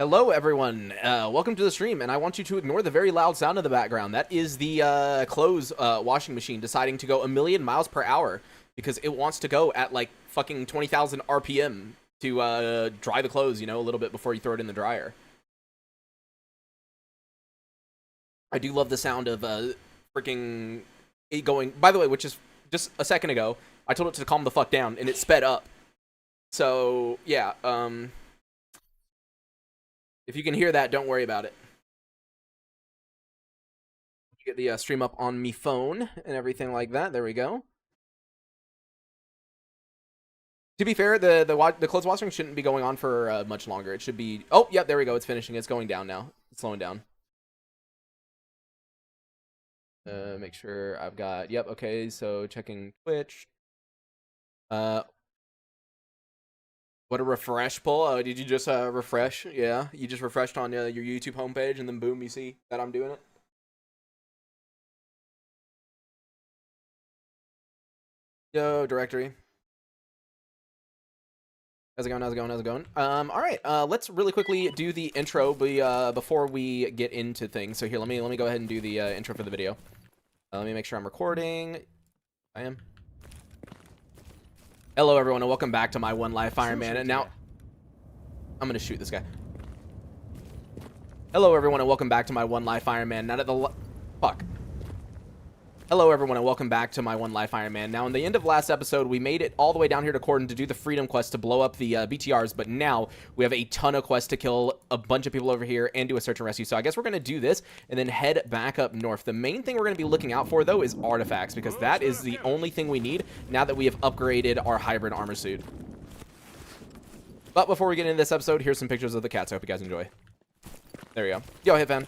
Hello everyone, welcome to the stream, and I want you to ignore the very loud sound in the background. That is the clothes washing machine deciding to go 1,000,000 miles per hour because it wants to go at like fucking 20,000 RPM to dry the clothes, you know, a little bit before you throw it in the dryer. I do love the sound of freaking it going, by the way, which is just a second ago, I told it to calm the fuck down and it sped up. So, yeah, if you can hear that, don't worry about it. Get the stream up on me phone and everything like that. There we go. To be fair, the clothes washing shouldn't be going on for much longer. It should be... Oh, yep, there we go. It's finishing. It's going down now. It's slowing down. Make sure I've got... Yep, okay. So checking Twitch. What a refresh pull. Did you just refresh? Yeah, you just refreshed on your YouTube homepage and then boom, you see that I'm doing it. Yo, directory. How's it going? How's it going? How's it going? All right. Let's really quickly do the intro before we get into things. So here, let me go ahead and do the intro for the video. Let me make sure I'm recording. I am. Hello, everyone, and welcome back to my One Life Iron Man. And now, I'm gonna shoot this guy. Hello, everyone, and welcome back to my One Life Iron Man. Now that the fuck. Hello, everyone, and welcome back to my One Life Iron Man. Now, in the end of last episode, we made it all the way down here to Cordon to do the Freedom Quest to blow up the BTRs, but now we have a ton of quests to kill a bunch of people over here and do a search and rescue. So I guess we're going to do this and then head back up north. The main thing we're going to be looking out for, though, is artifacts, because that is the only thing we need now that we have upgraded our hybrid armor suit. But before we get into this episode, here's some pictures of the cats. I hope you guys enjoy. There we go. Yo, Hitfan.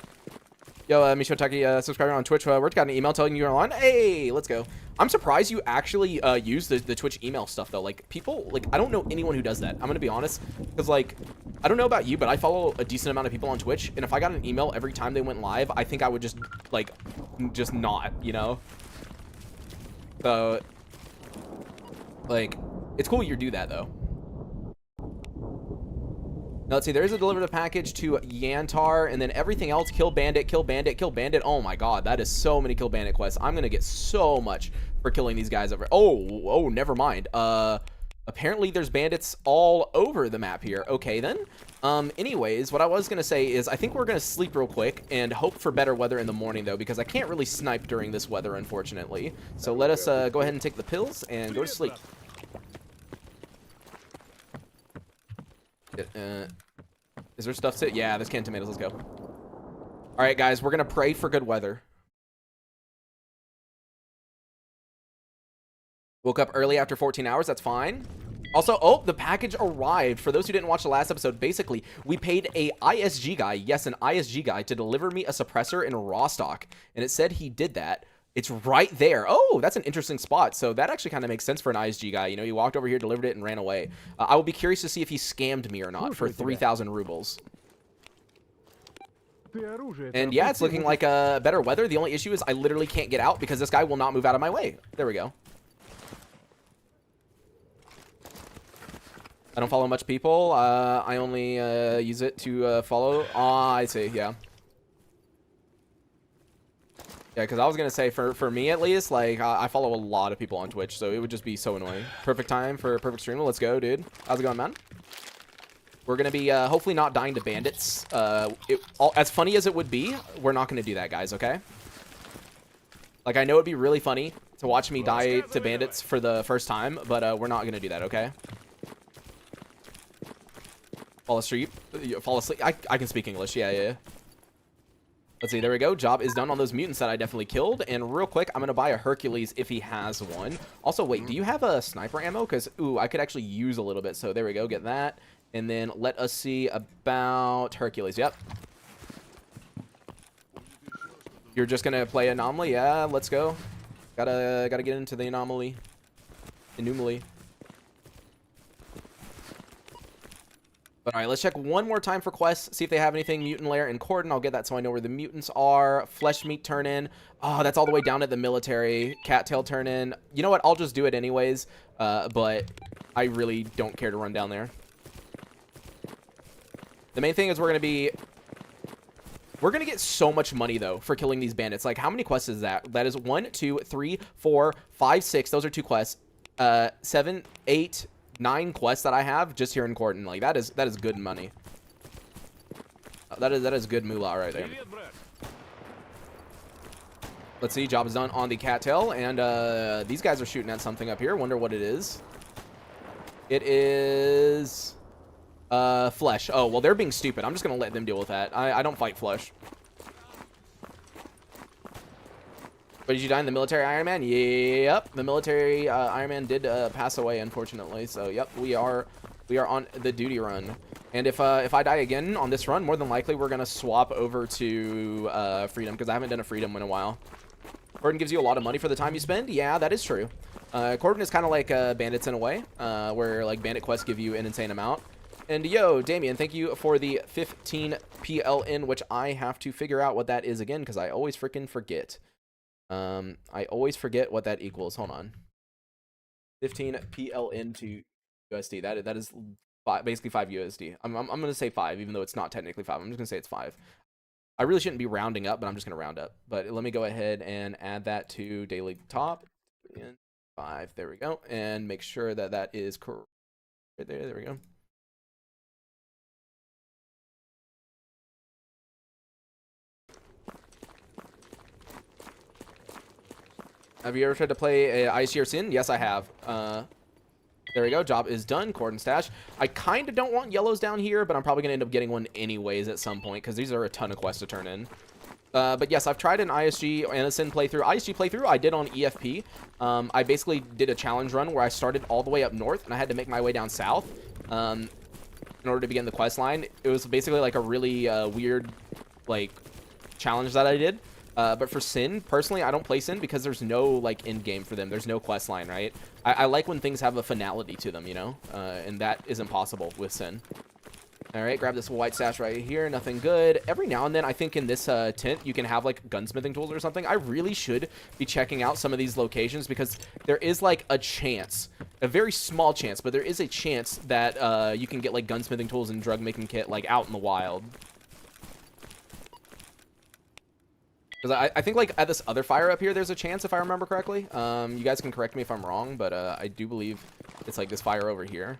Yo, Mishotaki, subscriber on Twitch. We're got an email telling you you're on. Hey, let's go. I'm surprised you actually use the Twitch email stuff, though. Like, people, like, I don't know anyone who does that. I'm going to be honest. Because, like, I don't know about you, but I follow a decent amount of people on Twitch. And if I got an email every time they went live, I think I would just, like, just not, you know? So, like, it's cool you do that, though. Now, let's see, there is a delivered package to Yantar, and then everything else, kill bandit, kill bandit, kill bandit. Oh my god, that is so many kill bandit quests. I'm gonna get so much for killing these guys over. Oh, never mind. Apparently there's bandits all over the map here. Okay, then. Anyways, what I was gonna say is I think we're gonna sleep real quick and hope for better weather in the morning, though, because I can't really snipe during this weather, unfortunately. So let us go ahead and take the pills and go to sleep. Is there stuff to... Yeah, there's canned tomatoes. Let's go. All right, guys, we're going to pray for good weather. Woke up early after 14 hours. That's fine. Also, oh, the package arrived. For those who didn't watch the last episode, basically, we paid a ISG guy, yes, an ISG guy, to deliver me a suppressor in Rostock. And it said he did that. It's right there. Oh, that's an interesting spot. So that actually kind of makes sense for an ISG guy. You know, he walked over here, delivered it, and ran away. I will be curious to see if he scammed me or not for 3,000 rubles. And yeah, it's looking like better weather. The only issue is I literally can't get out because this guy will not move out of my way. There we go. I don't follow much people. I only use it to follow. Ah, I see. Yeah. Yeah, because I was going to say, for me at least, like, I follow a lot of people on Twitch, so it would just be so annoying. Perfect time for a perfect stream. Let's go, dude. How's it going, man? We're going to be, hopefully not dying to bandits. As funny as it would be, we're not going to do that, guys, okay? Like, I know it'd be really funny to watch me die to bandits for the first time, but we're not going to do that, okay? Fall asleep. Fall asleep. I can speak English. Yeah. Let's see, there we go. Job is done on those mutants that I definitely killed. And real quick, I'm going to buy a Hercules if he has one. Also, wait, do you have a sniper ammo? Because, ooh, I could actually use a little bit. So there we go, get that. And then let us see about Hercules. Yep. You're just going to play Anomaly? Yeah, let's go. Gotta get into the Anomaly. But all right, let's check one more time for quests, see if they have anything. Mutant lair and Cordon. I'll get that so I know where the mutants are. Flesh meat turn in. Oh, that's all the way down at the military. Cattail turn in. You know what? I'll just do it anyways. But I really don't care to run down there. The The main thing is we're going to get so much money, though, for killing these bandits. Like, how many quests is that? That is 1, 2, 3, 4, 5, 6. Those are 2 quests. 7, 8, 9 quests that I have just here in Cordon. Like, that is good money. That is good moolah right there. Let's see. Job is done on the cattail. And these guys are shooting at something up here. Wonder what it is. It is... flesh. Oh, well, they're being stupid. I'm just gonna let them deal with that. I don't fight flesh. But did you die in the military Iron Man? Yep. The military Iron Man did pass away, unfortunately. So, yep, we are on the duty run. And if I die again on this run, more than likely we're gonna swap over to freedom, because I haven't done a freedom in a while. Cordon gives you a lot of money for the time you spend. Yeah, that is true. Cordon is kind of like bandits in a way, where like bandit quests give you an insane amount. And yo, Damien, thank you for the 15 PLN, which I have to figure out what that is again, because I always freaking forget. I always forget what that equals. Hold on. 15 PLN to USD. That is basically 5 USD. I'm going to say 5, even though it's not technically 5. I'm just going to say it's 5. I really shouldn't be rounding up, but I'm just going to round up. But let me go ahead and add that to daily top. And 5. There we go. And make sure that that is correct. Right there. There we go. Have you ever tried to play IC or Sin? Yes, I have. There we go. Job is done. Cordon stash. I kind of don't want yellows down here, but I'm probably going to end up getting one anyways at some point, because these are a ton of quests to turn in. But yes, I've tried an ISG and a Sin playthrough. ISG playthrough I did on EFP. I basically did a challenge run where I started all the way up north, and I had to make my way down south in order to begin the quest line. It was basically like a really weird like challenge that I did. But for Sin, personally, I don't play Sin because there's no, like, end game for them. There's no quest line, right? I like when things have a finality to them, you know? And that isn't possible with Sin. All right, grab this white stash right here. Nothing good. Every now and then, I think in this tent, you can have, like, gunsmithing tools or something. I really should be checking out some of these locations because there is, like, a chance, a very small chance, but there is a chance that you can get, like, gunsmithing tools and drug-making kit, like, out in the wild. Because I think, like, at this other fire up here, there's a chance, if I remember correctly. You guys can correct me if I'm wrong, but I do believe it's, like, this fire over here.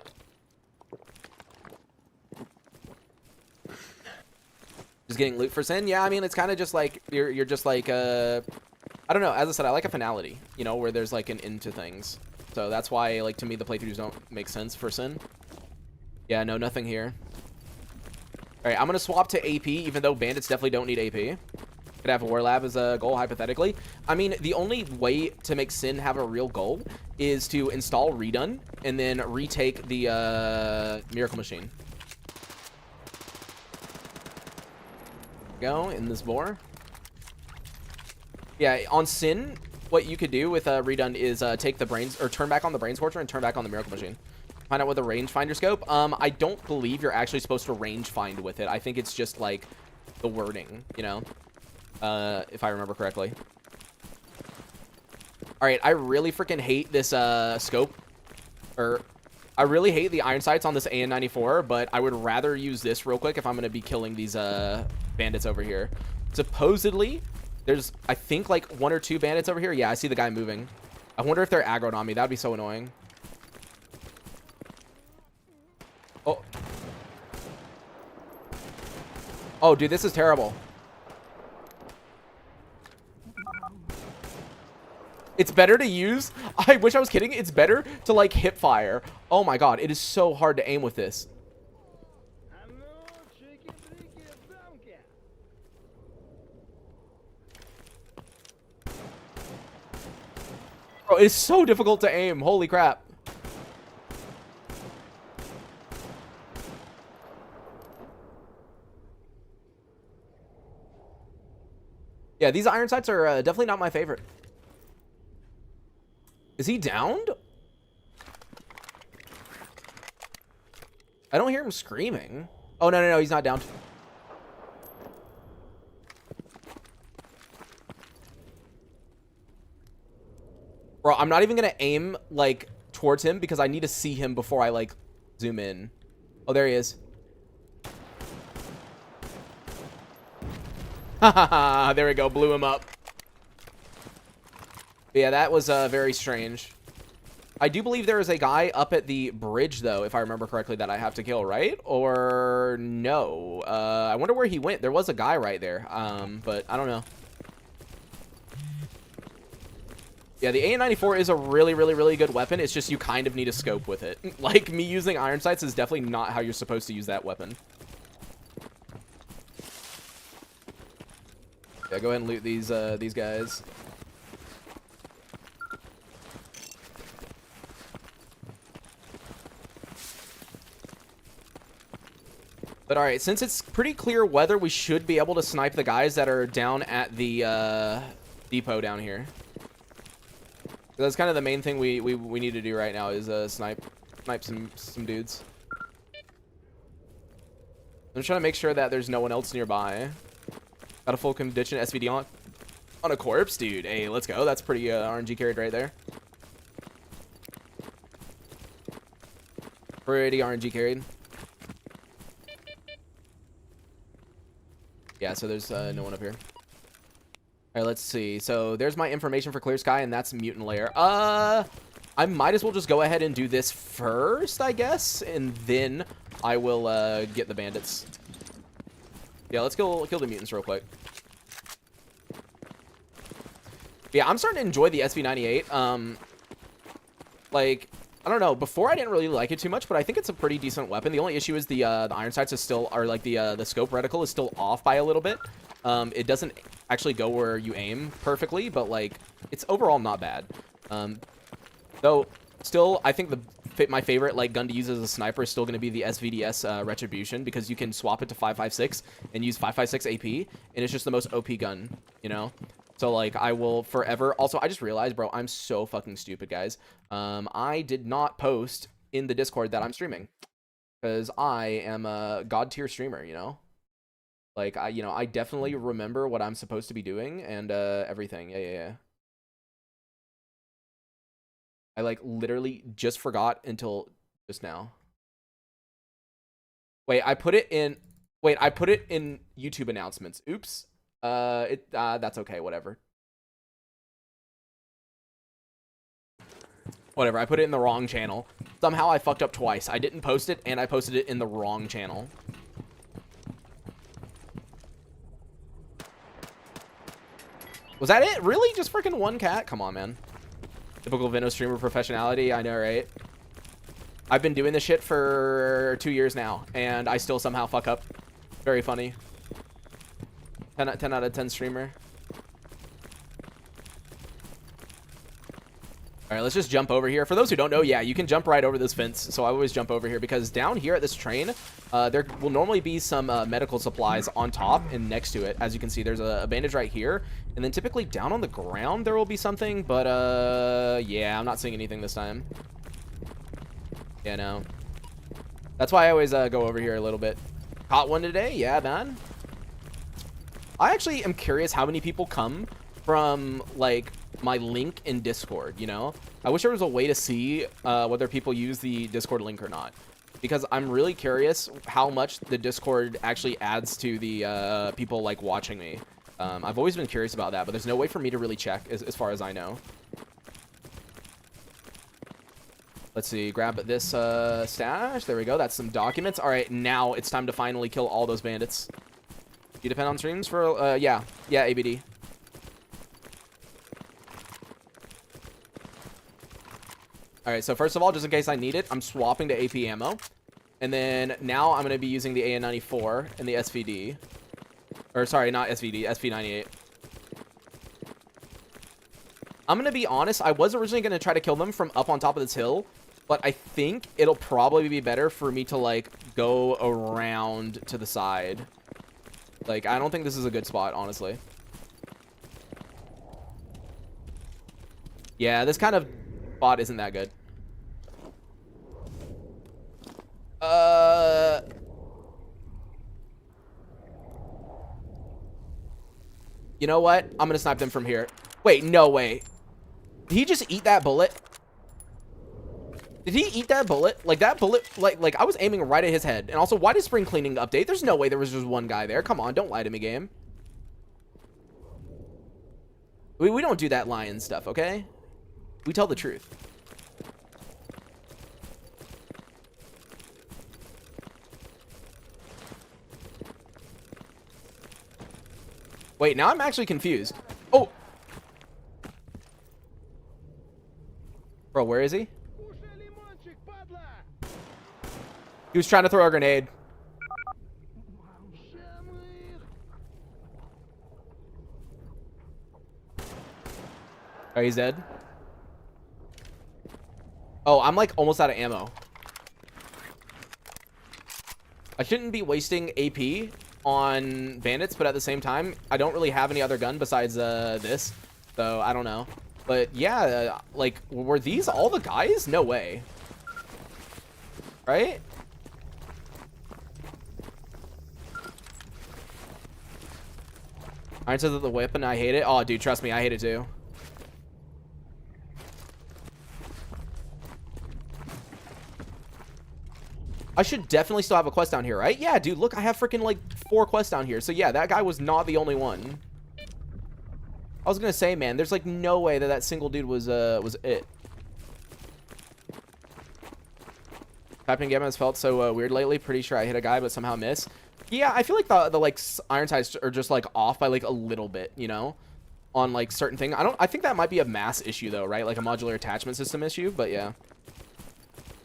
Just getting loot for Sin? Yeah, I mean, it's kind of just, like, you're just, like, I don't know. As I said, I like a finality, you know, where there's, like, an end to things. So that's why, like, to me, the playthroughs don't make sense for Sin. Yeah, no, nothing here. All right, I'm going to swap to AP, even though bandits definitely don't need AP. Could have a War Lab as a goal, hypothetically. I mean, the only way to make Sin have a real goal is to install Redone and then retake the Miracle Machine. Go in this boar. Yeah, on Sin, what you could do with Redone is take the brains, or turn back on the Brain Scorcher and turn back on the Miracle Machine. Find out with the rangefinder scope. I don't believe you're actually supposed to range find with it. I think it's just like the wording, you know. If I remember correctly. Alright, I really freaking hate this scope. I really hate the iron sights on this AN-94, but I would rather use this real quick if I'm going to be killing these bandits over here. Supposedly, there's, I think, like 1 or 2 bandits over here. Yeah, I see the guy moving. I wonder if they're aggroed on me. That would be so annoying. Oh. Oh, dude, this is terrible. It's better to use. I wish I was kidding. It's better to like hip fire. Oh my god, it is so hard to aim with this. Bro, it's so difficult to aim. Holy crap. Yeah, these iron sights are definitely not my favorite. Is he downed? I don't hear him screaming. Oh, no, he's not downed. Bro, I'm not even going to aim, like, towards him because I need to see him before I, like, zoom in. Oh, there he is. There we go. Blew him up. Yeah, that was very strange. I do believe there is a guy up at the bridge, though, if I remember correctly, that I have to kill, right? Or no? I wonder where he went. There was a guy right there, but I don't know. Yeah, the AN-94 is a really, really, really good weapon. It's just you kind of need a scope with it. Like, me using iron sights is definitely not how you're supposed to use that weapon. Yeah, go ahead and loot these guys. But alright, since it's pretty clear weather, we should be able to snipe the guys that are down at the depot down here. So that's kind of the main thing we need to do right now is snipe some dudes. I'm trying to make sure that there's no one else nearby. Got a full condition SVD on a corpse, dude. Hey, let's go. That's pretty RNG carried right there. Pretty RNG carried. Yeah, so there's no one up here. All right, let's see. So there's my information for Clear Sky, and that's mutant lair. I might as well just go ahead and do this first, I guess, and then I will get the bandits. Yeah, let's kill the mutants real quick. Yeah, I'm starting to enjoy the SV98. Like, I don't know. Before I didn't really like it too much, but I think it's a pretty decent weapon. The only issue is the iron sights is still, or like the scope reticle is still off by a little bit. It doesn't actually go where you aim perfectly, but like it's overall not bad. Though still, I think my favorite like gun to use as a sniper is still going to be the SVDS Retribution, because you can swap it to 5.56 and use 5.56 AP, and it's just the most OP gun, you know. So, like, I will forever... Also, I just realized, bro, I'm so fucking stupid, guys. I did not post in the Discord that I'm streaming. Because I am a god-tier streamer, you know? Like, I definitely remember what I'm supposed to be doing and everything. Yeah. I, like, literally just forgot until just now. Wait, I put it in YouTube announcements. Oops. That's okay, whatever. Whatever, I put it in the wrong channel. Somehow I fucked up twice. I didn't post it, and I posted it in the wrong channel. Was that it? Really? Just freaking one cat? Come on, man. Typical Vino streamer professionality, I know, right? I've been doing this shit for 2 years now, and I still somehow fuck up. Very funny. 10 out of 10 streamer. All right, let's just jump over here. For those who don't know, yeah, you can jump right over this fence. So I always jump over here because down here at this train, there will normally be some medical supplies on top and next to it. As you can see, there's a bandage right here. And then typically down on the ground, there will be something. But yeah, I'm not seeing anything this time. Yeah, no. That's why I always go over here a little bit. Caught one today? Yeah, man. I actually am curious how many people come from, like, my link in Discord, you know? I wish there was a way to see whether people use the Discord link or not. Because I'm really curious how much the Discord actually adds to the people, like, watching me. I've always been curious about that, but there's no way for me to really check as far as I know. Let's see, grab this stash. There we go. That's some documents. All right, now it's time to finally kill all those bandits. You depend on streams for, yeah, ABD. All right, so first of all, just in case I need it, I'm swapping to AP ammo. And then now I'm going to be using the AN-94 and the SVD. Or, sorry, not SVD, SV-98. I'm going to be honest, I was originally going to try to kill them from up on top of this hill. But I think it'll probably be better for me to, like, go around to the side. Like, I don't think this is a good spot, honestly. Yeah, this kind of spot isn't that good. You know what? I'm gonna snipe them from here. Wait, no way. Did he just eat that bullet? Did he eat that bullet? Like, that bullet, like I was aiming right at his head. And also, why did spring cleaning update? There's no way there was just one guy there. Come on, don't lie to me, game. We don't do that lion stuff, okay? We tell the truth. Wait, now I'm actually confused. Oh! Bro, where is he? He was trying to throw a grenade. Oh, he's dead. Oh, I'm like almost out of ammo. I shouldn't be wasting AP on bandits, but at the same time, I don't really have any other gun besides this. So, I don't know. But yeah, like, were these all the guys? No way. Right? Iron says that the whip and I hate it. Oh, dude, trust me, I hate it too. I should definitely still have a quest down here, right? Yeah, dude, look, I have freaking like 4 quests down here. So yeah, that guy was not the only one. I was gonna say, man, there's like no way that that single dude was it. Typing game has felt so weird lately. Pretty sure I hit a guy, but somehow missed. Yeah, I feel like the like iron sights are just like off by like a little bit, you know, on like certain thing. I think that might be a mass issue though, right? Like a modular attachment system issue, but yeah.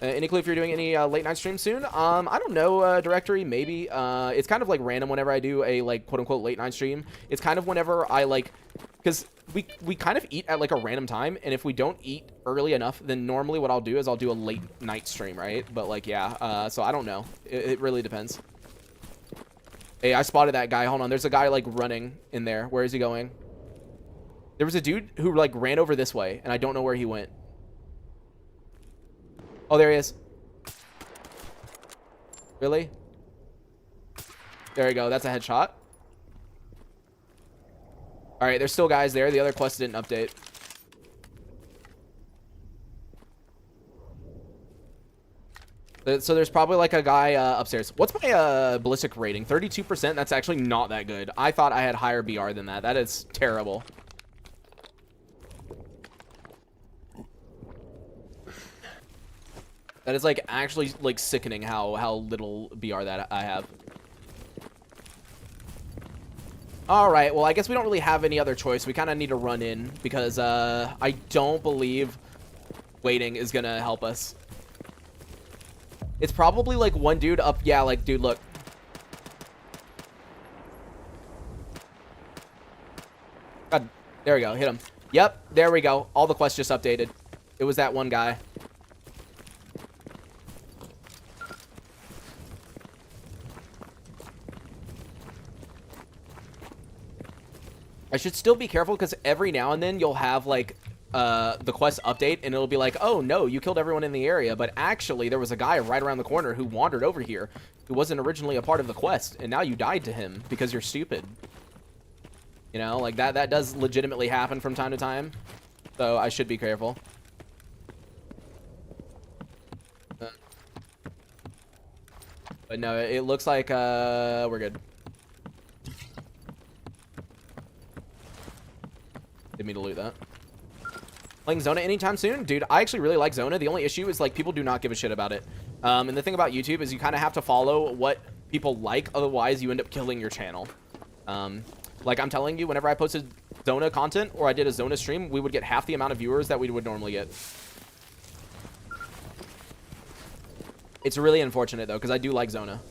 Any clue if you're doing any late night streams soon? I don't know, directory, maybe. It's kind of like random whenever I do a like quote unquote late night stream. It's kind of whenever I like, because we kind of eat at like a random time, and if we don't eat early enough, then normally what I'll do is I'll do a late night stream, right? But like, yeah, so I don't know. It really depends. Hey, I spotted that guy. Hold on, there's a guy like running in there. Where is he going? There was a dude who like ran over this way, and I don't know where he went. Oh, there he is. Really? There you go. That's a headshot. All right, there's still guys there. The other quest didn't update. So there's probably like a guy upstairs. What's my ballistic rating? 32%? That's actually not that good. I thought I had higher BR than that. That is terrible. That is like actually like sickening how little BR that I have. All right, well, I guess we don't really have any other choice. We kind of need to run in because I don't believe waiting is gonna help us. It's probably like one dude up. Yeah, like, dude, look. God, there we go. Hit him. Yep, there we go. All the quests just updated. It was that one guy. I should still be careful because every now and then you'll have like the quest update and it'll be like, oh no, you killed everyone in the area, but actually there was a guy right around the corner who wandered over here who wasn't originally a part of the quest, and now you died to him because you're stupid. You know, like that does legitimately happen from time to time, so I should be careful. But no, it looks like we're good. Didn't mean to loot that. Playing Zona anytime soon? Dude, I actually really like Zona. The only issue is like people do not give a shit about it. And the thing about YouTube is you kind of have to follow what people like, otherwise you end up killing your channel. Like I'm telling you, whenever I posted Zona content or I did a Zona stream, we would get half the amount of viewers that we would normally get. It's really unfortunate though, because I do like Zona.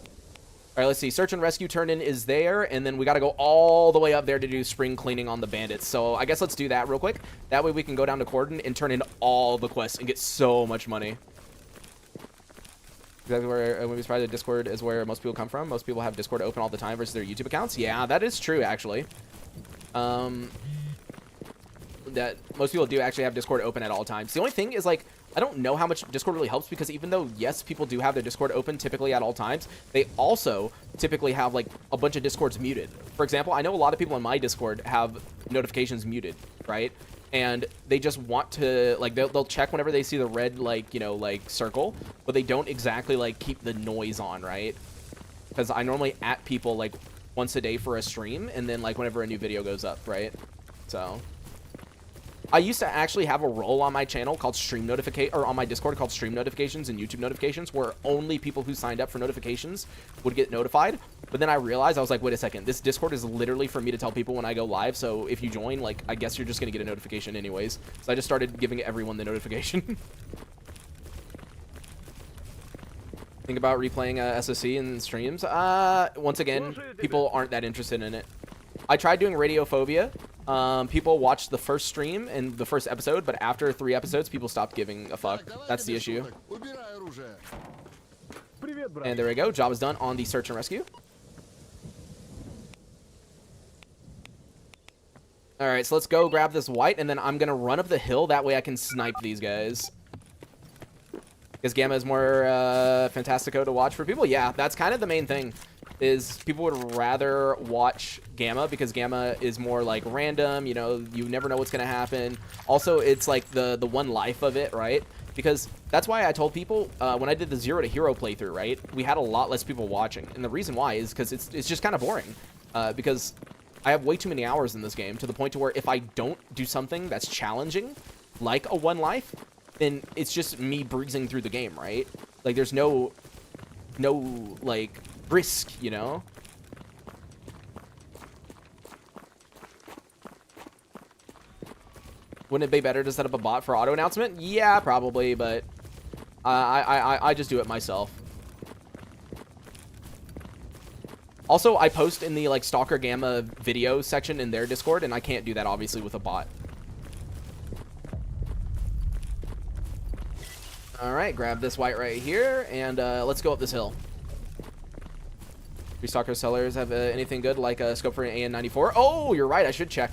All right, let's see. Search and rescue turn-in is there, and then we got to go all the way up there to do spring cleaning on the bandits. So I guess let's do that real quick. That way we can go down to Cordon and turn in all the quests and get so much money. Exactly where I would be surprised that Discord is where most people come from. Most people have Discord open all the time versus their YouTube accounts. Yeah, that is true, actually. That most people do actually have Discord open at all times. The only thing is, like, I don't know how much Discord really helps because even though, yes, people do have their Discord open typically at all times, they also typically have, like, a bunch of Discords muted. For example, I know a lot of people in my Discord have notifications muted, right? And they just want to, like, they'll check whenever they see the red, like, you know, like, circle, but they don't exactly, like, keep the noise on, right? Because I normally at people, like, once a day for a stream, and then, like, whenever a new video goes up, right? So I used to actually have a role on my channel called stream notification, or on my Discord called stream notifications and YouTube notifications, where only people who signed up for notifications would get notified. But then I realized, I was like, wait a second, this Discord is literally for me to tell people when I go live. So if you join, like, I guess you're just gonna get a notification anyways. So I just started giving everyone the notification. Think about replaying SOC in streams. Once again, people aren't that interested in it. I tried doing Radiophobia. People watched the first stream and the first episode, but after 3 episodes, people stopped giving a fuck. That's the issue. And there we go. Job is done on the search and rescue. All right, so let's go grab this white, and then I'm going to run up the hill. That way I can snipe these guys. Because Gamma is more fantastico to watch for people. Yeah, that's kind of the main thing. Is people would rather watch Gamma because Gamma is more like random, you know, you never know what's gonna happen. Also, it's like the one life of it, right? Because that's why I told people when I did the 0 to hero playthrough, right, we had a lot less people watching, and the reason why is because it's just kind of boring. Because I have way too many hours in this game to the point to where if I don't do something that's challenging, like a one life, then it's just me breezing through the game, right? Like there's no like risk, you know? Wouldn't it be better to set up a bot for auto announcement? Yeah, probably, but I just do it myself. Also, I post in the like Stalker Gamma video section in their Discord, and I can't do that obviously with a bot. All right, grab this white right here, and let's go up this hill. Restocker sellers have anything good like a scope for an AN94? Oh, you're right. I should check.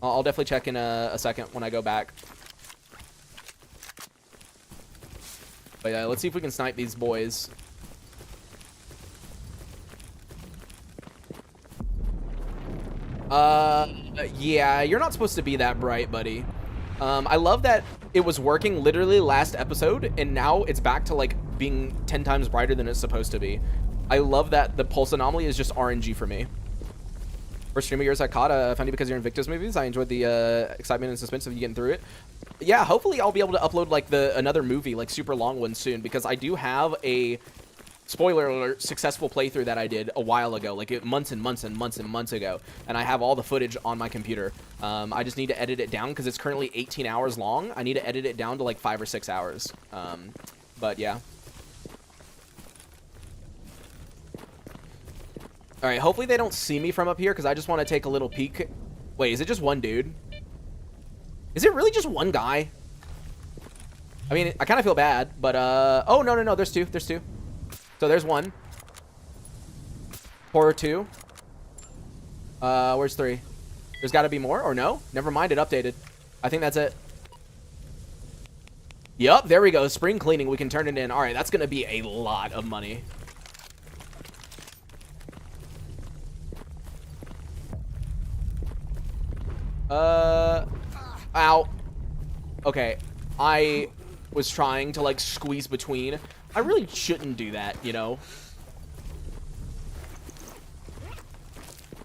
I'll definitely check in a second when I go back. But yeah, let's see if we can snipe these boys. Yeah, you're not supposed to be that bright, buddy. I love that it was working literally last episode, and now it's back to like being 10 times brighter than it's supposed to be. I love that the pulse anomaly is just RNG for me. First stream of yours I caught, funny because you're Invictus movies. I enjoyed the excitement and suspense of you getting through it. Yeah, hopefully I'll be able to upload like another movie, like super long one soon, because I do have a spoiler alert successful playthrough that I did a while ago, like months and months and months and months ago, and I have all the footage on my computer. I just need to edit it down because it's currently 18 hours long. I need to edit it down to like 5 or 6 hours. But yeah. All right, hopefully they don't see me from up here because I just want to take a little peek. Wait, is it just one dude? Is it really just one guy? I mean, I kind of feel bad, but oh no, there's two. So there's one. Horror 2. Where's 3? There's got to be more, or no? Never mind, it updated. I think that's it. Yup, there we go. Spring cleaning, we can turn it in. All right, that's going to be a lot of money. Ow. Okay, I was trying to, like, squeeze between. I really shouldn't do that, you know?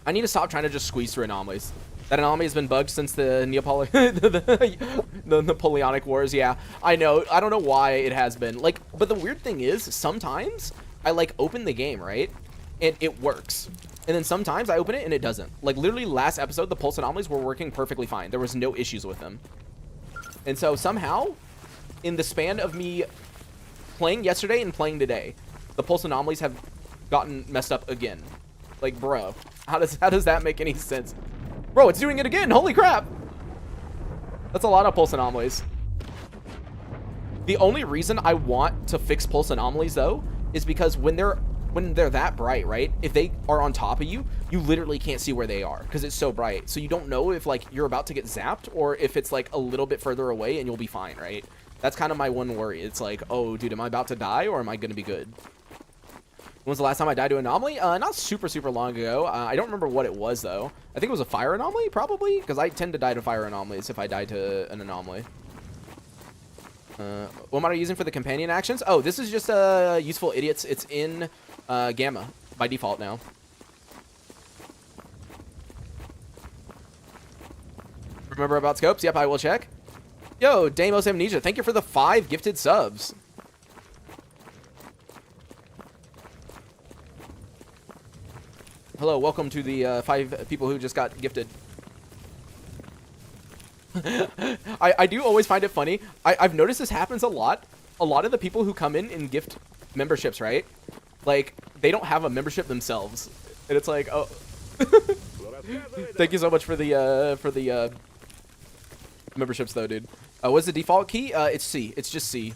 I need to stop trying to just squeeze through anomalies. That anomaly has been bugged since the the Napoleonic Wars. Yeah, I know. I don't know why it has been. Like, but the weird thing is, sometimes I, like, open the game, right? And it works. And then sometimes I open it and it doesn't. Like, literally last episode, the pulse anomalies were working perfectly fine. There was no issues with them. And so somehow, in the span of me playing yesterday and playing today, the pulse anomalies have gotten messed up again. Like, bro, how does that make any sense? Bro, it's doing it again. Holy crap. That's a lot of pulse anomalies. The only reason I want to fix pulse anomalies, though, is because when they're that bright, right? If they are on top of you, you literally can't see where they are because it's so bright. So you don't know if, like, you're about to get zapped or if it's, like, a little bit further away and you'll be fine, right? That's kind of my one worry. It's like, oh, dude, am I about to die or am I going to be good? When was the last time I died to an anomaly? Not super long ago. I don't remember what it was, though. I think it was a fire anomaly, probably, because I tend to die to fire anomalies if I die to an anomaly. What am I using for the companion actions? Oh, this is just Useful Idiots. It's in Gamma by default now. Remember about scopes? Yep, I will check. Yo, Deimos Amnesia, thank you for the 5 gifted subs. Hello, welcome to the 5 people who just got gifted. I do always find it funny. I've noticed this happens a lot. A lot of the people who come in gift memberships, right? Like, they don't have a membership themselves. And it's like, oh. Thank you so much for the memberships, though, dude. What's the default key? It's C. It's just C.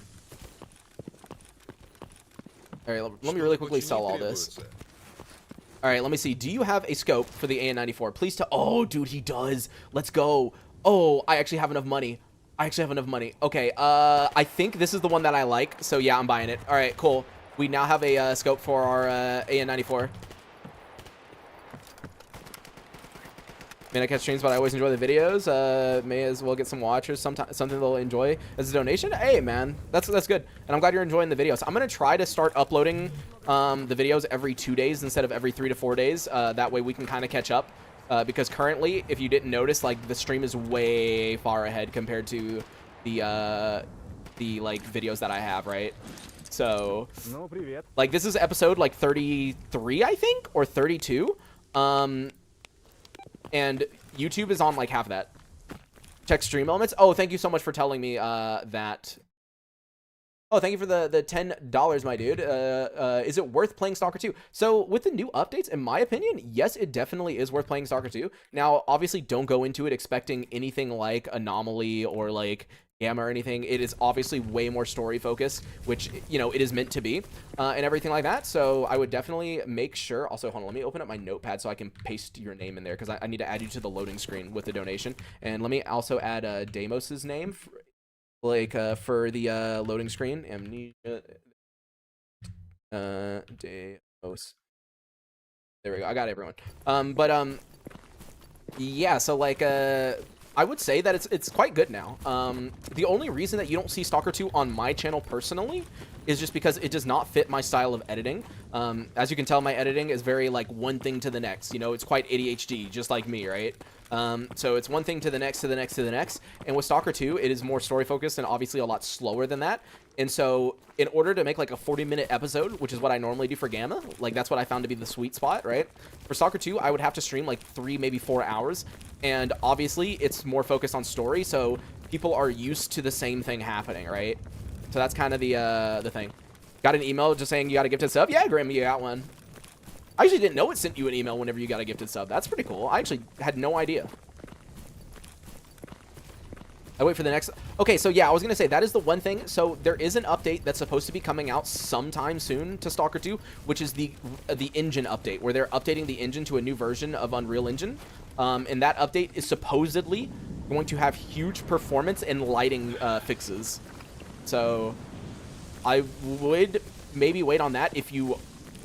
All right, let me really quickly sell all this. All right, let me see. Do you have a scope for the AN94? Please tell. Oh, dude, he does. Let's go. Oh, I actually have enough money. Okay, I think this is the one that I like. So, yeah, I'm buying it. All right, cool. We now have a scope for our AN94. Man, I catch streams, but I always enjoy the videos. May as well get some watchers. Something they'll enjoy as a donation. Hey, man, that's good. And I'm glad you're enjoying the videos. I'm gonna try to start uploading the videos every 2 days instead of every 3 to 4 days. That way we can kind of catch up. Because currently, if you didn't notice, like the stream is way far ahead compared to the like videos that I have, right? So, like this is episode like 33, I think, or 32. And YouTube is on like half of that. Check stream elements. Oh, thank you so much for telling me that. Oh, thank you for the $10, my dude. Is it worth playing S.t.a.l.k.e.r. 2? So with the new updates, in my opinion, yes, it definitely is worth playing S.t.a.l.k.e.r. 2. Now, obviously, don't go into it expecting anything like Anomaly or like Gamma or anything. It is obviously way more story focused, which, you know, it is meant to be, and everything like that. So I would definitely make sure. Also, hold on, let me open up my notepad so I can paste your name in there, because I need to add you to the loading screen with the donation. And let me also add Deimos's name for the loading screen. Amnesia. Deimos. There we go. I got everyone. Yeah, so like I would say that it's quite good now. The only reason that you don't see S.t.a.l.k.e.r. 2 on my channel personally is just because it does not fit my style of editing. As you can tell, my editing is very like one thing to the next. You know, it's quite ADHD, just like me, right? So it's one thing to the next, to the next, to the next. And with S.t.a.l.k.e.r. 2, it is more story focused and obviously a lot slower than that. And so in order to make like a 40-minute episode, which is what I normally do for Gamma, like that's what I found to be the sweet spot, right? For S.t.a.l.k.e.r. 2, I would have to stream like 3, maybe 4 hours. And obviously it's more focused on story, so people are used to the same thing happening, right? So that's kind of the thing. Got an email just saying you got a gifted sub? Yeah, Grim, you got one. I actually didn't know it sent you an email whenever you got a gifted sub. That's pretty cool. I actually had no idea. I wait for the next. Okay, so yeah, I was gonna say that is the one thing. So there is an update that's supposed to be coming out sometime soon to S.t.a.l.k.e.r. 2, which is the engine update, where they're updating the engine to a new version of Unreal Engine. And that update is supposedly going to have huge performance and lighting fixes. So I would maybe wait on that if you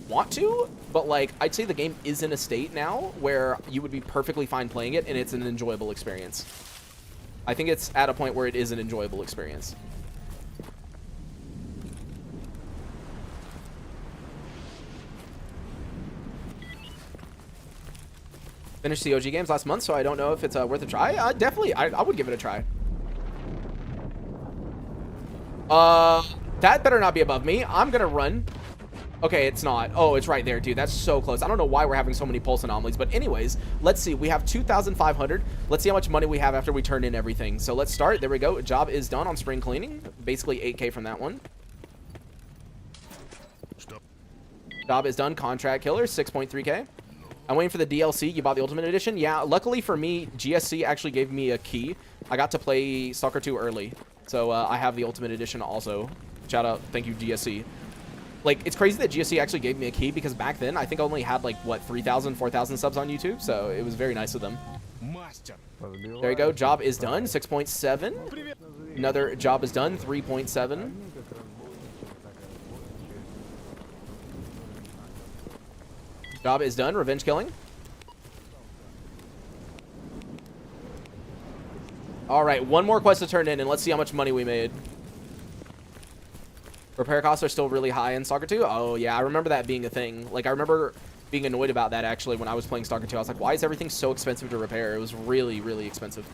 want to, but like I'd say the game is in a state now where you would be perfectly fine playing it and it's an enjoyable experience. I think it's at a point where it is an enjoyable experience. Finished COG games last month, so I don't know if it's worth a try. Definitely, I would give it a try. That better not be above me. I'm gonna run. Okay, it's not. Oh, it's right there, dude. That's so close. I don't know why we're having so many pulse anomalies, but anyways, let's see. We have 2,500. Let's see how much money we have after we turn in everything. So let's start. There we go. Job is done on spring cleaning. Basically 8K from that one. Stop. Job is done. Contract killer, 6.3K. I'm waiting for the DLC. You bought the Ultimate Edition? Yeah, luckily for me, GSC actually gave me a key. I got to play S.t.a.l.k.e.r. 2 early. So I have the Ultimate Edition also. Shout out. Thank you, GSC. Like, it's crazy that GSC actually gave me a key because back then, I think I only had, like, what, 3,000, 4,000 subs on YouTube? So it was very nice of them. There you go. Job is done. 6.7. Another job is done. 3.7. Job is done. Revenge killing. All right. One more quest to turn in, and let's see how much money we made. Repair costs are still really high in S.t.a.l.k.e.r. 2. Oh, yeah. I remember that being a thing. Like, I remember being annoyed about that, actually, when I was playing S.t.a.l.k.e.r. 2. I was like, why is everything so expensive to repair? It was really, really expensive.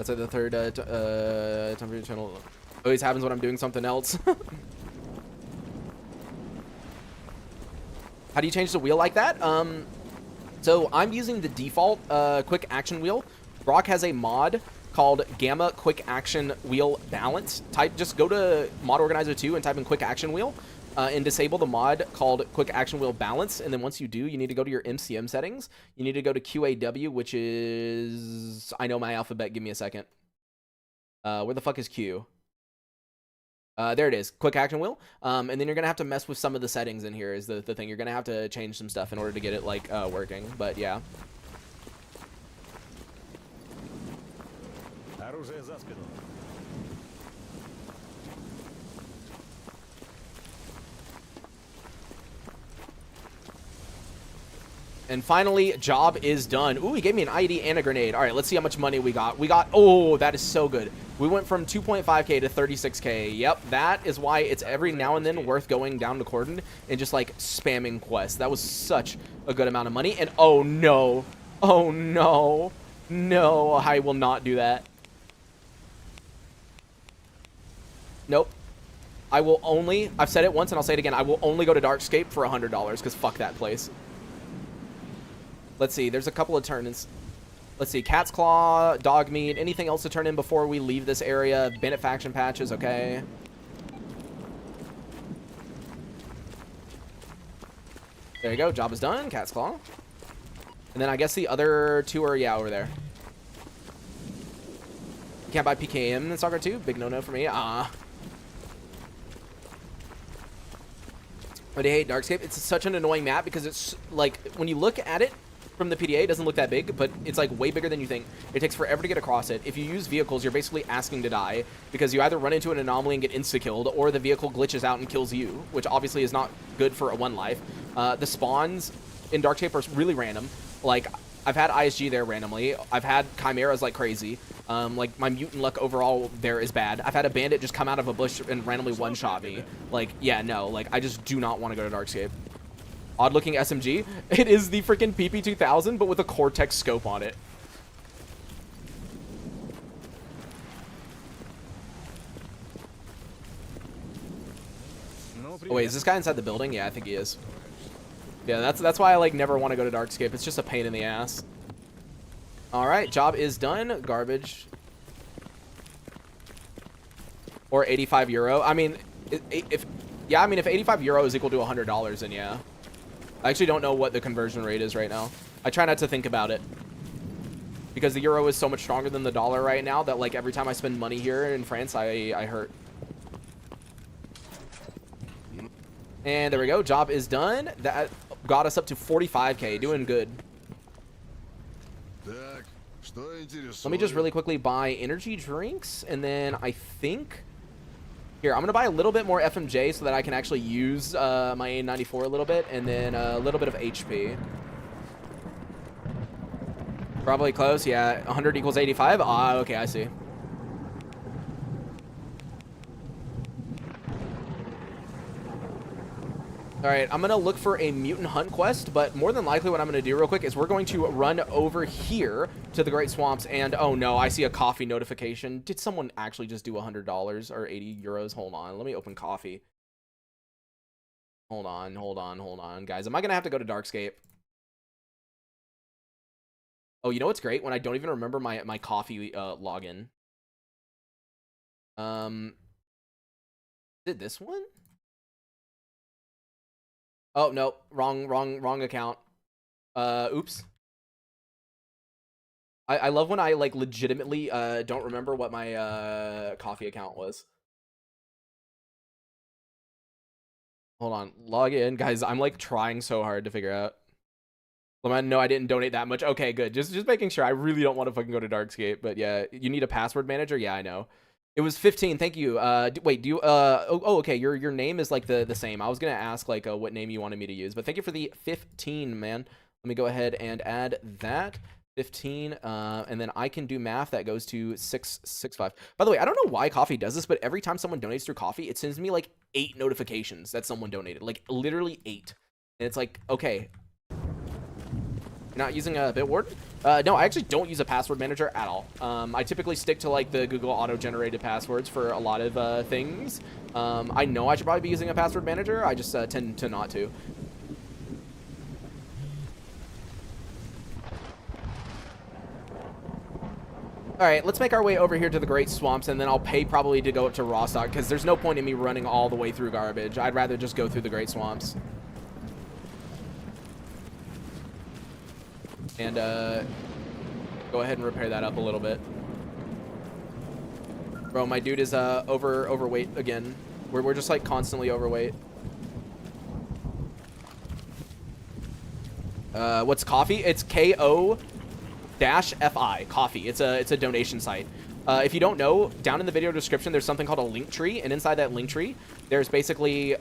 That's like the third temperature channel. Always happens when I'm doing something else. How do you change the wheel like that? So I'm using the default quick action wheel. Brock has a mod called Gamma Quick Action Wheel Balance. Just go to Mod Organizer 2 and type in Quick Action Wheel and disable the mod called Quick Action Wheel Balance. And then once you do, you need to go to your MCM settings. You need to go to QAW, which is... I know my alphabet. Give me a second. Where the fuck is Q? There it is, quick action wheel. And then you're gonna have to mess with some of the settings in here is the thing. You're gonna have to change some stuff in order to get it like working, but yeah. And finally, job is done. Ooh, he gave me an ID and a grenade. All right, let's see how much money we got. Oh, that is so good. We went from 2.5K to 36K. Yep, that is why it's every now and then worth going down to Cordon and just like spamming quests. That was such a good amount of money. And oh no, oh no, no, I will not do that. Nope. I will only, I've said it once and I'll say it again, I will only go to Darkscape for $100 because fuck that place. Let's see, there's a couple of turn-ins. Let's see, Cat's Claw, Dog Meat, anything else to turn in before we leave this area? Bandit faction patches, okay. There you go, job is done, Cat's Claw. And then I guess the other two are, yeah, over there. You can't buy PKM in Soccer 2, big no-no for me, But I hate Darkscape. It's such an annoying map because it's like, when you look at it from the PDA, it doesn't look that big, but it's like way bigger than you think. It takes forever to get across it. If you use vehicles, you're basically asking to die because you either run into an anomaly and get insta-killed, or the vehicle glitches out and kills you, which obviously is not good for a one life. The spawns in Darkscape are really random. Like, I've had ISG there randomly. I've had chimeras like crazy. Like, my mutant luck overall there is bad. I've had a bandit just come out of a bush and randomly one-shot me. Like, yeah, no. Like, I just do not want to go to Darkscape. Odd-looking SMG. It is the freaking PP2000, but with a Cortex scope on it. Oh, wait, is this guy inside the building? Yeah, I think he is. Yeah, that's why I, like, never want to go to Darkscape. It's just a pain in the ass. Alright, job is done. Garbage. Or 85 euro. I mean, if 85 euro is equal to $100, then yeah. I actually don't know what the conversion rate is right now. I try not to think about it. Because the euro is so much stronger than the dollar right now that, like, every time I spend money here in France, I hurt. And there we go. Job is done. That got us up to 45K. Doing good. Let me just really quickly buy energy drinks. And then I think... Here, I'm going to buy a little bit more FMJ so that I can actually use my A94 a little bit. And then a little bit of HP. Probably close. Yeah, 100 equals 85. Ah, okay, I see. All right, I'm going to look for a mutant hunt quest, but more than likely what I'm going to do real quick is we're going to run over here to the Great Swamps, and oh no, I see a coffee notification. Did someone actually just do $100 or 80 euros? Hold on, let me open coffee. Hold on, guys. Am I going to have to go to Darkscape? Oh, you know what's great? When I don't even remember my coffee login. Did this one? Oh, no. Wrong account. Oops. I love when I, like, legitimately don't remember what my coffee account was. Hold on. Log in. Guys, I'm, like, trying so hard to figure out. No, I didn't donate that much. Okay, good. Just making sure. I really don't want to fucking go to Darkscape. But, yeah. You need a password manager? Yeah, I know. It was 15. Thank you. Wait, do you okay, your name is like the same. I was going to ask like what name you wanted me to use, but thank you for the 15, man. Let me go ahead and add that 15 and then I can do math. That goes to 665. By the way, I don't know why Coffee does this, but every time someone donates through Coffee, it sends me like 8 notifications that someone donated. Like literally 8. And it's like, okay. Not using a Bitward? No, I actually don't use a password manager at all. I typically stick to like the Google auto-generated passwords for a lot of things. I know I should probably be using a password manager. I just tend to not to. All right, let's make our way over here to the Great Swamps, and then I'll pay probably to go up to Rostock, because there's no point in me running all the way through garbage. I'd rather just go through the Great Swamps. And go ahead and repair that up a little bit. Bro, my dude is overweight again. We're just like constantly overweight. What's coffee? It's KO-FI, coffee. It's a donation site. If you don't know, down in the video description there's something called a link tree, and inside that link tree there's basically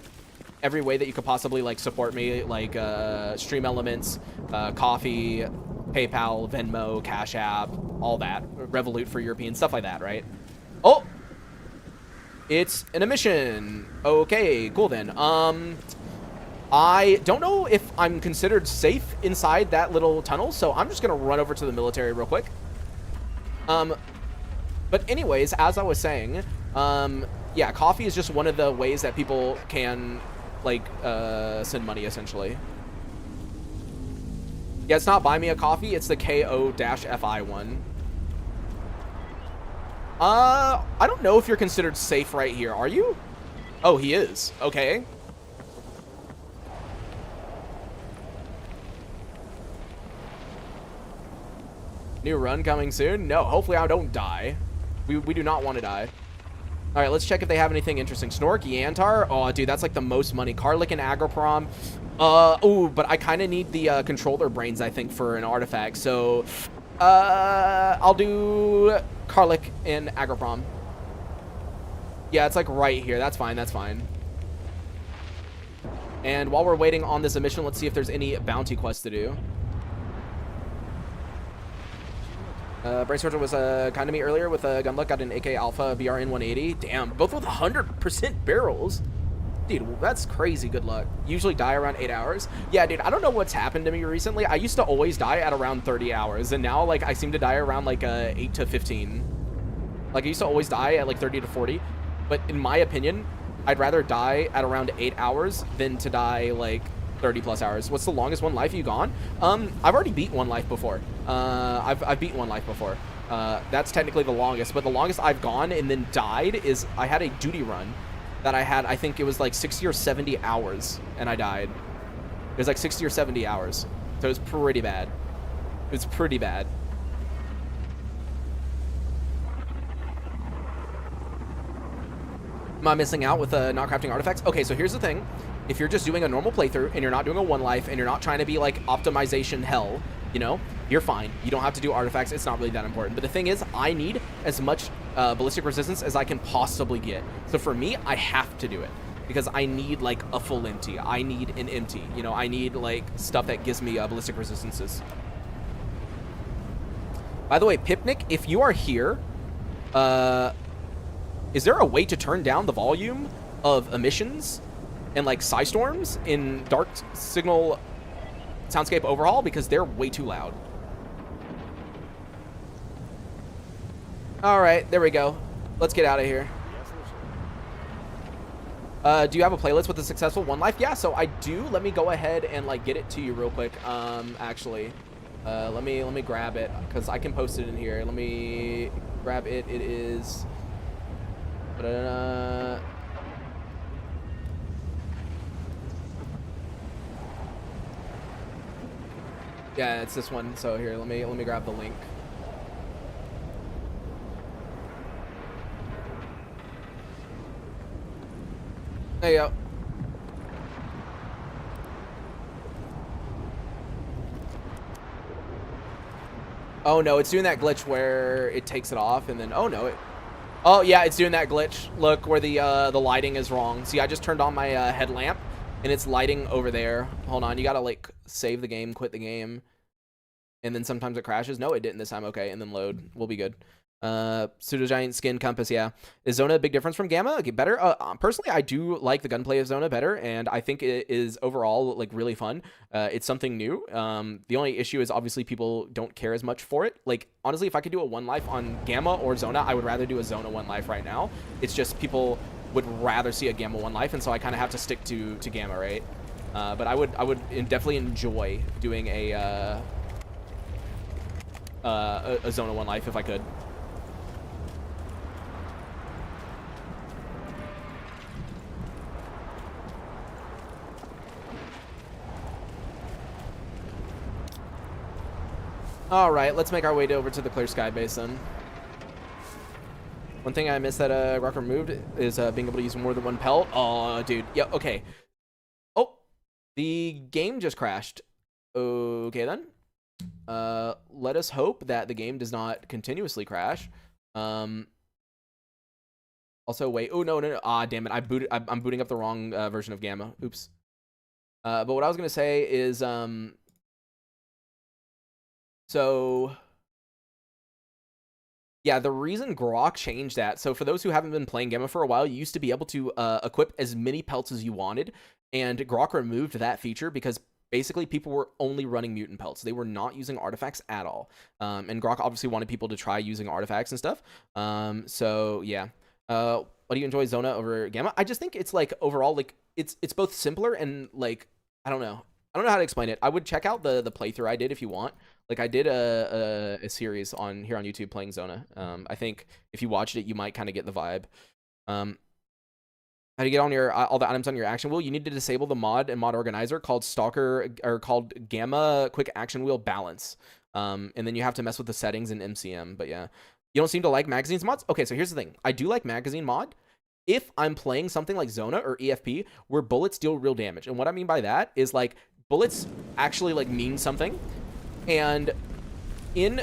every way that you could possibly like support me, like stream elements, coffee, PayPal, Venmo, Cash App, all that, Revolut for European, stuff like that, right? Oh, it's an emission. Okay, cool then. I don't know if I'm considered safe inside that little tunnel, so I'm just gonna run over to the military real quick. But anyways, as I was saying, yeah, coffee is just one of the ways that people can like send money essentially. Yeah, it's not buy me a coffee, it's the KO-FI one. I don't know if you're considered safe right here, are you? Oh, he is. Okay. New run coming soon? No, hopefully I don't die. We do not want to die. All right, let's check if they have anything interesting. Snork, Yantar. Oh, dude, that's like the most money. Karlik and Agroprom. Ooh, but I kind of need the controller brains, I think, for an artifact. So, I'll do Karlik and Agroprom. Yeah, it's like right here. That's fine. That's fine. And while we're waiting on this emission, let's see if there's any bounty quests to do. Bryce Roger was kind of me earlier with Gunluck, got an AK Alpha BRN 180. Damn, both with 100% barrels. Dude, that's crazy good luck. Usually die around 8 hours. Yeah, dude, I don't know what's happened to me recently. I used to always die at around 30 hours, and now, like, I seem to die around, like, 8 to 15. Like, I used to always die at, like, 30 to 40. But in my opinion, I'd rather die at around 8 hours than to die, like, 30+ hours. What's the longest one life you gone? I've already beat one life before. I've beaten one life before. That's technically the longest, but the longest I've gone and then died is I had a duty run that I had, I think it was like 60 or 70 hours, and I died. It was like 60 or 70 hours. So it was pretty bad. It was pretty bad. Am I missing out with not crafting artifacts? Okay, so here's the thing. If you're just doing a normal playthrough and you're not doing a one life and you're not trying to be like optimization hell, you know, you're fine. You don't have to do artifacts. It's not really that important. But the thing is, I need as much ballistic resistance as I can possibly get. So for me, I have to do it because I need like a full empty. I need an empty. You know, I need like stuff that gives me ballistic resistances. By the way, Pipnik, if you are here, is there a way to turn down the volume of emissions and like Psystorms in Dark Signal Soundscape Overhaul? Because they're way too loud. All right, there we go. Let's get out of here. Do you have a playlist with a successful one life? Yeah, so I do. Let me go ahead and like get it to you real quick. Actually, let me grab it because I can post it in here. Let me grab it. It is. Yeah, it's this one. So here, let me grab the link. There you go. Oh no, it's doing that glitch where it takes it off and then oh yeah, it's doing that glitch. Look where the lighting is wrong. See, I just turned on my headlamp and it's lighting over there. Hold on, you gotta like save the game, quit the game, and then sometimes it crashes. No, it didn't this time. Okay, and then load. We'll be good. Pseudo giant skin compass. Yeah, is Zona a big difference from Gamma? Okay, better. Personally, I do like the gunplay of Zona better, and I think it is overall like really fun. It's something new. The only issue is obviously people don't care as much for it. Like honestly, if I could do a 1 life on Gamma or Zona, I would rather do a Zona 1 life right now. It's just people would rather see a Gamma 1 life, and so I kind of have to stick to Gamma, right? But I would definitely enjoy doing a Zona 1 life if I could. All right, let's make our way over to the Clear Sky Basin. One thing I missed that Rock removed is being able to use more than one pelt. Oh, dude. Yeah, okay. Oh, the game just crashed. Okay, then. Let us hope that the game does not continuously crash. Also, wait. Oh, no. Ah, damn it. I'm booting up the wrong version of Gamma. Oops. But what I was going to say is... So, yeah, the reason Grok changed that, so for those who haven't been playing Gamma for a while, you used to be able to equip as many pelts as you wanted, and Grok removed that feature because basically people were only running mutant pelts. They were not using artifacts at all. And Grok obviously wanted people to try using artifacts and stuff. So, yeah. What do you enjoy Zona over Gamma? I just think it's, like, overall, like, it's both simpler and, like, I don't know how to explain it. I would check out the playthrough I did if you want. Like I did a series on YouTube playing Zona. I think if you watched it, you might kind of get the vibe. How do you get on your all the items on your action wheel? You need to disable the mod and mod organizer called Stalker or called Gamma Quick Action Wheel Balance. And then you have to mess with the settings in MCM. But yeah, you don't seem to like magazines mods. Okay, so here's the thing. I do like magazine mod if I'm playing something like Zona or EFP where bullets deal real damage. And what I mean by that is like bullets actually like mean something. And in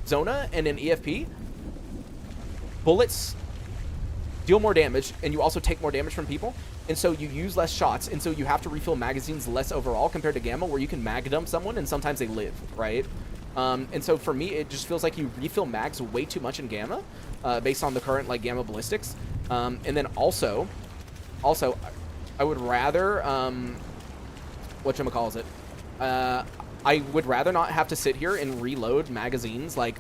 Zona and in EFP, bullets deal more damage, and you also take more damage from people, and so you use less shots, and so you have to refill magazines less overall compared to Gamma, where you can mag dump someone, and sometimes they live, right? And so for me, it just feels like you refill mags way too much in Gamma, based on the current like Gamma ballistics. And then also, I would rather, whatchamacallit, I would rather not have to sit here and reload magazines like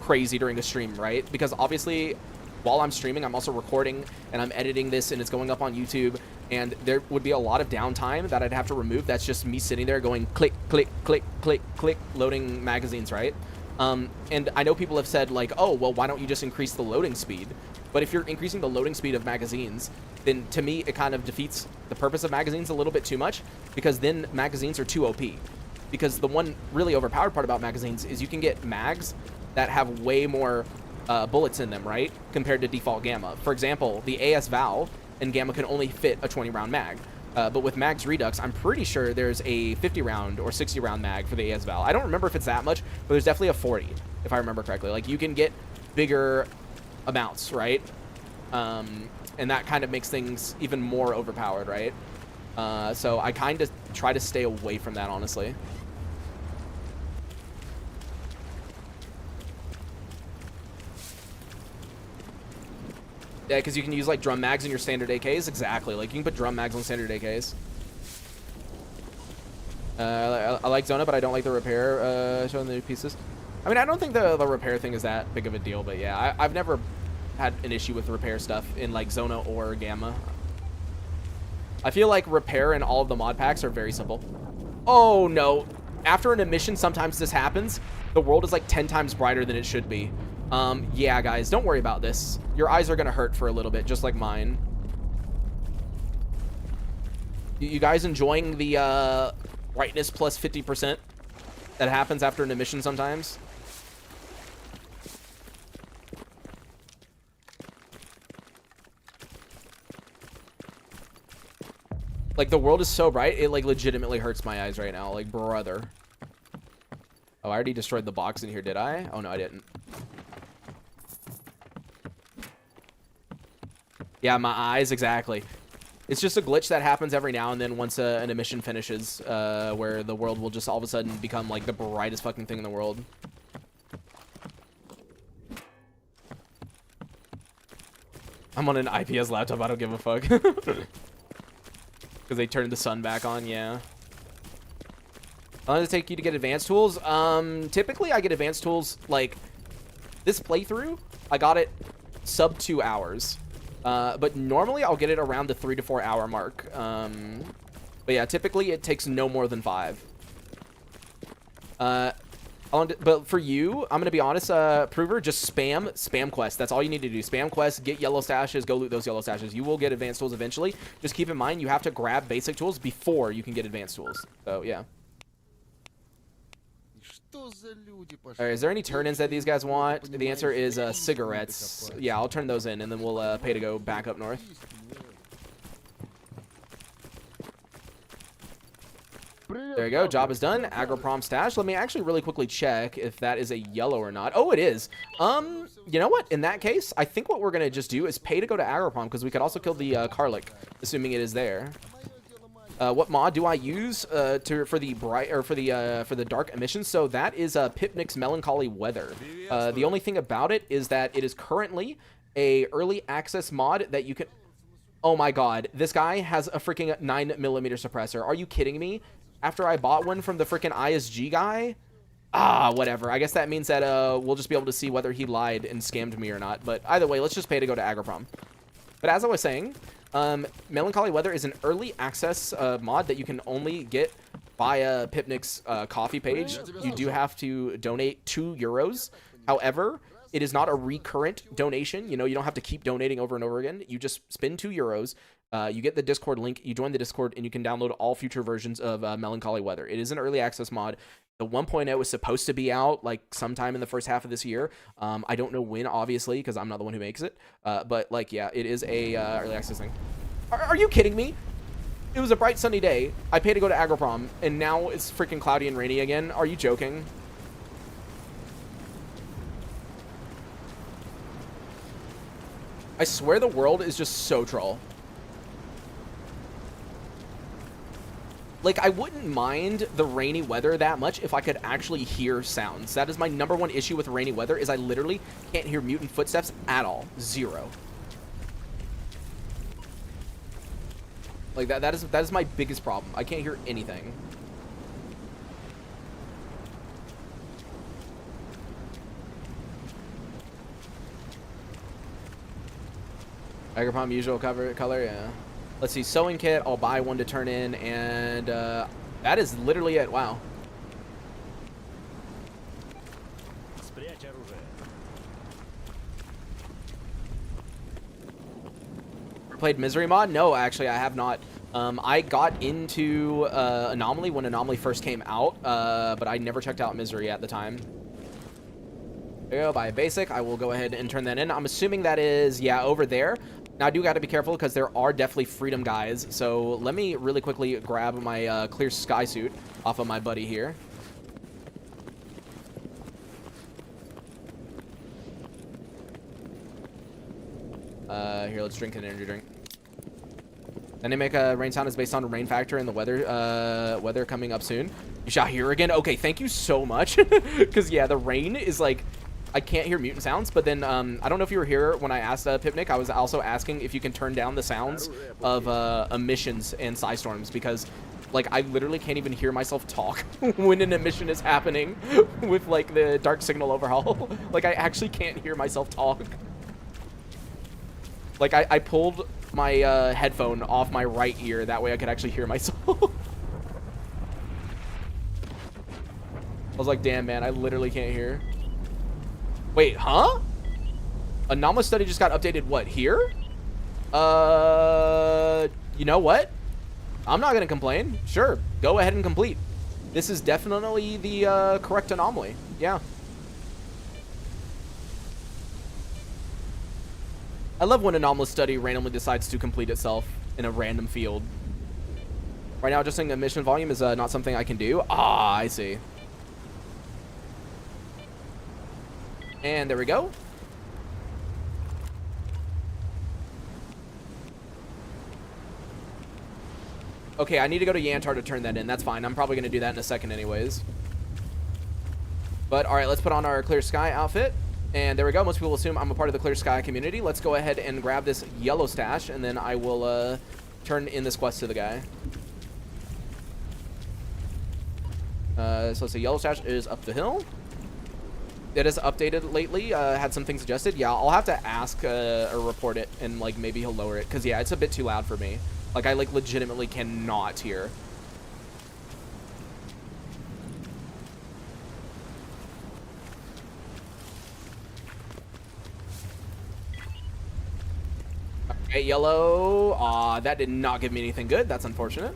crazy during a stream, right? Because obviously, while I'm streaming, I'm also recording and I'm editing this and it's going up on YouTube, and there would be a lot of downtime that I'd have to remove. That's just me sitting there going click, click, click, click, click, loading magazines, right? And I know people have said like, oh, well, why don't you just increase the loading speed? But if you're increasing the loading speed of magazines, then to me, it kind of defeats the purpose of magazines a little bit too much, because then magazines are too OP. Because the one really overpowered part about magazines is you can get mags that have way more bullets in them, right? Compared to default Gamma. For example, the AS Val in Gamma can only fit a 20-round mag. But with Mags Redux, I'm pretty sure there's a 50-round or 60-round mag for the AS Val. I don't remember if it's that much, but there's definitely a 40, if I remember correctly. Like, you can get bigger amounts, right? And that kind of makes things even more overpowered, right? So I kind of try to stay away from that, honestly. Yeah, because you can use, like, drum mags in your standard AKs. Exactly. Like, you can put drum mags on standard AKs. I like Zona, but I don't like the repair showing the new pieces. I mean, I don't think the repair thing is that big of a deal, but yeah, I've never had an issue with repair stuff in, like, Zona or Gamma. I feel like repair in all of the mod packs are very simple. Oh, no. After an emission, sometimes this happens. The world is, like, 10 times brighter than it should be. Yeah, guys, don't worry about this. Your eyes are gonna hurt for a little bit, just like mine. You guys enjoying the brightness plus 50% that happens after an emission sometimes? Like, the world is so bright, it, like, legitimately hurts my eyes right now. Like, brother. Oh, I already destroyed the box in here, did I? Oh, no, I didn't. Yeah, my eyes, exactly. It's just a glitch that happens every now and then once an emission finishes, where the world will just all of a sudden become, like, the brightest fucking thing in the world. I'm on an IPS laptop. I don't give a fuck. Because they turned the sun back on, yeah. How long does it take you to get advanced tools? Typically, I get advanced tools, like, this playthrough, I got it sub 2 hours. But normally, I'll get it around the 3 to 4 hour mark. But yeah, typically, it takes no more than 5. But for you, I'm gonna be honest, Prover, just spam quests. That's all you need to do. Spam quests, get yellow stashes, go loot those yellow stashes. You will get advanced tools eventually. Just keep in mind, you have to grab basic tools before you can get advanced tools. So yeah. Alright, is there any turn-ins that these guys want? The answer is cigarettes. Yeah, I'll turn those in, and then we'll pay to go back up north. There you go. Job is done. Agroprom stash. Let me actually really quickly check if that is a yellow or not. Oh, it is. You know what? In that case, I think what we're gonna just do is pay to go to Agroprom because we could also kill the Karlik, assuming it is there. What mod do I use for the dark emissions? So that is Pipnic's Melancholy Weather. The only thing about it is that it is currently a early access mod that you can. Oh my god, this guy has a freaking 9mm suppressor. Are you kidding me? After I bought one from the freaking ISG guy? Ah, whatever. I guess that means that we'll just be able to see whether he lied and scammed me or not. But either way, let's just pay to go to Agroprom. But as I was saying, Melancholy Weather is an early access mod that you can only get via Pipnic's coffee page. You do have to donate 2 euros. However, it is not a recurrent donation. You know, you don't have to keep donating over and over again. You just spend 2 euros. You get the Discord link, you join the Discord, and you can download all future versions of Melancholy Weather. It is an early access mod. The 1.0 is supposed to be out like sometime in the first half of this year. I don't know when, obviously, because I'm not the one who makes it. But like, yeah, it is a early access thing. Are you kidding me? It was a bright sunny day. I paid to go to Agroprom, and now it's freaking cloudy and rainy again. Are you joking? I swear the world is just so troll. Like, I wouldn't mind the rainy weather that much if I could actually hear sounds. That is my #1 issue with rainy weather, is I literally can't hear mutant footsteps at all. 0. Like, that is my biggest problem. I can't hear anything. Agroprom usual color, yeah. Let's see, sewing kit, I'll buy one to turn in, and that is literally it. Wow. Played Misery mod? No, actually, I have not. I got into Anomaly when Anomaly first came out, but I never checked out Misery at the time. There you go, buy a basic. I will go ahead and turn that in. I'm assuming that is, yeah, over there. Now, I do got to be careful because there are definitely freedom guys. So let me really quickly grab my clear sky suit off of my buddy here. Here, let's drink an energy drink. Dynamic rain sound is based on rain factor and the weather coming up soon. You shall hear again? Okay, thank you so much. Because, yeah, the rain is like... I can't hear mutant sounds, but then I don't know if you were here when I asked Pipnic. I was also asking if you can turn down the sounds of emissions and storms because, like, I literally can't even hear myself talk when an emission is happening with, like, the dark signal overhaul. Like, I actually can't hear myself talk. Like, I pulled my headphone off my right ear. That way I could actually hear myself. I was like, damn, man, I literally can't hear. Wait, huh? Anomalous study just got updated, what, here? You know what? I'm not gonna complain. Sure, go ahead and complete. This is definitely the correct anomaly. Yeah. I love when Anomalous study randomly decides to complete itself in a random field. Right now, adjusting emission volume is not something I can do. Ah, I see. And there we go. Okay, I need to go to Yantar to turn that in. That's fine. I'm probably going to do that in a second anyways. But, alright, let's put on our clear sky outfit. And there we go. Most people assume I'm a part of the Clear Sky community. Let's go ahead and grab this yellow stash, and then I will turn in this quest to the guy. So let's see. Yellow stash is up the hill. It is updated lately. Had some things adjusted. Yeah, I'll have to ask or report it, and like maybe he'll lower it, because yeah, it's a bit too loud for me. Like I like legitimately cannot hear. Okay, yellow. Aw, that did not give me anything good. That's unfortunate.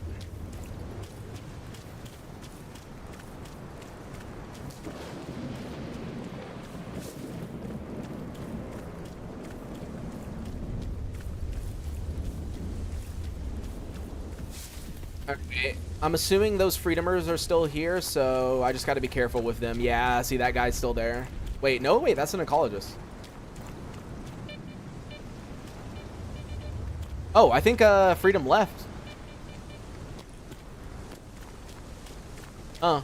Okay, I'm assuming those freedomers are still here, so I just got to be careful with them. Yeah, see, that guy's still there. Wait, no, wait, that's an ecologist. Oh, I think Freedom left. You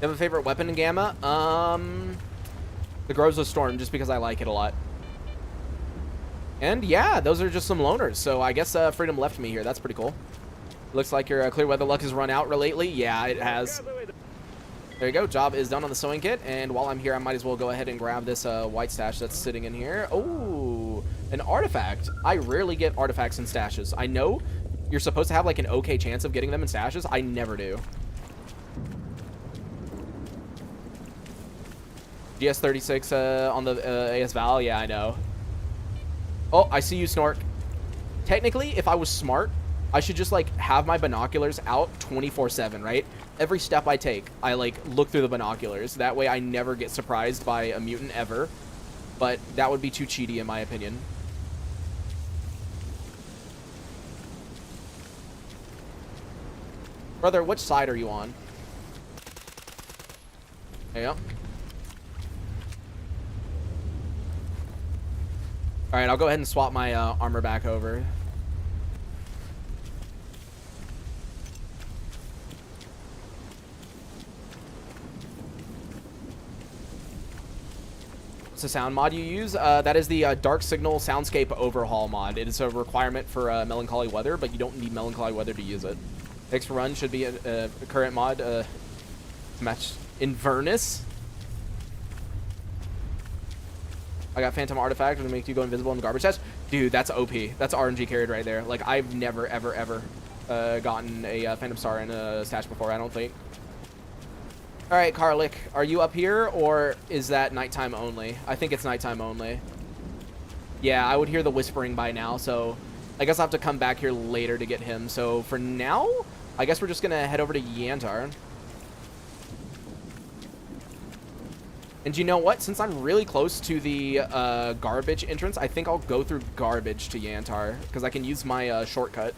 have a favorite weapon in Gamma? The Groves of Storm, just because I like it a lot. And yeah, those are just some loners. So I guess Freedom left me here. That's pretty cool. Looks like your clear weather luck has run out lately. Yeah, it has. There you go. Job is done on the sewing kit. And while I'm here, I might as well go ahead and grab this white stash that's sitting in here. Oh, an artifact. I rarely get artifacts in stashes. I know you're supposed to have like an okay chance of getting them in stashes. I never do. GS36 on the AS Val. Yeah, I know. Oh, I see you, Snork. Technically, if I was smart, I should just, like, have my binoculars out 24/7, right? Every step I take, I, like, look through the binoculars. That way I never get surprised by a mutant ever. But that would be too cheaty, in my opinion. Brother, which side are you on? There you go. Alright, I'll go ahead and swap my armor back over. What's the sound mod you use? That is the Dark Signal Soundscape Overhaul mod. It is a requirement for Melancholy Weather, but you don't need Melancholy Weather to use it. Next for run should be a current mod to match Inverness. I got Phantom Artifact, which makes you go invisible in the garbage chest. Dude, that's OP. That's RNG carried right there. Like, I've never, ever, ever gotten a Phantom Star in a stash before, I don't think. All right, Karlik, are you up here, or is that nighttime only? I think it's nighttime only. Yeah, I would hear the whispering by now, so I guess I'll have to come back here later to get him. So for now, I guess we're just going to head over to Yantar. And you know what? Since I'm really close to the garbage entrance, I think I'll go through garbage to Yantar, because I can use my shortcut.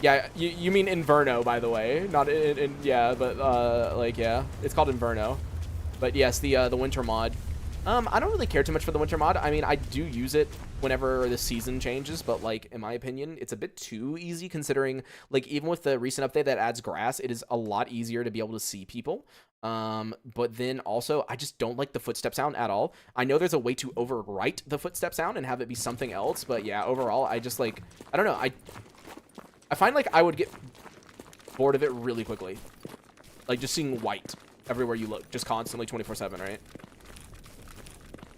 Yeah, you mean Inverno, by the way. Not in yeah, but like, yeah. It's called Inverno. But yes, the winter mod. I don't really care too much for the winter mod. I mean, I do use it whenever the season changes, but like, in my opinion, it's a bit too easy, considering like, even with the recent update that adds grass, it is a lot easier to be able to see people. But then also, I just don't like the footstep sound at all. I know there's a way to overwrite the footstep sound and have it be something else, but yeah, overall, I just like, I don't know, I find like I would get bored of it really quickly. Like, just seeing white everywhere you look, just constantly 24/7, right?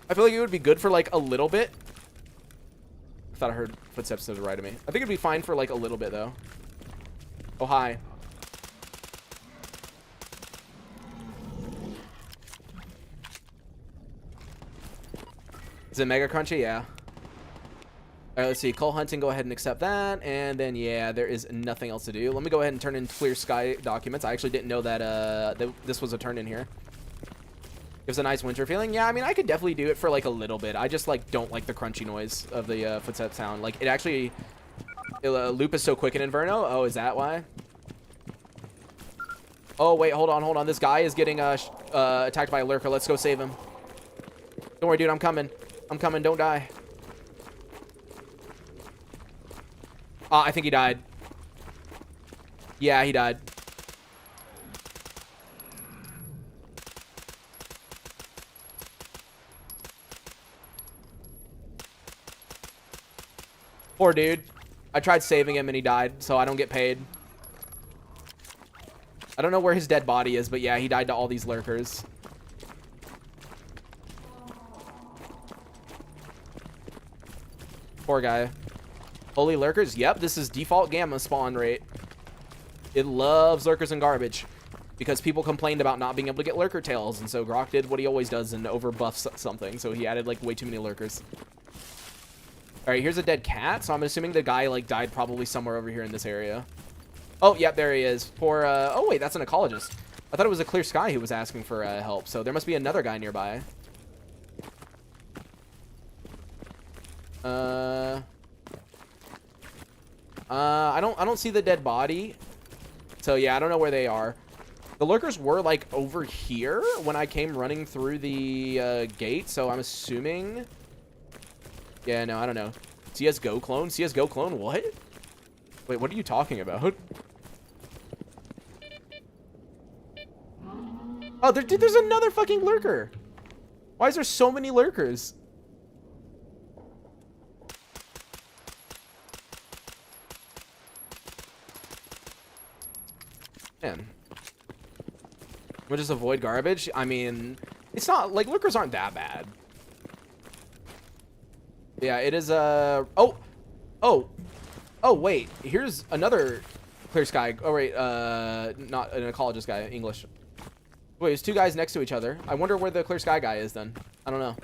I feel like it would be good for like a little bit. I thought I heard footsteps to the right of me. I think it'd be fine for like a little bit though. Oh, hi. Is it mega crunchy? Yeah. All right, let's see. Coal hunting, go ahead and accept that. And then, yeah, there is nothing else to do. Let me go ahead and turn in Clear Sky documents. I actually didn't know that, this was a turn in here. Gives a nice winter feeling. Yeah, I mean, I could definitely do it for like a little bit. I just like don't like the crunchy noise of the footstep sound. Like, it actually, loop is so quick in Inverno. Oh, is that why? Oh, wait, hold on. This guy is getting attacked by a lurker. Let's go save him. Don't worry, dude. I'm coming. Don't die. I think he died. Yeah, he died. Poor dude. I tried saving him and he died, so I don't get paid. I don't know where his dead body is, but yeah, he died to all these lurkers. Poor guy. Holy lurkers? Yep, this is default gamma spawn rate. It loves lurkers and garbage because people complained about not being able to get lurker tails, and so Grok did what he always does and overbuffs something, so he added like way too many lurkers. All right, here's a dead cat, so I'm assuming the guy like died probably somewhere over here in this area. Oh, yep, there he is. Poor, oh wait, that's an ecologist. I thought it was a clear sky who was asking for help, so there must be another guy nearby. I don't see the dead body. So yeah, I don't know where they are. The lurkers were like over here when I came running through the gate, so I'm assuming. Yeah, no, I don't know. CS:GO clone? CS:GO clone? What? Wait, what are you talking about? Oh, dude, there's another fucking lurker. Why is there so many lurkers? Man. We'll just avoid garbage? I mean, it's not, like, lurkers aren't that bad. Yeah, it is, oh, wait, here's another clear sky. Oh, wait, not an ecologist guy, English. Wait, there's two guys next to each other. I wonder where the clear sky guy is then. I don't know.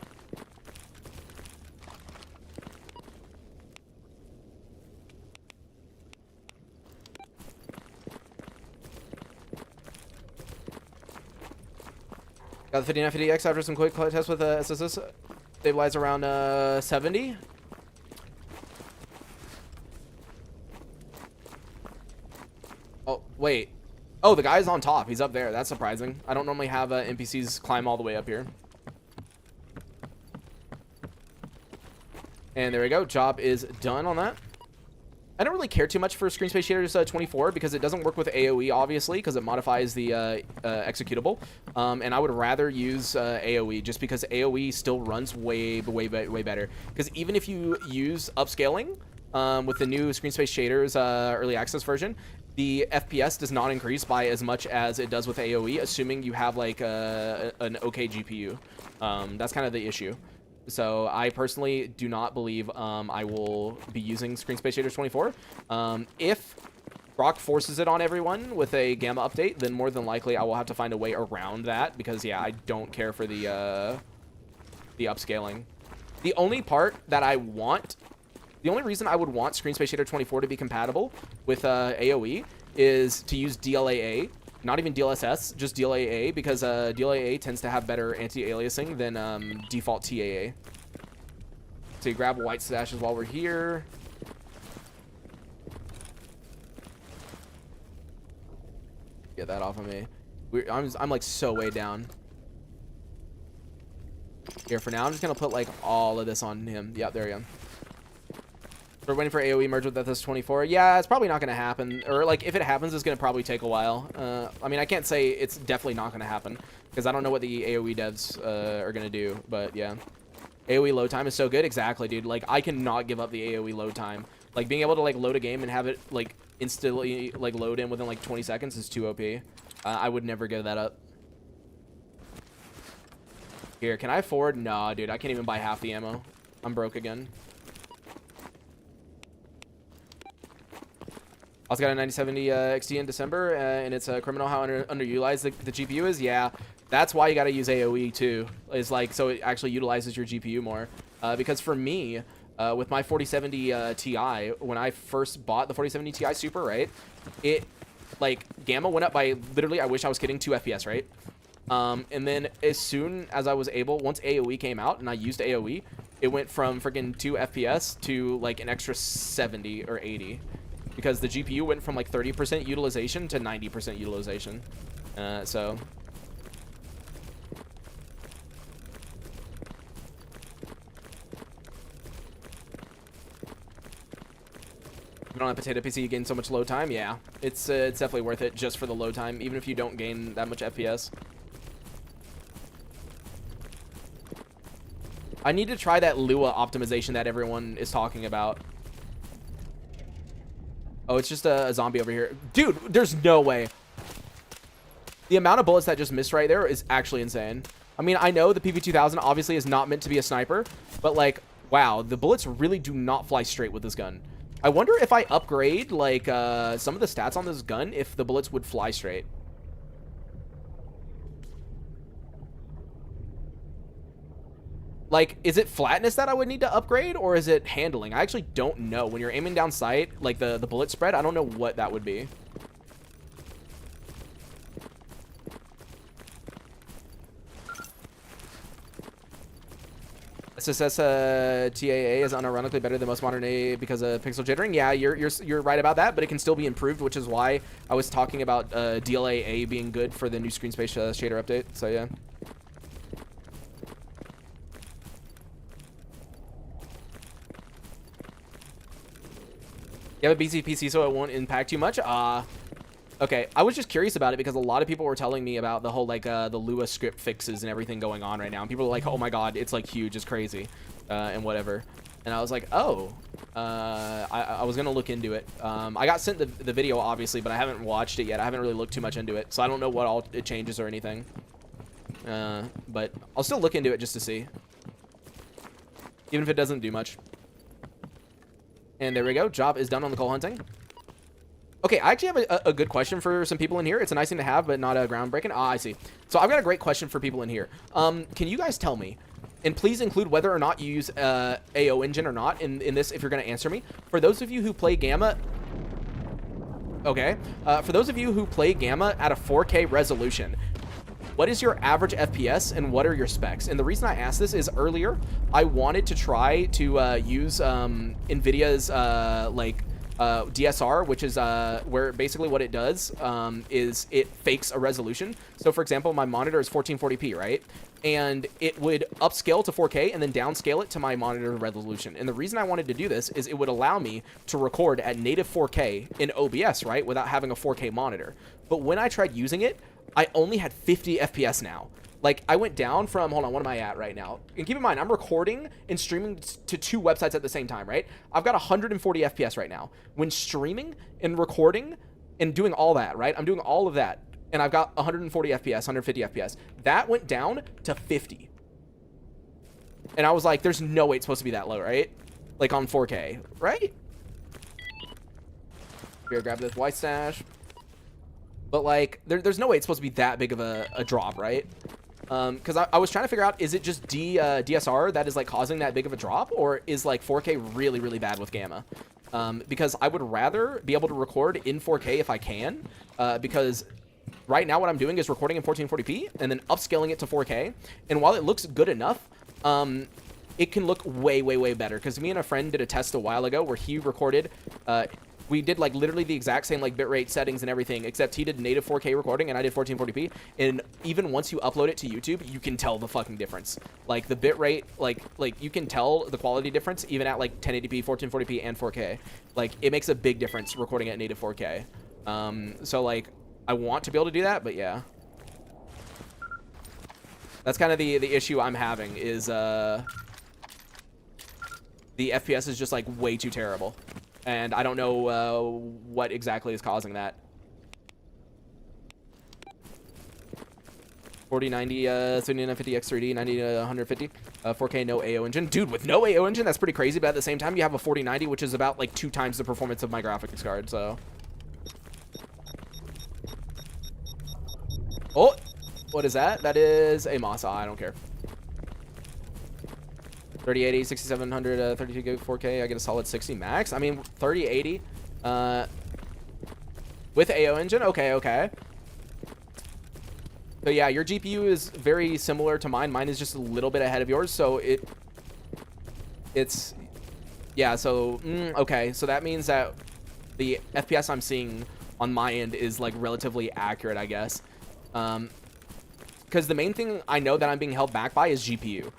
Got the 5950X after some quick tests with SSS. Stabilize around 70. Oh, wait. Oh, the guy's on top. He's up there. That's surprising. I don't normally have NPCs climb all the way up here. And there we go. Job is done on that. I don't really care too much for Screen Space Shaders 24 because it doesn't work with AoE, obviously, because it modifies the executable. And I would rather use AoE just because AoE still runs way better. Because even if you use upscaling with the new Screen Space Shaders early access version, the FPS does not increase by as much as it does with AoE, assuming you have like an okay GPU. That's kind of the issue. So I personally do not believe I will be using Screen Space Shaders 24. If Grok forces it on everyone with a gamma update, then more than likely I will have to find a way around that because yeah, I don't care for the upscaling. The only part that I want, the only reason I would want Screen Space Shader 24 to be compatible with AoE is to use DLAA. Not even DLSS, just DLAA, because DLAA tends to have better anti-aliasing than default TAA. So you grab white stashes while we're here. Get that off of me. I'm like so way down. Here, for now, I'm just going to put like all of this on him. Yep, there we go. We're waiting for AoE merge with FS24. Yeah, it's probably not going to happen. Or, like, if it happens, it's going to probably take a while. I mean, I can't say it's definitely not going to happen. Because I don't know what the AoE devs are going to do. But, yeah. AoE load time is so good. Exactly, dude. Like, I cannot give up the AoE load time. Like, being able to, like, load a game and have it, like, instantly, like, load in within, like, 20 seconds is too OP. I would never give that up. Here, can I afford? Nah, dude. I can't even buy half the ammo. I'm broke again. Also got a 9070 XT in December, and it's a criminal how underutilized the GPU is. Yeah, that's why you got to use AoE too. Is like so it actually utilizes your GPU more. Because for me, with my 4070 Ti, when I first bought the 4070 Ti Super, right, it like gamma went up by literally, I wish I was kidding, 2 FPS, right? And then as soon as I was able, once AoE came out and I used AoE, it went from freaking 2 FPS to like an extra 70 or 80. Because the GPU went from like 30% utilization to 90% utilization. So. If you don't have potato PC, you gain so much load time. Yeah, it's definitely worth it just for the load time, even if you don't gain that much FPS. I need to try that Lua optimization that everyone is talking about. Oh, it's just a zombie over here. Dude, there's no way. The amount of bullets that just missed right there is actually insane. I mean, I know the PP2000 obviously is not meant to be a sniper, but like, wow, the bullets really do not fly straight with this gun. I wonder if I upgrade like some of the stats on this gun, if the bullets would fly straight. Like, is it flatness that I would need to upgrade, or is it handling? I actually don't know. When you're aiming down sight, like the bullet spread, I don't know what that would be. s.t.a.l.k.e.r is unironically better than most modern A because of pixel jittering. Yeah, you're right about that, but it can still be improved, which is why I was talking about DLAA being good for the new screen space shader update. So yeah. You have a BC PC, so it won't impact you much. Okay, I was just curious about it because a lot of people were telling me about the whole like the Lua script fixes and everything going on right now, and people are like, oh my god, it's like huge, it's crazy, and whatever. And I was like, oh, I was gonna look into it. I got sent the video obviously, but I haven't watched it yet. I haven't really looked too much into it, so I don't know what all it changes or anything. But I'll still look into it just to see, even if it doesn't do much. And there we go. Job is done on the coal hunting. Okay, I actually have a good question for some people in here. It's a nice thing to have, but not a groundbreaking. Ah, I see. So I've got a great question for people in here. Can you guys tell me, and please include whether or not you use AO engine or not in this if you're going to answer me. For those of you who play Gamma... Okay. For those of you who play Gamma at a 4K resolution, what is your average FPS and what are your specs? And the reason I asked this is earlier, I wanted to try to use NVIDIA's DSR, which is where basically what it does is it fakes a resolution. So for example, my monitor is 1440p, right? And it would upscale to 4K and then downscale it to my monitor resolution. And the reason I wanted to do this is it would allow me to record at native 4K in OBS, right? Without having a 4K monitor. But when I tried using it, I only had 50 FPS now. Like, I went down from, hold on, what am I at right now? And keep in mind, I'm recording and streaming to 2 websites at the same time, right? I've got 140 FPS right now. When streaming and recording and doing all that, right? I'm doing all of that, and I've got 140 FPS, 150 FPS. That went down to 50. And I was like, there's no way it's supposed to be that low, right? Like, on 4K, right? Here, grab this white stash. But, like, there's no way it's supposed to be that big of a drop, right? Because I was trying to figure out, is it just DSR that is, like, causing that big of a drop? Or is, like, 4K really, really bad with Gamma? Because I would rather be able to record in 4K if I can. Because right now what I'm doing is recording in 1440p and then upscaling it to 4K. And while it looks good enough, it can look way, way, way better. Because me and a friend did a test a while ago where he recorded... we did like literally the exact same like bitrate settings and everything, except he did native 4K recording and I did 1440p. And even once you upload it to YouTube, you can tell the fucking difference. Like the bitrate, like you can tell the quality difference even at like 1080p, 1440p, and 4K. Like it makes a big difference recording at native 4K. So like I want to be able to do that, but yeah. That's kind of the issue I'm having is the FPS is just like way too terrible. And I don't know what exactly is causing that. 4090, 7950 X3D, 90 to 150, 4K no AO engine. Dude, with no AO engine, that's pretty crazy. But at the same time, you have a 4090, which is about like 2 times the performance of my graphics card. So, oh, what is that? That is a Masa. I don't care. 3080, 6700, 32 gig, 4K. I get a solid 60 max. I mean, 3080 with AO engine. Okay. So yeah, your GPU is very similar to mine. Mine is just a little bit ahead of yours. So it's yeah. So okay. So that means that the FPS I'm seeing on my end is like relatively accurate, I guess. Because the main thing I know that I'm being held back by is GPU.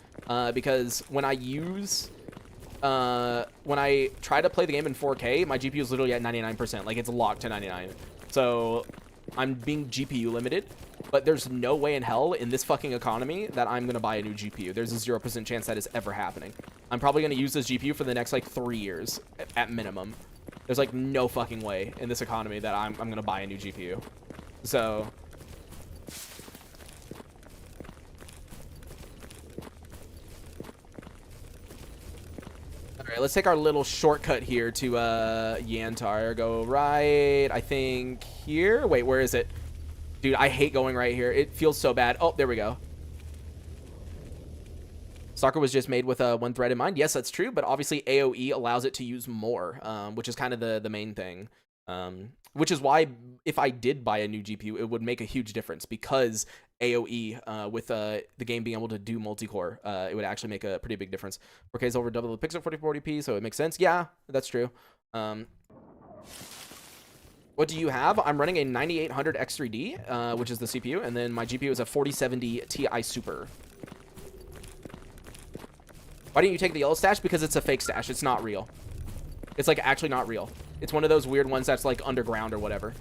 Because when I try to play the game in 4K, my GPU is literally at 99%. Like, it's locked to 99. So, I'm being GPU limited. But there's no way in hell in this fucking economy that I'm going to buy a new GPU. There's a 0% chance that is ever happening. I'm probably going to use this GPU for the next, like, 3 years at minimum. There's like no fucking way in this economy that I'm gonna buy a new GPU. So all right, let's take our little shortcut here to Yantar. Go right, I think here. Wait, where is it? Dude, I hate going right here. It feels so bad. Oh, there we go. Stalker was just made with one thread in mind. Yes, that's true, but obviously AoE allows it to use more, which is kind of the main thing. Which is why if I did buy a new GPU, it would make a huge difference because AoE with the game being able to do multi-core, it would actually make a pretty big difference. 4K is over double the pixel 4040p, so it makes sense. Yeah, that's true. What do you have? I'm running a 9800 X3D, which is the CPU, and then my GPU is a 4070 Ti Super. Why didn't you take the yellow stash? Because it's a fake stash. It's not real. It's like actually not real. It's one of those weird ones that's like underground or whatever.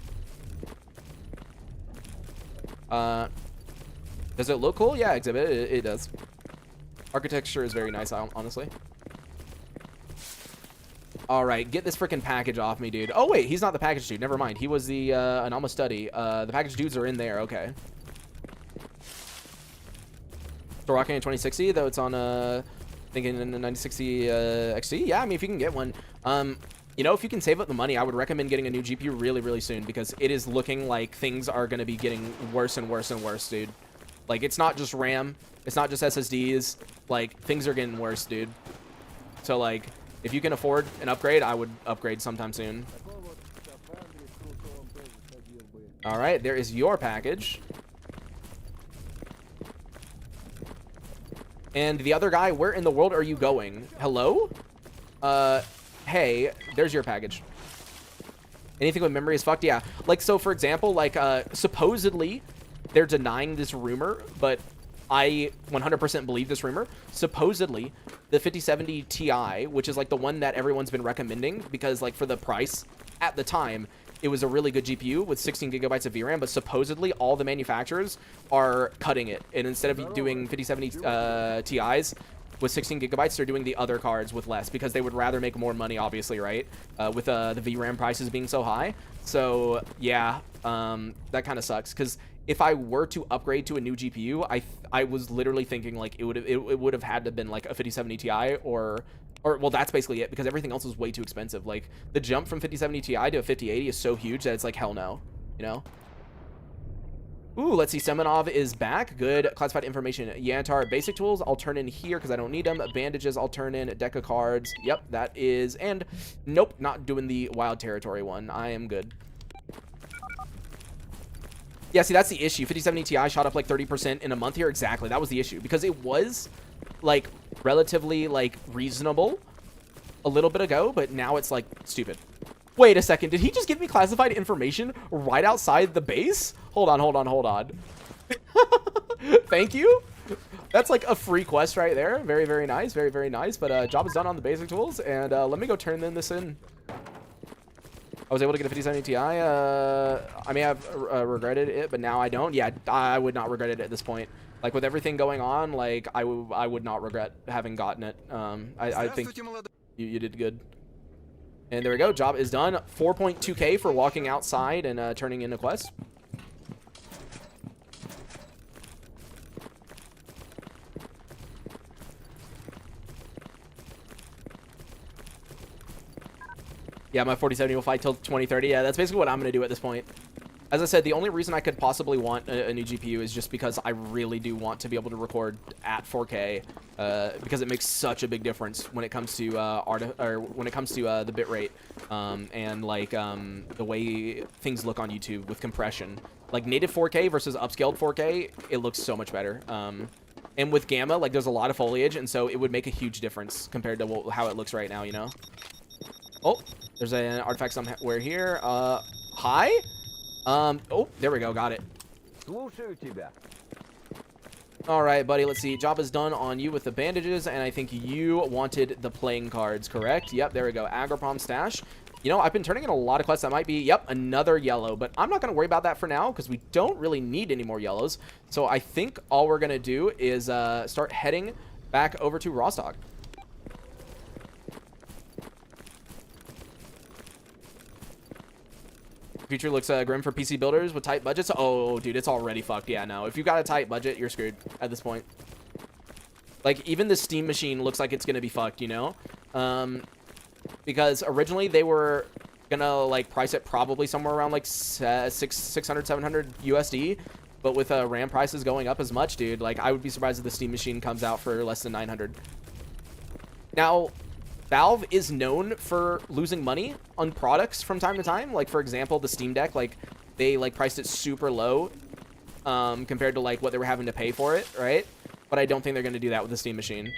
Does it look cool? Yeah, Exhibit. It does. Architecture is very nice, honestly. All right, get this freaking package off me, dude. Oh, wait, he's not the package dude. Never mind. He was the Anomalous study. The package dudes are in there. Okay. Still rocking a 2060, though it's on thinking in the 9060 XT. Yeah, I mean, if you can get one. You know, if you can save up the money, I would recommend getting a new GPU really, really soon because it is looking like things are going to be getting worse and worse and worse, dude. Like, it's not just RAM. It's not just SSDs. Like, things are getting worse, dude. So, like, if you can afford an upgrade, I would upgrade sometime soon. All right, there is your package. And the other guy, where in the world are you going? Hello? Hey, there's your package. Anything with memory is fucked? Yeah. Like, so for example, like, supposedly they're denying this rumor, but I 100% believe this rumor. Supposedly, the 5070 Ti, which is like the one that everyone's been recommending because like for the price at the time, it was a really good GPU with 16 gigabytes of VRAM, but supposedly all the manufacturers are cutting it. And instead of doing 5070 Ti's with 16 gigabytes, they're doing the other cards with less because they would rather make more money, obviously, right? With the VRAM prices being so high. So, yeah, that kind of sucks because if I were to upgrade to a new GPU, I was literally thinking like it would have had to been like a 5070 Ti or well, that's basically it because everything else was way too expensive. Like the jump from 5070 Ti to a 5080 is so huge that it's like hell no, you know. Ooh, let's see. Semenov is back. Good. Classified information. Yantar basic tools. I'll turn in here because I don't need them. Bandages. I'll turn in. Deck of cards. Yep, that is. And nope, not doing the wild territory one. I am good. Yeah, see, that's the issue. 5070 Ti shot up like 30% in a month here. Exactly. That was the issue because it was like relatively like reasonable a little bit ago, but now it's like stupid. Wait a second. Did he just give me classified information right outside the base? Hold on, hold on, hold on. Thank you. That's like a free quest right there. Very, very nice. Very, very nice. But job is done on the basic tools. And let me go turn this in. I was able to get a 5070 Ti. I may have regretted it, but now I don't. Yeah, I would not regret it at this point. Like, with everything going on, like, I would not regret having gotten it. I think you did good. And there we go. Job is done. 4.2K for walking outside and turning in a quest. Yeah, my 4070 will fight till 2030. Yeah, that's basically what I'm going to do at this point. As I said, the only reason I could possibly want a new GPU is just because I really do want to be able to record at 4K because it makes such a big difference when it comes to the bit rate and like the way things look on YouTube with compression. Like native 4K versus upscaled 4K, it looks so much better. And with gamma, like there's a lot of foliage, and so it would make a huge difference compared to how it looks right now, you know? Oh, there's an artifact somewhere here. Hi? Oh, there we go. Got it. All right, buddy. Let's see. Job is done on you with the bandages, and I think you wanted the playing cards, correct? Yep, there we go. Agroprom stash. You know, I've been turning in a lot of quests that might be, yep, another yellow, but I'm not going to worry about that for now because we don't really need any more yellows. So I think all we're going to do is start heading back over to Rostock. Future looks grim for PC builders with tight budgets. Oh, dude, it's already fucked. Yeah, no. If you've got a tight budget, you're screwed at this point. Like, even the Steam machine looks like it's going to be fucked, you know? Because originally they were going to, like, price it probably somewhere around, like, 600, 700 USD. But with RAM prices going up as much, dude, like, I would be surprised if the Steam machine comes out for less than 900. Now, Valve is known for losing money on products from time to time. Like, for example, the Steam Deck, like, they, like, priced it super low compared to, like, what they were having to pay for it, right? But I don't think they're going to do that with the Steam machine.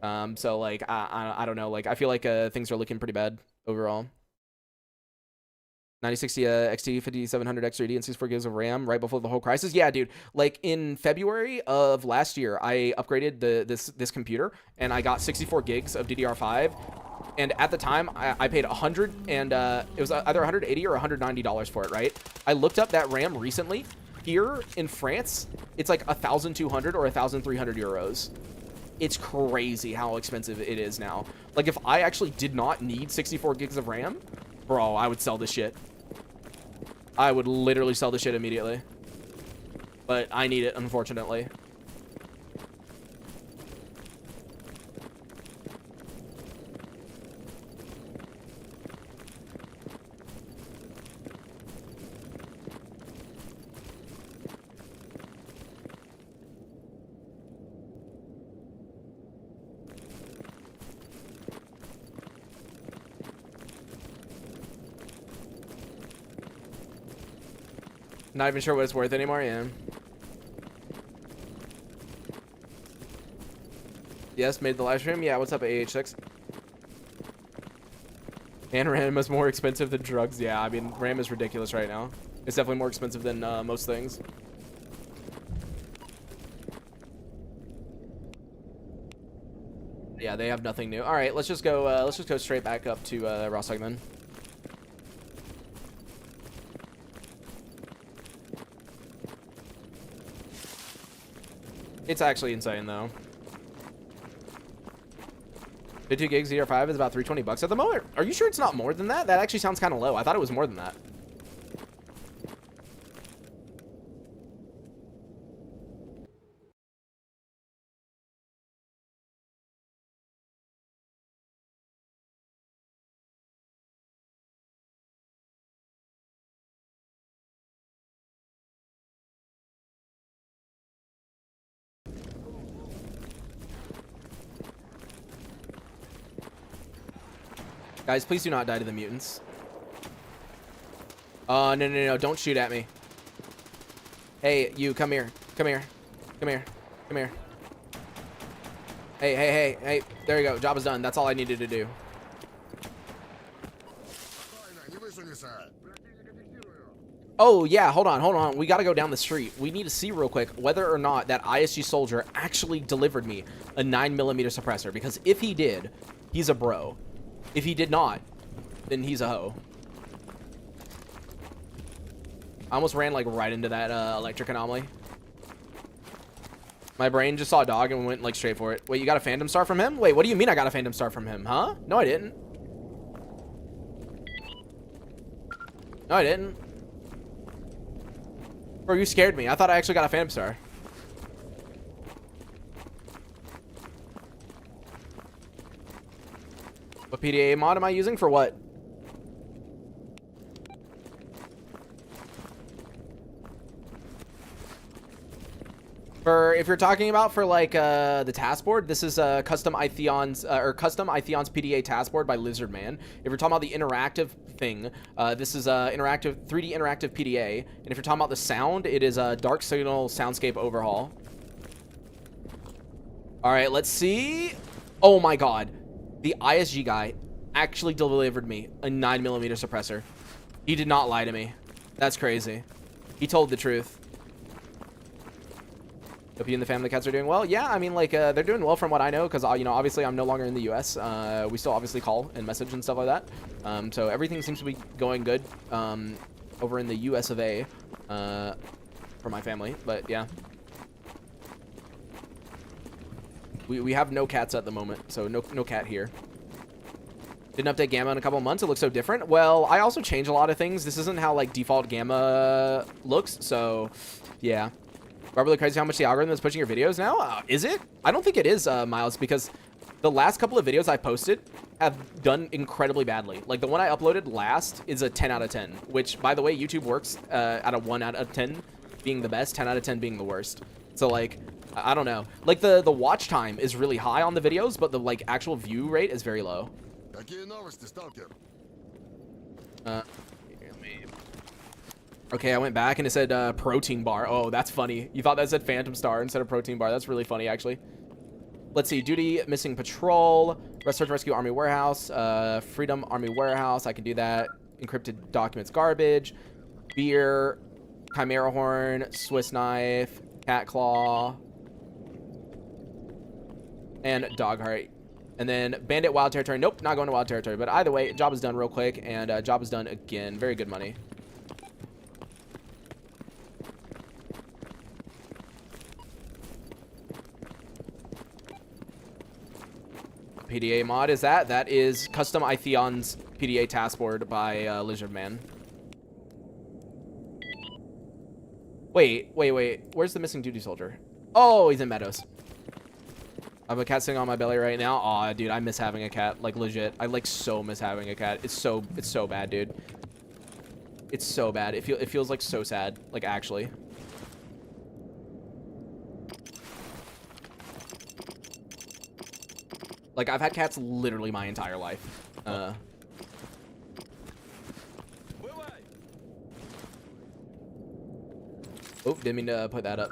So, like, I don't know. Like, I feel like things are looking pretty bad overall. 9060 XT 5700 X3D and 64 gigs of RAM right before the whole crisis. Yeah, dude. Like in February of last year, I upgraded this computer and I got 64 gigs of DDR5. And at the time, I paid 100 and it was either 180 or $190 for it, right? I looked up that RAM recently. Here in France, it's like 1,200 or 1,300 euros. It's crazy how expensive it is now. Like if I actually did not need 64 gigs of RAM, bro, I would sell this shit. I would literally sell this shit immediately. But I need it, unfortunately. Not even sure what it's worth anymore, yeah. Yes, made the live stream. Yeah, what's up, AH6? And RAM is more expensive than drugs. Yeah, I mean, RAM is ridiculous right now. It's definitely more expensive than most things. Yeah, they have nothing new. All right, let's just go straight back up to Rostock then. It's actually insane though. 52 gigs DDR5 is about $320 at the moment. Are you sure it's not more than that? That actually sounds kind of low. I thought it was more than that. Guys, please do not die to the mutants. No, no, no, don't shoot at me. Hey, you, come here. Come here. Come here. Come here. Hey, hey, hey, hey. There you go. Job is done. That's all I needed to do. Oh, yeah, hold on, hold on. We gotta go down the street. We need to see real quick whether or not that ISG soldier actually delivered me a 9mm suppressor. Because if he did, he's a bro. If he did not, then he's a hoe. I almost ran like right into that electric anomaly. My brain just saw a dog and went like straight for it. Wait, you got a Phantom Star from him? Wait, what do you mean I got a Phantom Star from him? Huh? No, I didn't. No, I didn't. Bro, you scared me. I thought I actually got a Phantom Star. What PDA mod am I using for what? For if you're talking about for like the task board, this is custom Ithion's custom Ithion's PDA task board by Lizardman. If you're talking about the interactive thing, this is interactive 3D interactive PDA, and if you're talking about the sound, it is a Dark Signal soundscape overhaul. All right, let's see. Oh my God. The ISG guy actually delivered me a 9mm suppressor. He did not lie to me. That's crazy. He told the truth. Hope you and the family cats are doing well. Yeah, I mean, like, they're doing well from what I know, because, you know, obviously I'm no longer in the U.S. We still obviously call and message and stuff like that. So everything seems to be going good over in the U.S. of A for my family. But, yeah. We have no cats at the moment, so no cat here. Didn't update Gamma in a couple of months. It looks so different. Well, I also changed a lot of things. This isn't how, like, default Gamma looks, so, yeah. Really crazy how much the algorithm is pushing your videos now. Is it? I don't think it is, Miles, because the last couple of videos I posted have done incredibly badly. Like, the one I uploaded last is a 10 out of 10, which, by the way, YouTube works at a 1 out of 10 being the best, 10 out of 10 being the worst. So, like, I don't know. Like, the watch time is really high on the videos, but the, like, actual view rate is very low. Okay, I went back and it said protein bar. Oh, that's funny. You thought that said Phantom Star instead of protein bar. That's really funny, actually. Let's see. Duty, missing patrol, search rescue army warehouse, freedom army warehouse. I can do that. Encrypted documents garbage, beer, chimera horn, Swiss knife, cat claw, and dog heart. And then bandit wild territory. Nope, not going to wild territory. But either way, job is done real quick, and job is done again. Very good money. PDA mod is that? That is custom Ithion's PDA task board by Lizardman. Wait. Where's the missing duty soldier? Oh, he's in Meadows. I have a cat sitting on my belly right now. Aw, dude, I miss having a cat. Like, legit. I, like, so miss having a cat. It's so bad, dude. It's so bad. It feels, like, so sad. Like, actually. Like, I've had cats literally my entire life. Oh, didn't mean to put that up.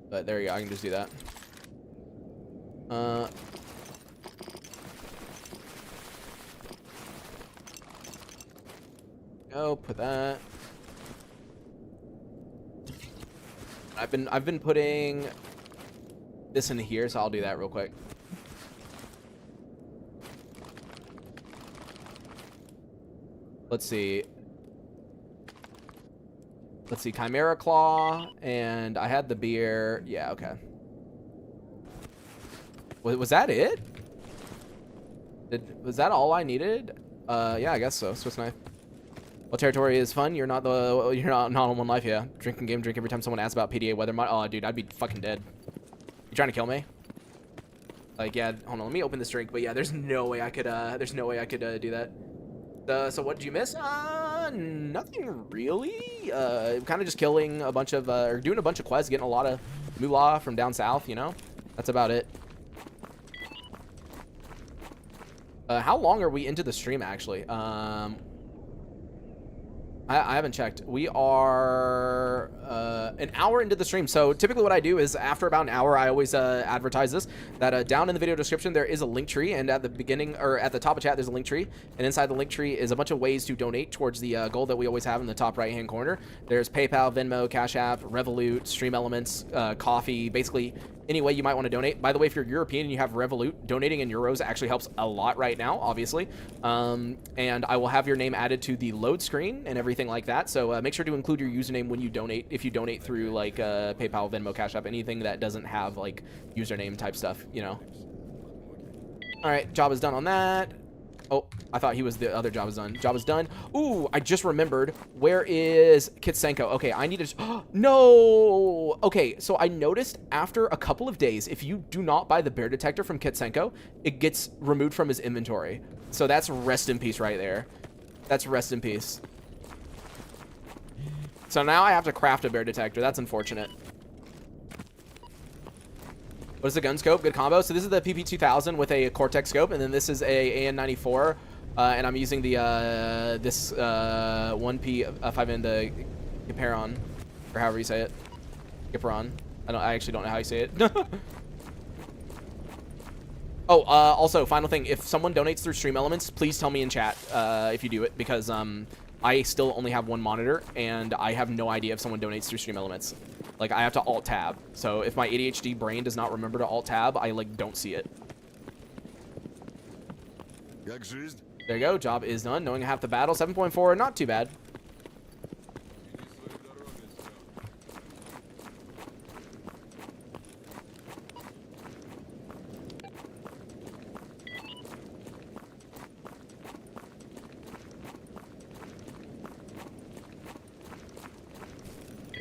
But there you go. I can just do that. Go put that. I've been putting this in here, so I'll do that real quick. Let's see. Chimera Claw, and I had the beer. Yeah, okay. Was that it? Was that all I needed? Yeah, I guess so. Swiss knife. Well, territory is fun. You're not on one life, yeah. Drinking game, drink every time someone asks about PDA weather mod. Oh, dude, I'd be fucking dead. You trying to kill me? Like, yeah. Hold on, let me open this drink. But yeah, there's no way I could. Do that. So what did you miss? Nothing really. Kind of just killing a bunch of, or doing a bunch of quests, getting a lot of moolah from down south, you know? That's about it. How long are we into the stream, actually? I haven't checked. We are an hour into the stream. So typically what I do is after about an hour, I always advertise this, that down in the video description, there is a link tree. And at the beginning, or at the top of chat, there's a link tree. And inside the link tree is a bunch of ways to donate towards the goal that we always have in the top right-hand corner. There's PayPal, Venmo, Cash App, Revolut, Stream Elements, Coffee, basically any way you might want to donate. By the way, if you're European and you have Revolut, donating in euros actually helps a lot right now, obviously. And I will have your name added to the load screen and everything like that. So make sure to include your username when you donate. If you donate through like PayPal, Venmo, Cash App, anything that doesn't have like username type stuff, you know. All right, job is done on that. Oh, I thought he was the other job is done. Job is done. Ooh, I just remembered. Where is Kitsenko? Okay, I need to... No! Okay, so I noticed after a couple of days, if you do not buy the bear detector from Kitsenko, it gets removed from his inventory. So that's rest in peace right there. That's rest in peace. So now I have to craft a bear detector. That's unfortunate. What is the gun scope? Good combo. So this is the PP2000 with a Cortex scope, and then this is a AN94, and I'm using the this 1P5N, the Giperon, or however you say it. Giperon. I actually don't know how you say it. Oh, also, final thing. If someone donates through Stream Elements, please tell me in chat if you do it, because I still only have one monitor, and I have no idea if someone donates through Stream Elements. Like, I have to alt-tab. So if my ADHD brain does not remember to alt-tab, I, like, don't see it. There you go. Job is done. Knowing half the battle. 7.4. Not too bad.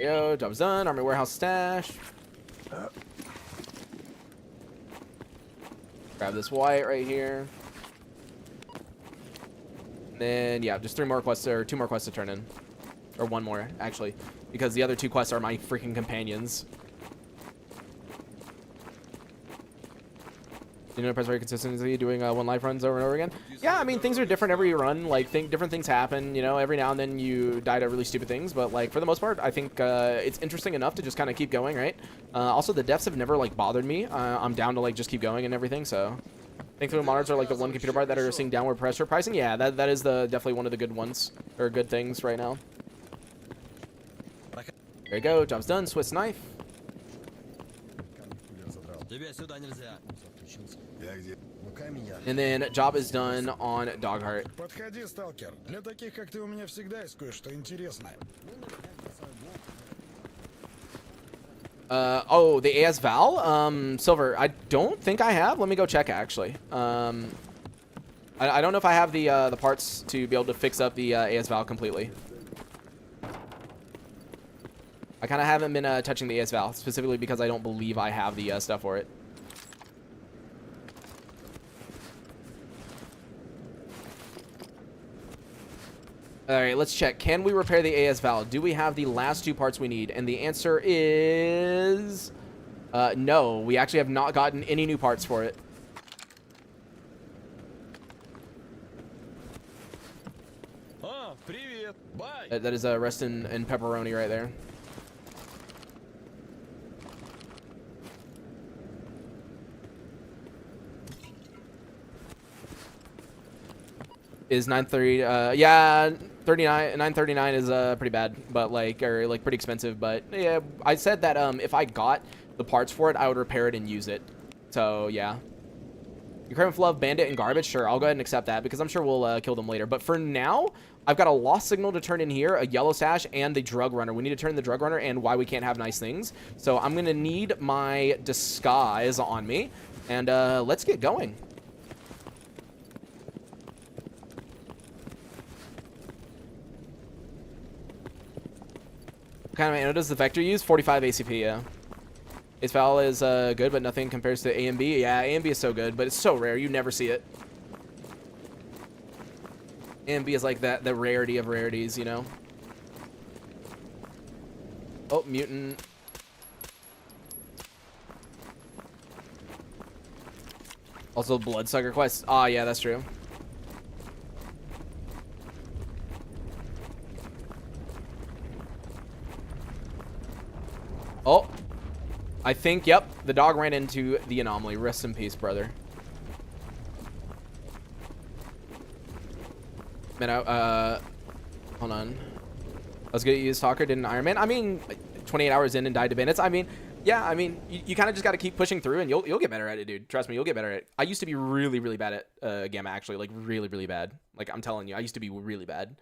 we go. Job's done. Army warehouse stash. Grab this white right here. And then, yeah, just 3 more quests, or 2 more quests to turn in. Or 1 more, actually. Because the other 2 quests are my freaking companions. You know, press very consistently doing 1 life runs over and over again. Yeah, I mean, things are different every run. Like, different things happen. You know, every now and then you die to really stupid things. But, like, for the most part, I think it's interesting enough to just kind of keep going, right? Also, the deaths have never, like, bothered me. I'm down to, like, just keep going and everything, so... I think the monitors are, like, the one computer part that are seeing downward pressure pricing. Yeah, that is definitely one of the good ones. Or good things right now. There you go. Job's done. Swiss knife. And then job is done on Dogheart. Подходи, сталкер. Для таких, как ты, у меня всегда есть кое-что интересное. Oh, the s.t.a.l.k.e.r. Silver, I don't think I have. Let me go check, actually. I don't know if I have the parts to be able to fix up the s.t.a.l.k.e.r. completely. I kind of haven't been touching the s.t.a.l.k.e.r. specifically because I don't believe I have the stuff for it. All right, let's check. Can we repair the s.t.a.l.k.e.r.? Do we have the last 2 parts we need? And the answer is... no, we actually have not gotten any new parts for it. That is a rest and pepperoni right there. Is 930? Yeah, 939 is pretty bad, but like pretty expensive. But yeah, I said that if I got the parts for it, I would repair it and use it. So yeah. Ukraine Love, Bandit, and Garbage. Sure, I'll go ahead and accept that because I'm sure we'll kill them later. But for now, I've got a lost signal to turn in here, a yellow sash, and the drug runner. We need to turn the drug runner and why we can't have nice things. So I'm gonna need my disguise on me, and let's get going. What kind of ammo does the Vector use? 45 ACP, yeah. Its foul is good, but nothing compares to A and B. Yeah, A and B is so good, but it's so rare. You never see it. A and B is like that, the rarity of rarities, you know? Oh, mutant. Also, Bloodsucker quest. Ah, yeah, that's true. Oh. I think, yep, the dog ran into the anomaly. Rest in peace, brother. Man, hold on. I was gonna use Stalker, didn't Iron Man. I mean, 28 hours in and died to bandits. I mean, yeah, I mean, you kind of just got to keep pushing through and you'll get better at it, dude. Trust me, you'll get better at it. I used to be really, really bad at Gamma, actually. Like, really, really bad. Like, I'm telling you, I used to be really bad.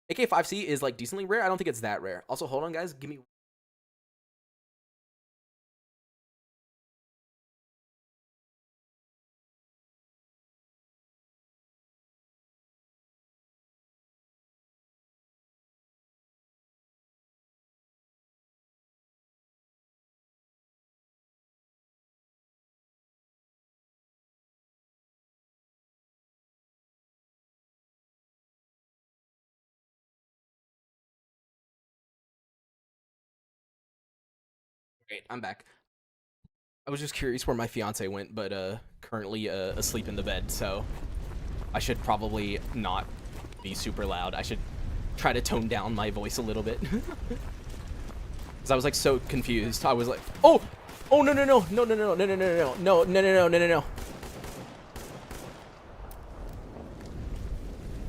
AK-5C is, like, decently rare. I don't think it's that rare. Also, hold on, guys. Give me... Great, I'm back. I was just curious where my fiance went, but currently asleep in the bed, so I should probably not be super loud. I should try to tone down my voice a little bit. Because I was like so confused. I was like, oh, oh no no no no no no no no no no no no no no no no no.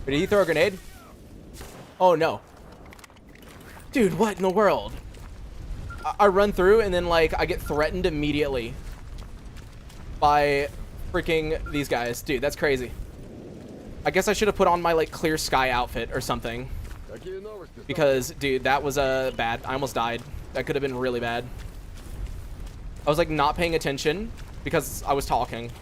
Did he throw a grenade? Oh no. Dude, what in the world? I run through and then like I get threatened immediately by freaking these guys. Dude, that's crazy. I guess I should have put on my like clear sky outfit or something. Because dude, that was bad. I almost died. That could have been really bad. I was like not paying attention because I was talking.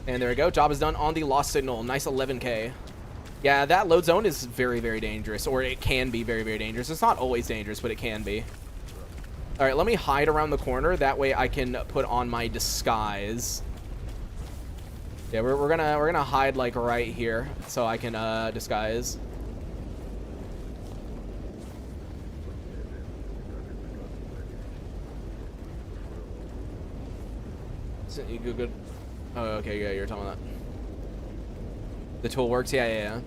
And there we go. Job is done on the lost signal. Nice 11K. Yeah, that load zone is very, very dangerous. Or it can be very, very dangerous. It's not always dangerous, but it can be. All right, let me hide around the corner. That way I can put on my disguise. Yeah, we're gonna hide like right here so I can disguise. You good? Oh, okay, yeah, you're talking about that. The tool works, yeah.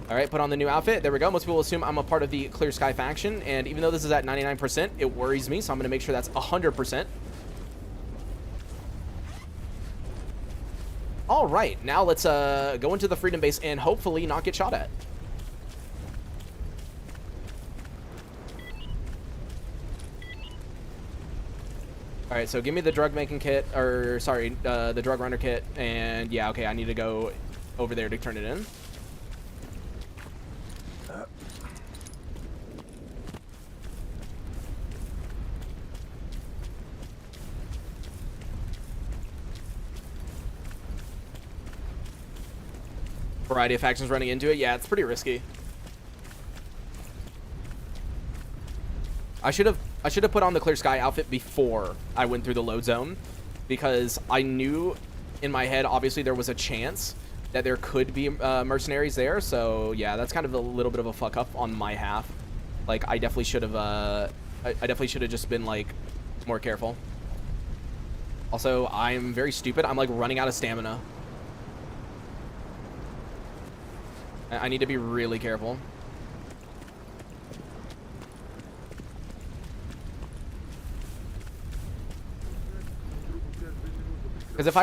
All right, put on the new outfit. There we go. Most people assume I'm a part of the Clear Sky faction, and even though this is at 99%, it worries me, so I'm gonna make sure that's 100%. All right, now let's go into the Freedom Base and hopefully not get shot at. All right, so give me the drug making kit, or sorry, the drug runner kit, and yeah, okay, I need to go over there to turn it in. Variety of factions running into it. Yeah, it's pretty risky. I should have put on the Clear Sky outfit before I went through the load zone, because I knew in my head obviously there was a chance that there could be mercenaries there. So yeah, that's kind of a little bit of a fuck up on my half. Like I definitely should have I definitely should have just been like more careful. Also, I'm very stupid. I'm like running out of stamina. I need to be really careful. Because if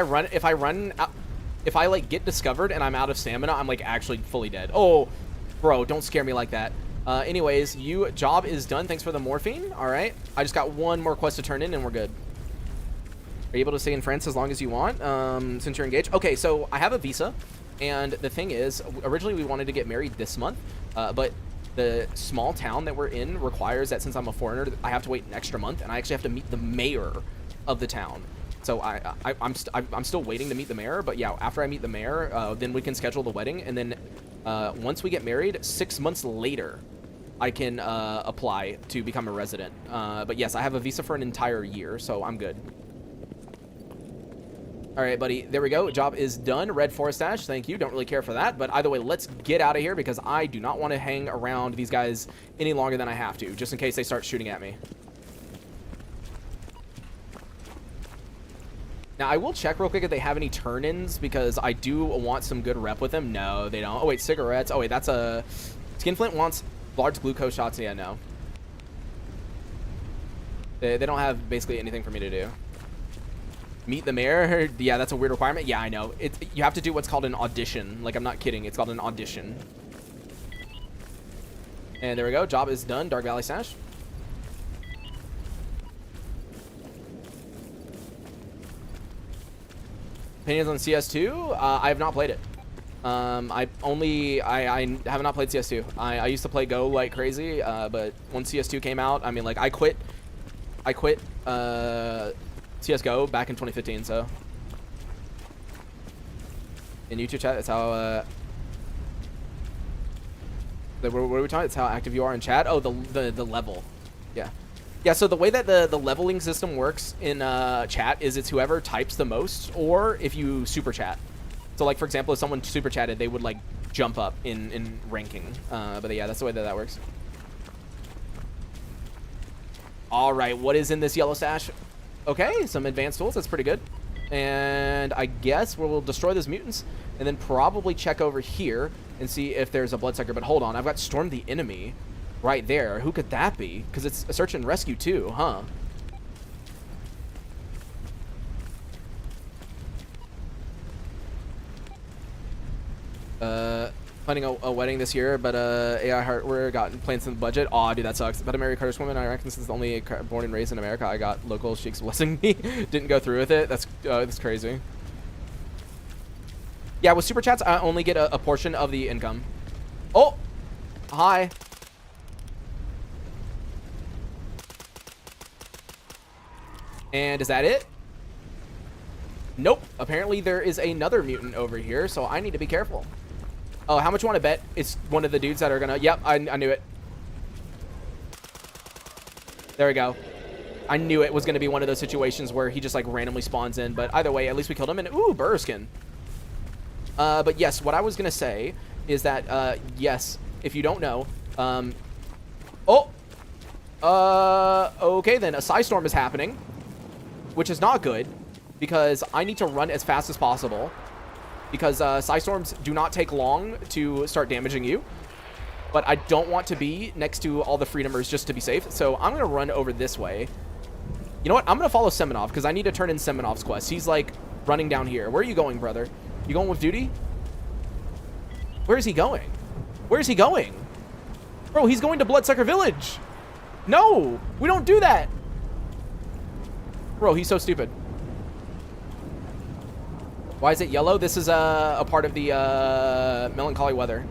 I like get discovered and I'm out of stamina, I'm like actually fully dead. Oh, bro, don't scare me like that. Anyways, job is done. Thanks for the morphine. All right, I just got one more quest to turn in and we're good. Are you able to stay in France as long as you want since you're engaged? Okay, so I have a visa. And the thing is, originally we wanted to get married this month, but the small town that we're in requires that since I'm a foreigner, I have to wait an extra month, and I actually have to meet the mayor of the town. So I'm still waiting to meet the mayor, but yeah, after I meet the mayor, then we can schedule the wedding, and then once we get married, 6 months later, I can apply to become a resident. But yes, I have a visa for an entire year, so I'm good. All right, buddy. There we go. Job is done. Red forest ash. Thank you. Don't really care for that. But either way, let's get out of here because I do not want to hang around these guys any longer than I have to, just in case they start shooting at me. Now, I will check real quick if they have any turn-ins because I do want some good rep with them. No, they don't. Oh, wait, cigarettes. Oh, wait, that's a... Skinflint wants large glucose shots. Yeah, no. They don't have basically anything for me to do. Meet the mayor? Yeah, that's a weird requirement. Yeah, I know. You have to do what's called an audition. Like, I'm not kidding. It's called an audition. And there we go. Job is done. Dark Valley Stash. Opinions on CS2? I have not played it. I have not played CS2. I used to play Go like crazy, but when CS2 came out, I mean, like, I quit CSGO back in 2015, so. In YouTube chat, that's how, what are we talking? It's how active you are in chat? Oh, the level. Yeah. Yeah, so the way that the leveling system works in chat is it's whoever types the most, or if you super chat. So, like, for example, if someone super chatted, they would, like, jump up in ranking. But yeah, that's the way that works. All right, what is in this yellow stash? Okay, some advanced tools. That's pretty good. And I guess we'll destroy those mutants and then probably check over here and see if there's a bloodsucker. But hold on, I've got Storm the Enemy right there. Who could that be? Because it's a search and rescue too, huh? Planning a wedding this year, but AI hardware got plans in the budget. Aw, dude, that sucks. But I married a Kurdish woman. I reckon since only born and raised in America, I got local sheiks blessing me. Didn't go through with it. That's crazy. Yeah, with super chats, I only get a portion of the income. Oh, hi. And is that it? Nope. Apparently there is another mutant over here, so I need to be careful. Oh, how much you want to bet it's one of the dudes that are gonna... Yep, I knew it. There we go. I knew it was going to be one of those situations where he just like randomly spawns in, but either way, at least we killed him. And ooh, burr skin. But yes, what I was going to say is that yes, if you don't know, okay, then a storm is happening, which is not good because I need to run as fast as possible because storms do not take long to start damaging you. But I don't want to be next to all the Freedomers just to be safe. So I'm going to run over this way. You know what? I'm going to follow Semenov because I need to turn in Semenov's quest. He's like running down here. Where are you going, brother? You going with duty? Where is he going? Where is he going? Bro, he's going to Bloodsucker Village. No, we don't do that. Bro, he's so stupid. Why is it yellow? This is a part of the melancholy weather.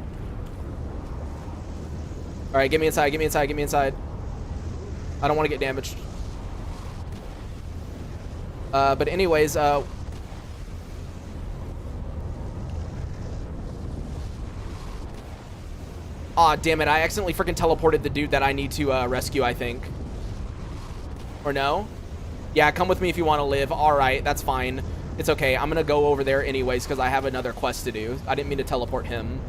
All right, get me inside, get me inside, get me inside. I don't want to get damaged. But anyways, aw, damn it. I accidentally freaking teleported the dude that I need to rescue, I think. Or no? Yeah, come with me if you want to live. All right, that's fine. It's okay. I'm going to go over there anyways because I have another quest to do. I didn't mean to teleport him.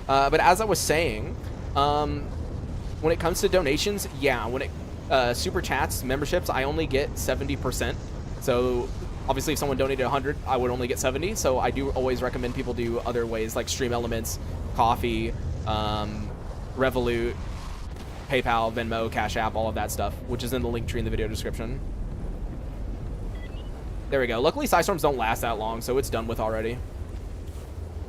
But as I was saying, when it comes to donations, yeah, when it super chats, memberships, I only get 70%. So obviously if someone donated 100, I would only get 70. So I do always recommend people do other ways like Stream Elements, Coffee, Revolut, PayPal, Venmo, Cash App, all of that stuff, which is in the link tree in the video description. There we go. Luckily, storms don't last that long, so it's done with already.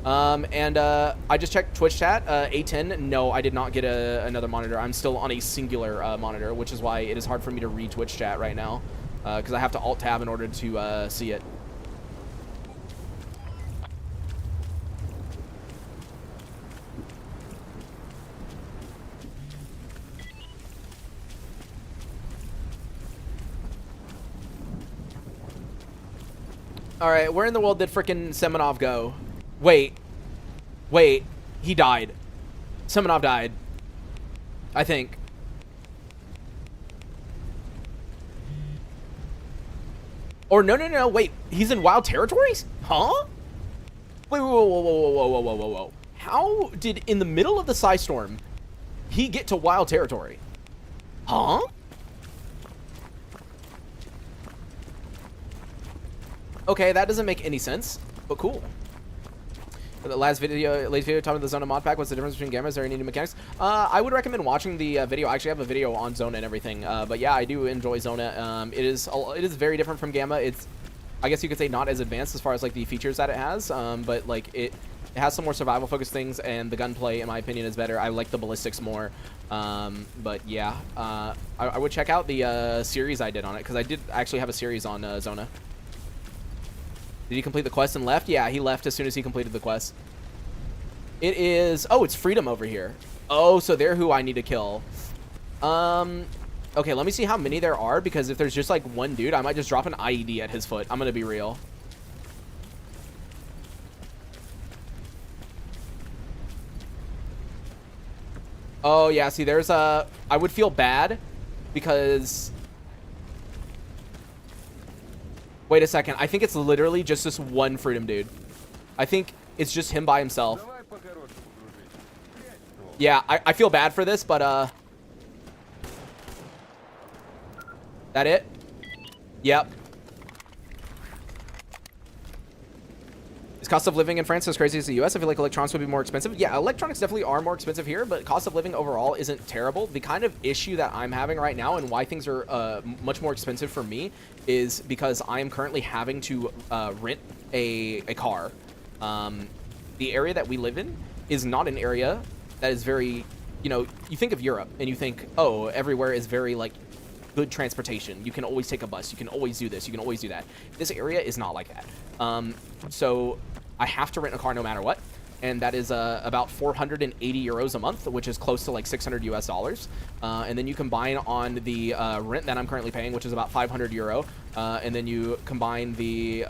I just checked Twitch chat, A10, no, I did not get another monitor. I'm still on a singular monitor, which is why it is hard for me to read Twitch chat right now, because I have to alt-tab in order to see it. Alright, where in the world did frickin' Semenov go? Wait, he died. Semenov died. I think. Or no, wait, he's in wild territories? Huh? Wait, whoa. How did, in the middle of the storm, he get to wild territory? Huh? Okay, that doesn't make any sense, but cool. The latest video talking about the Zona mod pack. What's the difference between gammas? Are there any new mechanics? I would recommend watching the video. I actually have a video on Zona and everything. But yeah, I do enjoy Zona. It is very different from Gamma. It's, I guess you could say, not as advanced as far as like the features that it has. But like it has some more survival focused things, and the gunplay, in my opinion, is better. I like the ballistics more. But yeah, I would check out the series I did on it because I did actually have a series on Zona. Did he complete the quest and left? Yeah, he left as soon as he completed the quest. It is... Oh, it's Freedom over here. Oh, so they're who I need to kill. Okay, let me see how many there are, because if there's just like one dude, I might just drop an IED at his foot. I'm gonna be real. Oh, yeah, see, there's a... I would feel bad because... Wait a second. I think it's literally just this one Freedom dude. I think it's just him by himself. Yeah, I feel bad for this, but, that it? Yep. Is cost of living in France as crazy as the US? I feel like electronics would be more expensive. Yeah, electronics definitely are more expensive here, but cost of living overall isn't terrible. The kind of issue that I'm having right now and why things are much more expensive for me is because I am currently having to rent a car. The area that we live in is not an area that is very, you know, you think of Europe and you think, oh, everywhere is very like good transportation. You can always take a bus. You can always do this. You can always do that. This area is not like that. So I have to rent a car no matter what. and that is about 480 euros a month, which is close to like 600 US dollars. And then you combine on the rent that I'm currently paying, which is about 500 euro, and then you combine the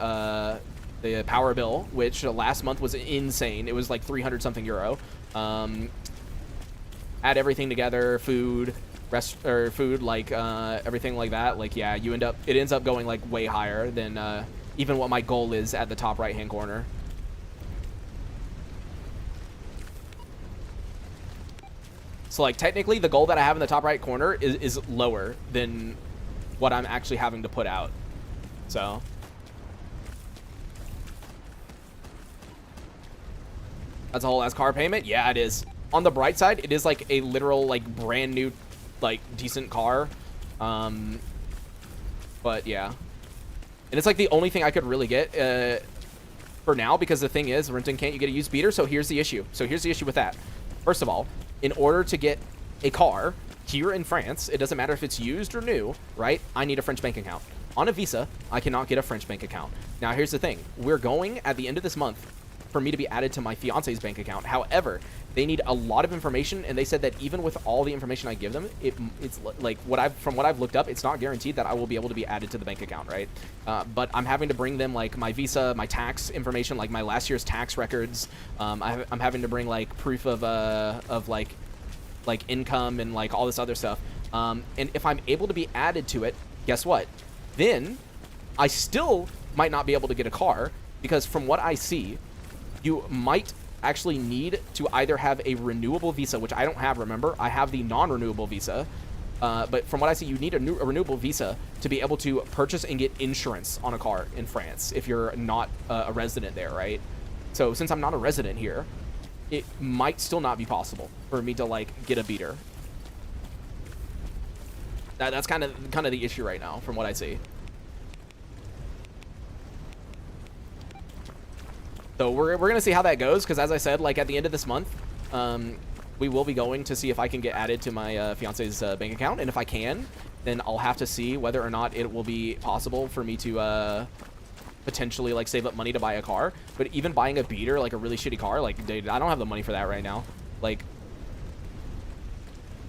power bill, which last month was insane. It was like 300 something euro. Add everything together, food, like everything like that. Like, yeah, it ends up going like way higher than even what my goal is at the top right hand corner. So like technically the goal that I have in the top right corner is lower than what I'm actually having to put out. So that's a whole ass car payment. Yeah, it is. On the bright side, it is like a literal like brand new like decent car. But yeah. And it's like the only thing I could really get for now, because the thing is, renting can't you get a used beater? So here's the issue. With that. First of all, in order to get a car here in France, it doesn't matter if it's used or new, right? I need a French bank account. On a Visa, I cannot get a French bank account. Now, here's the thing. We're going at the end of this month for me to be added to my fiance's bank account. However, they need a lot of information, and they said that even with all the information I give them, it's like from what I've looked up, it's not guaranteed that I will be able to be added to the bank account, right? But I'm having to bring them like my Visa, my tax information, like my last year's tax records. I'm having to bring like proof of like income and like all this other stuff. And if I'm able to be added to it, guess what? Then I still might not be able to get a car, because from what I see, you might actually need to either have a renewable visa, which I don't have, remember. I have the non-renewable visa. But from what I see, you need a renewable visa to be able to purchase and get insurance on a car in France if you're not a resident there, right? So since I'm not a resident here, it might still not be possible for me to like get a beater. That's kind of the issue right now from what I see. So we're gonna see how that goes, because as I said, like at the end of this month, we will be going to see if I can get added to my fiance's bank account, and if I can, then I'll have to see whether or not it will be possible for me to potentially like save up money to buy a car. But even buying a beater, like a really shitty car, like dude, I don't have the money for that right now. Like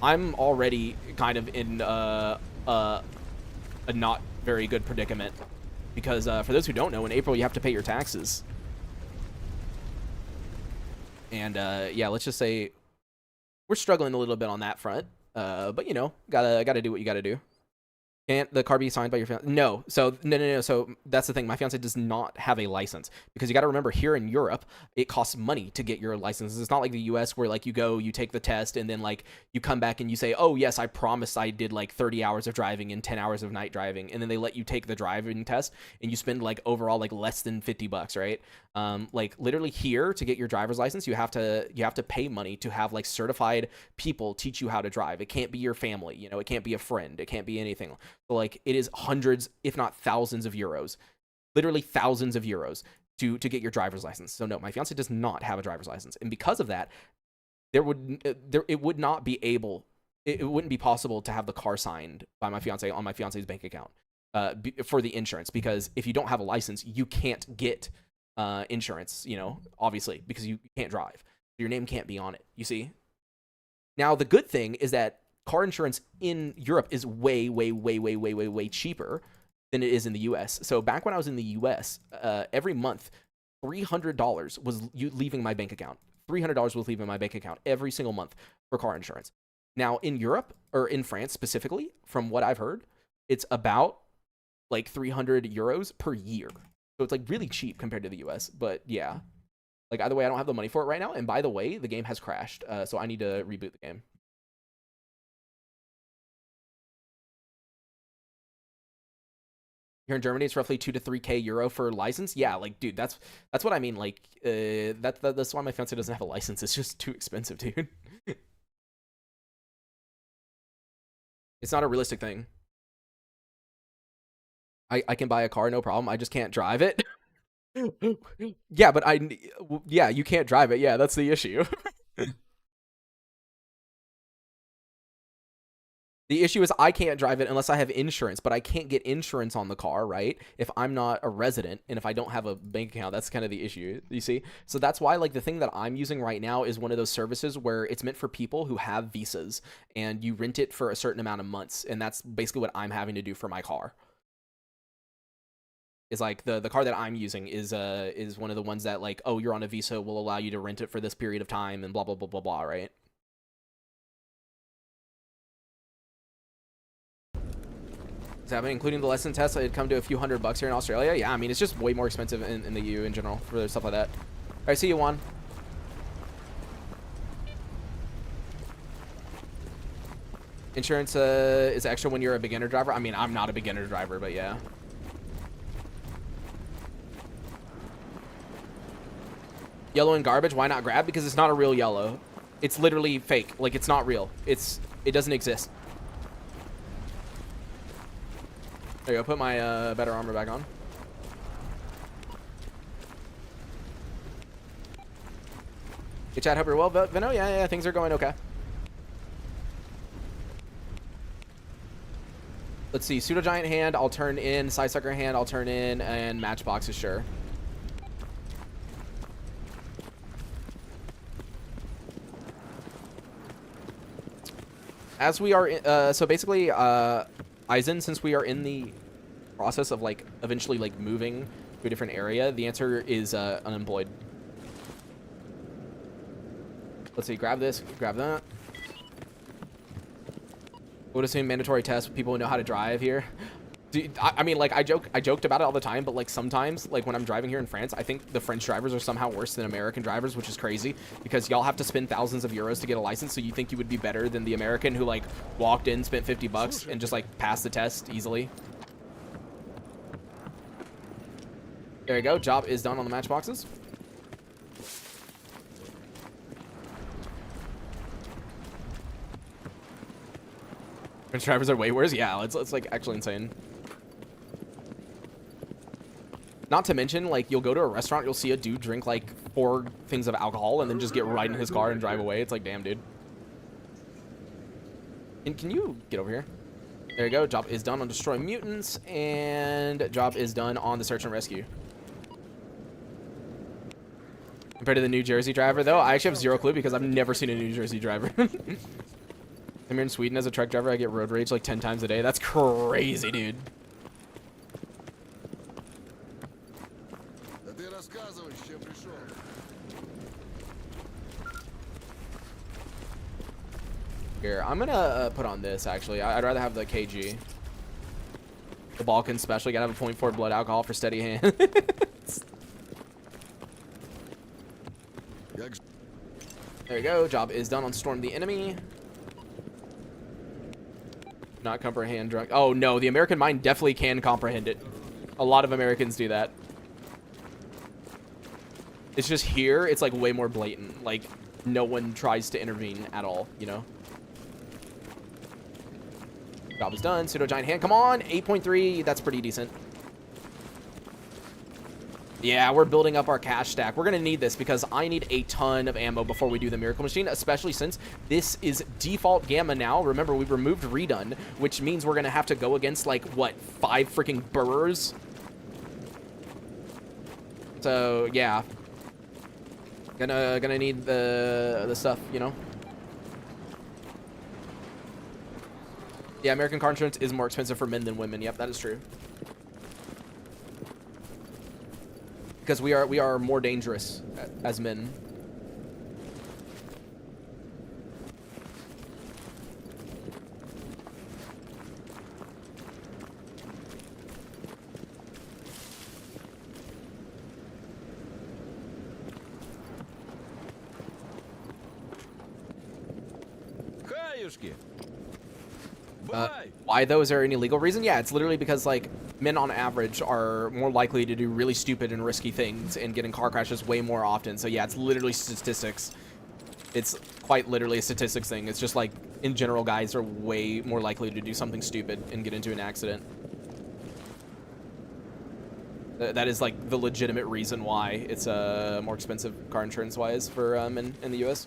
I'm already kind of in a not very good predicament, because for those who don't know, in April you have to pay your taxes. And yeah, let's just say we're struggling a little bit on that front. But you know, gotta do what you gotta do. Can't the car be signed by your fiance? No. So no. So that's the thing. My fiance does not have a license, because you got to remember, here in Europe, it costs money to get your license. It's not like the US where like you go, you take the test, and then like you come back and you say, oh yes, I promised I did like 30 hours of driving and 10 hours of night driving, and then they let you take the driving test and you spend like overall like less than $50, right? Like literally here, to get your driver's license, you have to pay money to have like certified people teach you how to drive. It can't be your family, you know, it can't be a friend, it can't be anything. So like it is hundreds, if not thousands of euros, literally thousands of euros to get your driver's license. So no, my fiance does not have a driver's license, and because of that, it wouldn't be possible to have the car signed by my fiance on my fiance's bank account for the insurance, because if you don't have a license, you can't get insurance, you know, obviously, because you can't drive. Your name can't be on it, you see? Now, the good thing is that car insurance in Europe is way cheaper than it is in the US. So back when I was in the US, every month, $300 was leaving my bank account. $300 was leaving my bank account every single month for car insurance. Now, in Europe, or in France specifically, from what I've heard, it's about like 300 euros per year. So it's like really cheap compared to the US. But yeah, like either way, I don't have the money for it right now. And by the way, the game has crashed. So I need to reboot the game. Here in Germany, it's roughly 2 to 3K euro for license. Yeah, like, dude, that's what I mean. Like, that's why my fiance doesn't have a license. It's just too expensive, dude. It's not a realistic thing. I can buy a car, no problem. I just can't drive it. Yeah, but yeah, you can't drive it. Yeah, that's the issue. The issue is I can't drive it unless I have insurance, but I can't get insurance on the car, right? If I'm not a resident and if I don't have a bank account, that's kind of the issue, you see? So that's why, like, the thing that I'm using right now is one of those services where it's meant for people who have visas and you rent it for a certain amount of months. And that's basically what I'm having to do for my car. Is like the car that I'm using is one of the ones that, like, oh, you're on a visa, will allow you to rent it for this period of time and blah, blah, blah, blah, blah, right? Is happening, including the lesson test. It'd come to a few $100 here in Australia. Yeah, I mean, it's just way more expensive in the EU in general for stuff like that. All right, see you, Juan. Insurance is extra when you're a beginner driver. I mean, I'm not a beginner driver, but yeah. Yellow and garbage. Why not grab? Because it's not a real yellow. It's literally fake. Like, it's not real. It doesn't exist. There you go, put my better armor back on. Hey, Chad, hope you're well. Vino, yeah, things are going okay. Let's see, Pseudo Giant hand, I'll turn in. Side Sucker hand, I'll turn in. And Matchbox is sure. As we are, so basically, Eisen, since we are in the process of, like, eventually, like, moving to a different area, the answer is unemployed. Let's see, grab this, grab that. I would assume mandatory tests with people who know how to drive here. I mean, like, I joked about it all the time, but, like, sometimes, like, when I'm driving here in France, I think the French drivers are somehow worse than American drivers, which is crazy, because y'all have to spend thousands of euros to get a license, so you think you would be better than the American who, like, walked in, spent 50 bucks, and just, like, passed the test easily. There you go, job is done on the matchboxes. French drivers are way worse? Yeah, it's like, actually insane. Not to mention, like, you'll go to a restaurant, you'll see a dude drink, like, 4 things of alcohol and then just get right in his car and drive away. It's like, damn, dude. And can you get over here? There you go. Job is done on destroying mutants, and job is done on the search and rescue. Compared to the New Jersey driver, though, I actually have zero clue because I've never seen a New Jersey driver. I'm here in Sweden as a truck driver. I get road rage like 10 times a day. That's crazy, dude. Here, I'm gonna put on this, actually. I'd rather have the KG. The Balkan special. You gotta have a 0.4 blood alcohol for steady hand. There you go. Job is done on Storm the Enemy. Not comprehend drunk. Oh, no. The American mind definitely can comprehend it. A lot of Americans do that. It's just here, it's like way more blatant. Like, no one tries to intervene at all, you know? Job is done. Pseudo Giant hand. Come on. 8.3. That's pretty decent. Yeah, we're building up our cash stack. We're going to need this because I need a ton of ammo before we do the Miracle Machine, especially since this is default Gamma now. Remember, we removed Redone, which means we're going to have to go against, like, what, 5 freaking burrs? So, yeah. Gonna need the stuff, you know? Yeah, American car insurance is more expensive for men than women. Yep, that is true. Because we are more dangerous as men. Why though? Is there any legal reason? Yeah, it's literally because, like, men on average are more likely to do really stupid and risky things and get in car crashes way more often. So yeah, it's literally statistics. It's quite literally a statistics thing. It's just like, in general, guys are way more likely to do something stupid and get into an accident. That is, like, the legitimate reason why it's more expensive car insurance wise for men in the US.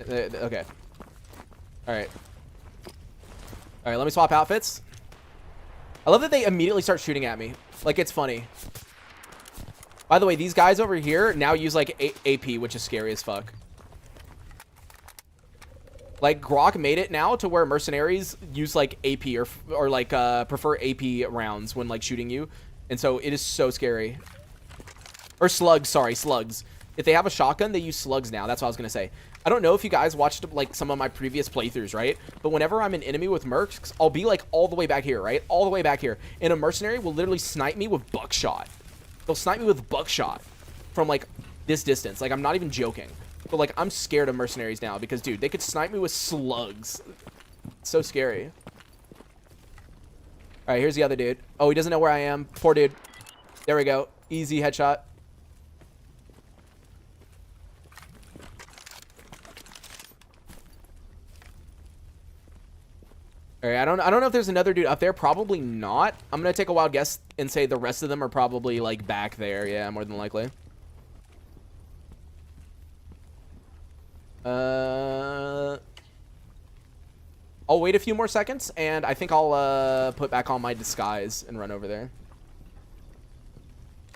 Okay. All right. All right, let me swap outfits. I love that they immediately start shooting at me. Like, it's funny. By the way, these guys over here now use, like, AP, which is scary as fuck. Like, Grok made it now to where mercenaries use, like, AP or like, prefer AP rounds when, like, shooting you. And so it is so scary. Or slugs, sorry, slugs. If they have a shotgun, they use slugs now. That's what I was going to say. I don't know if you guys watched, like, some of my previous playthroughs, right? But whenever I'm an enemy with mercs, I'll be, like, all the way back here, right? All the way back here. And a mercenary will literally snipe me with buckshot. They'll snipe me with buckshot from, like, this distance. Like, I'm not even joking. But, like, I'm scared of mercenaries now because, dude, they could snipe me with slugs. It's so scary. All right, here's the other dude. Oh, he doesn't know where I am. Poor dude. There we go. Easy headshot. All right, I don't know if there's another dude up there. Probably not. I'm gonna take a wild guess and say the rest of them are probably like back there. Yeah, more than likely. I'll wait a few more seconds, and I think I'll put back on my disguise and run over there.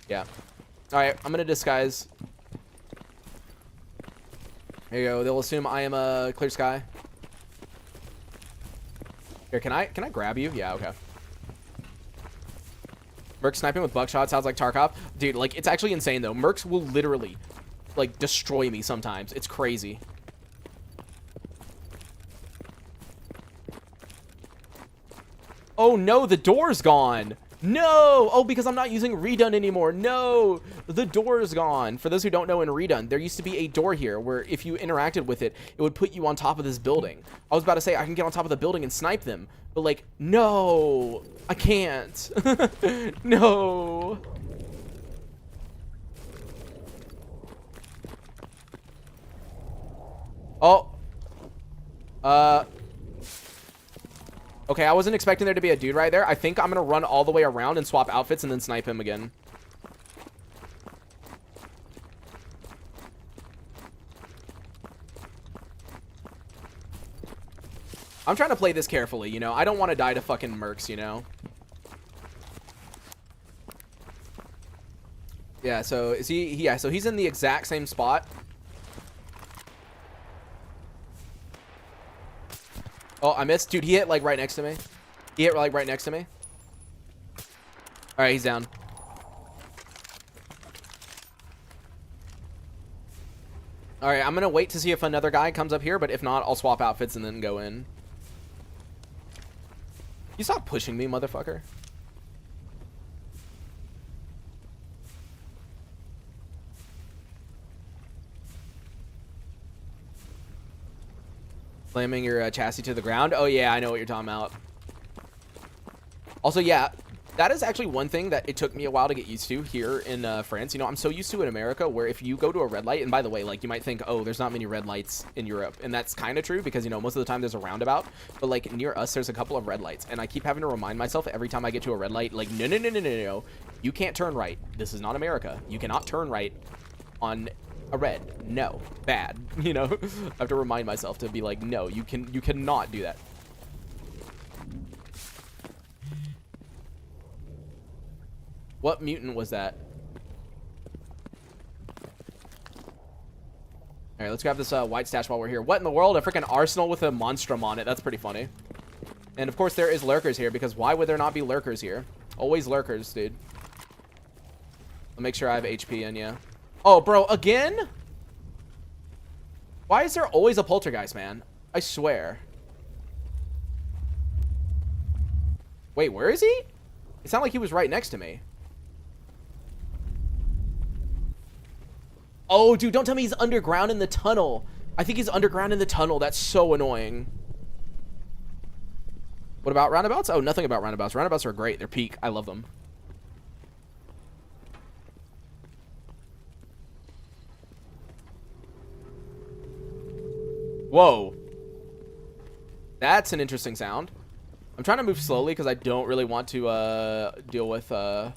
Yeah. All right, I'm gonna disguise. There you go. They'll assume I am a clear sky. Here, can I grab you? Yeah, okay. Merc sniping with buckshot sounds like Tarkov. Dude, like, it's actually insane, though. Mercs will literally, like, destroy me sometimes. It's crazy. Oh, no, the door's gone. No! Oh, because I'm not using redone anymore. No! The door is gone. For those who don't know, in redone, there used to be a door here where if you interacted with it, it would put you on top of this building. I was about to say, I can get on top of the building and snipe them. But, like, no! I can't. No! Oh. Okay, I wasn't expecting there to be a dude right there. I think I'm going to run all the way around and swap outfits and then snipe him again. I'm trying to play this carefully, you know? I don't want to die to fucking mercs, you know? Yeah, so is he... Yeah, so he's in the exact same spot. Oh, I missed. Dude, he hit, like, right next to me. He hit, like, right next to me. All right, he's down. All right, I'm going to wait to see if another guy comes up here, but if not, I'll swap outfits and then go in. You stop pushing me, motherfucker. Slamming your chassis to the ground. Oh, yeah, I know what you're talking about. Also, yeah, that is actually one thing that it took me a while to get used to here in France. You know, I'm so used to in America where if you go to a red light, and by the way, like, you might think, oh, there's not many red lights in Europe. And that's kind of true because, you know, most of the time there's a roundabout. But, like, near us, there's a couple of red lights. And I keep having to remind myself every time I get to a red light, like, no, no, no, no, no, no. You can't turn right. This is not America. You cannot turn right on a red. No. Bad. You know? I have to remind myself to be like, no, you cannot do that. What mutant was that? Alright, let's grab this white stash while we're here. What in the world? A freaking arsenal with a monstrum on it. That's pretty funny. And of course there is lurkers here, because why would there not be lurkers here? Always lurkers, dude. I'll make sure I have HP in, yeah. Oh, bro, again? Why is there always a poltergeist, man? I swear. Wait, where is he? It sounded like he was right next to me. Oh, dude, don't tell me he's underground in the tunnel. I think he's underground in the tunnel. That's so annoying. What about roundabouts? Oh, nothing about roundabouts. Roundabouts are great. They're peak. I love them. Whoa. That's an interesting sound. I'm trying to move slowly because I don't really want to deal with them.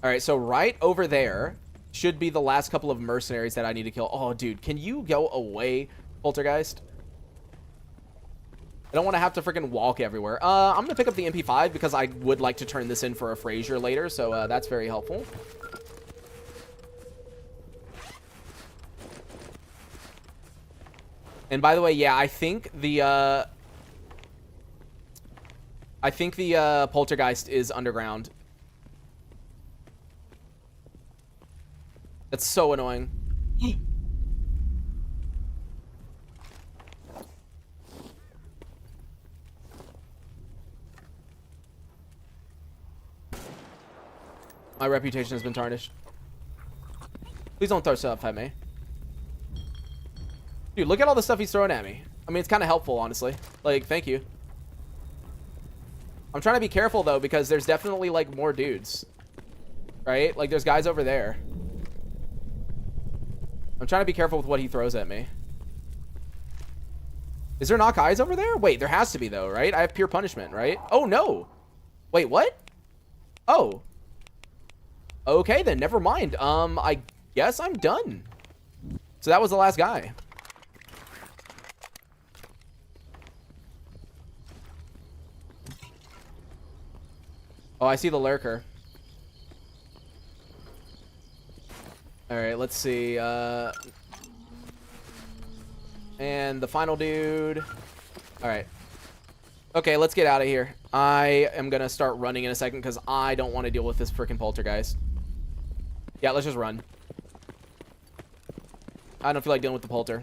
All right, so right over there should be the last couple of mercenaries that I need to kill. Oh, dude, can you go away, Poltergeist? I don't want to have to freaking walk everywhere. I'm going to pick up the MP5 because I would like to turn this in for a Frazier later, so that's very helpful. And by the way, yeah, I think the Poltergeist is underground. That's so annoying. My reputation has been tarnished. Please don't throw stuff at me. Dude, look at all the stuff he's throwing at me. I mean, it's kind of helpful, honestly. Like, thank you. I'm trying to be careful, though, because there's definitely, like, more dudes. Right? Like, there's guys over there. I'm trying to be careful with what he throws at me. Is there not guys over there? Wait, there has to be, though, right? I have pure punishment, right? Oh, no. Wait, what? Oh. Okay, then. Never mind. I guess I'm done. So that was the last guy. Oh, I see the Lurker. Alright, let's see. And the final dude. Alright. Okay, let's get out of here. I am going to start running in a second because I don't want to deal with this freaking Poltergeist. Yeah, let's just run. I don't feel like dealing with the Polter.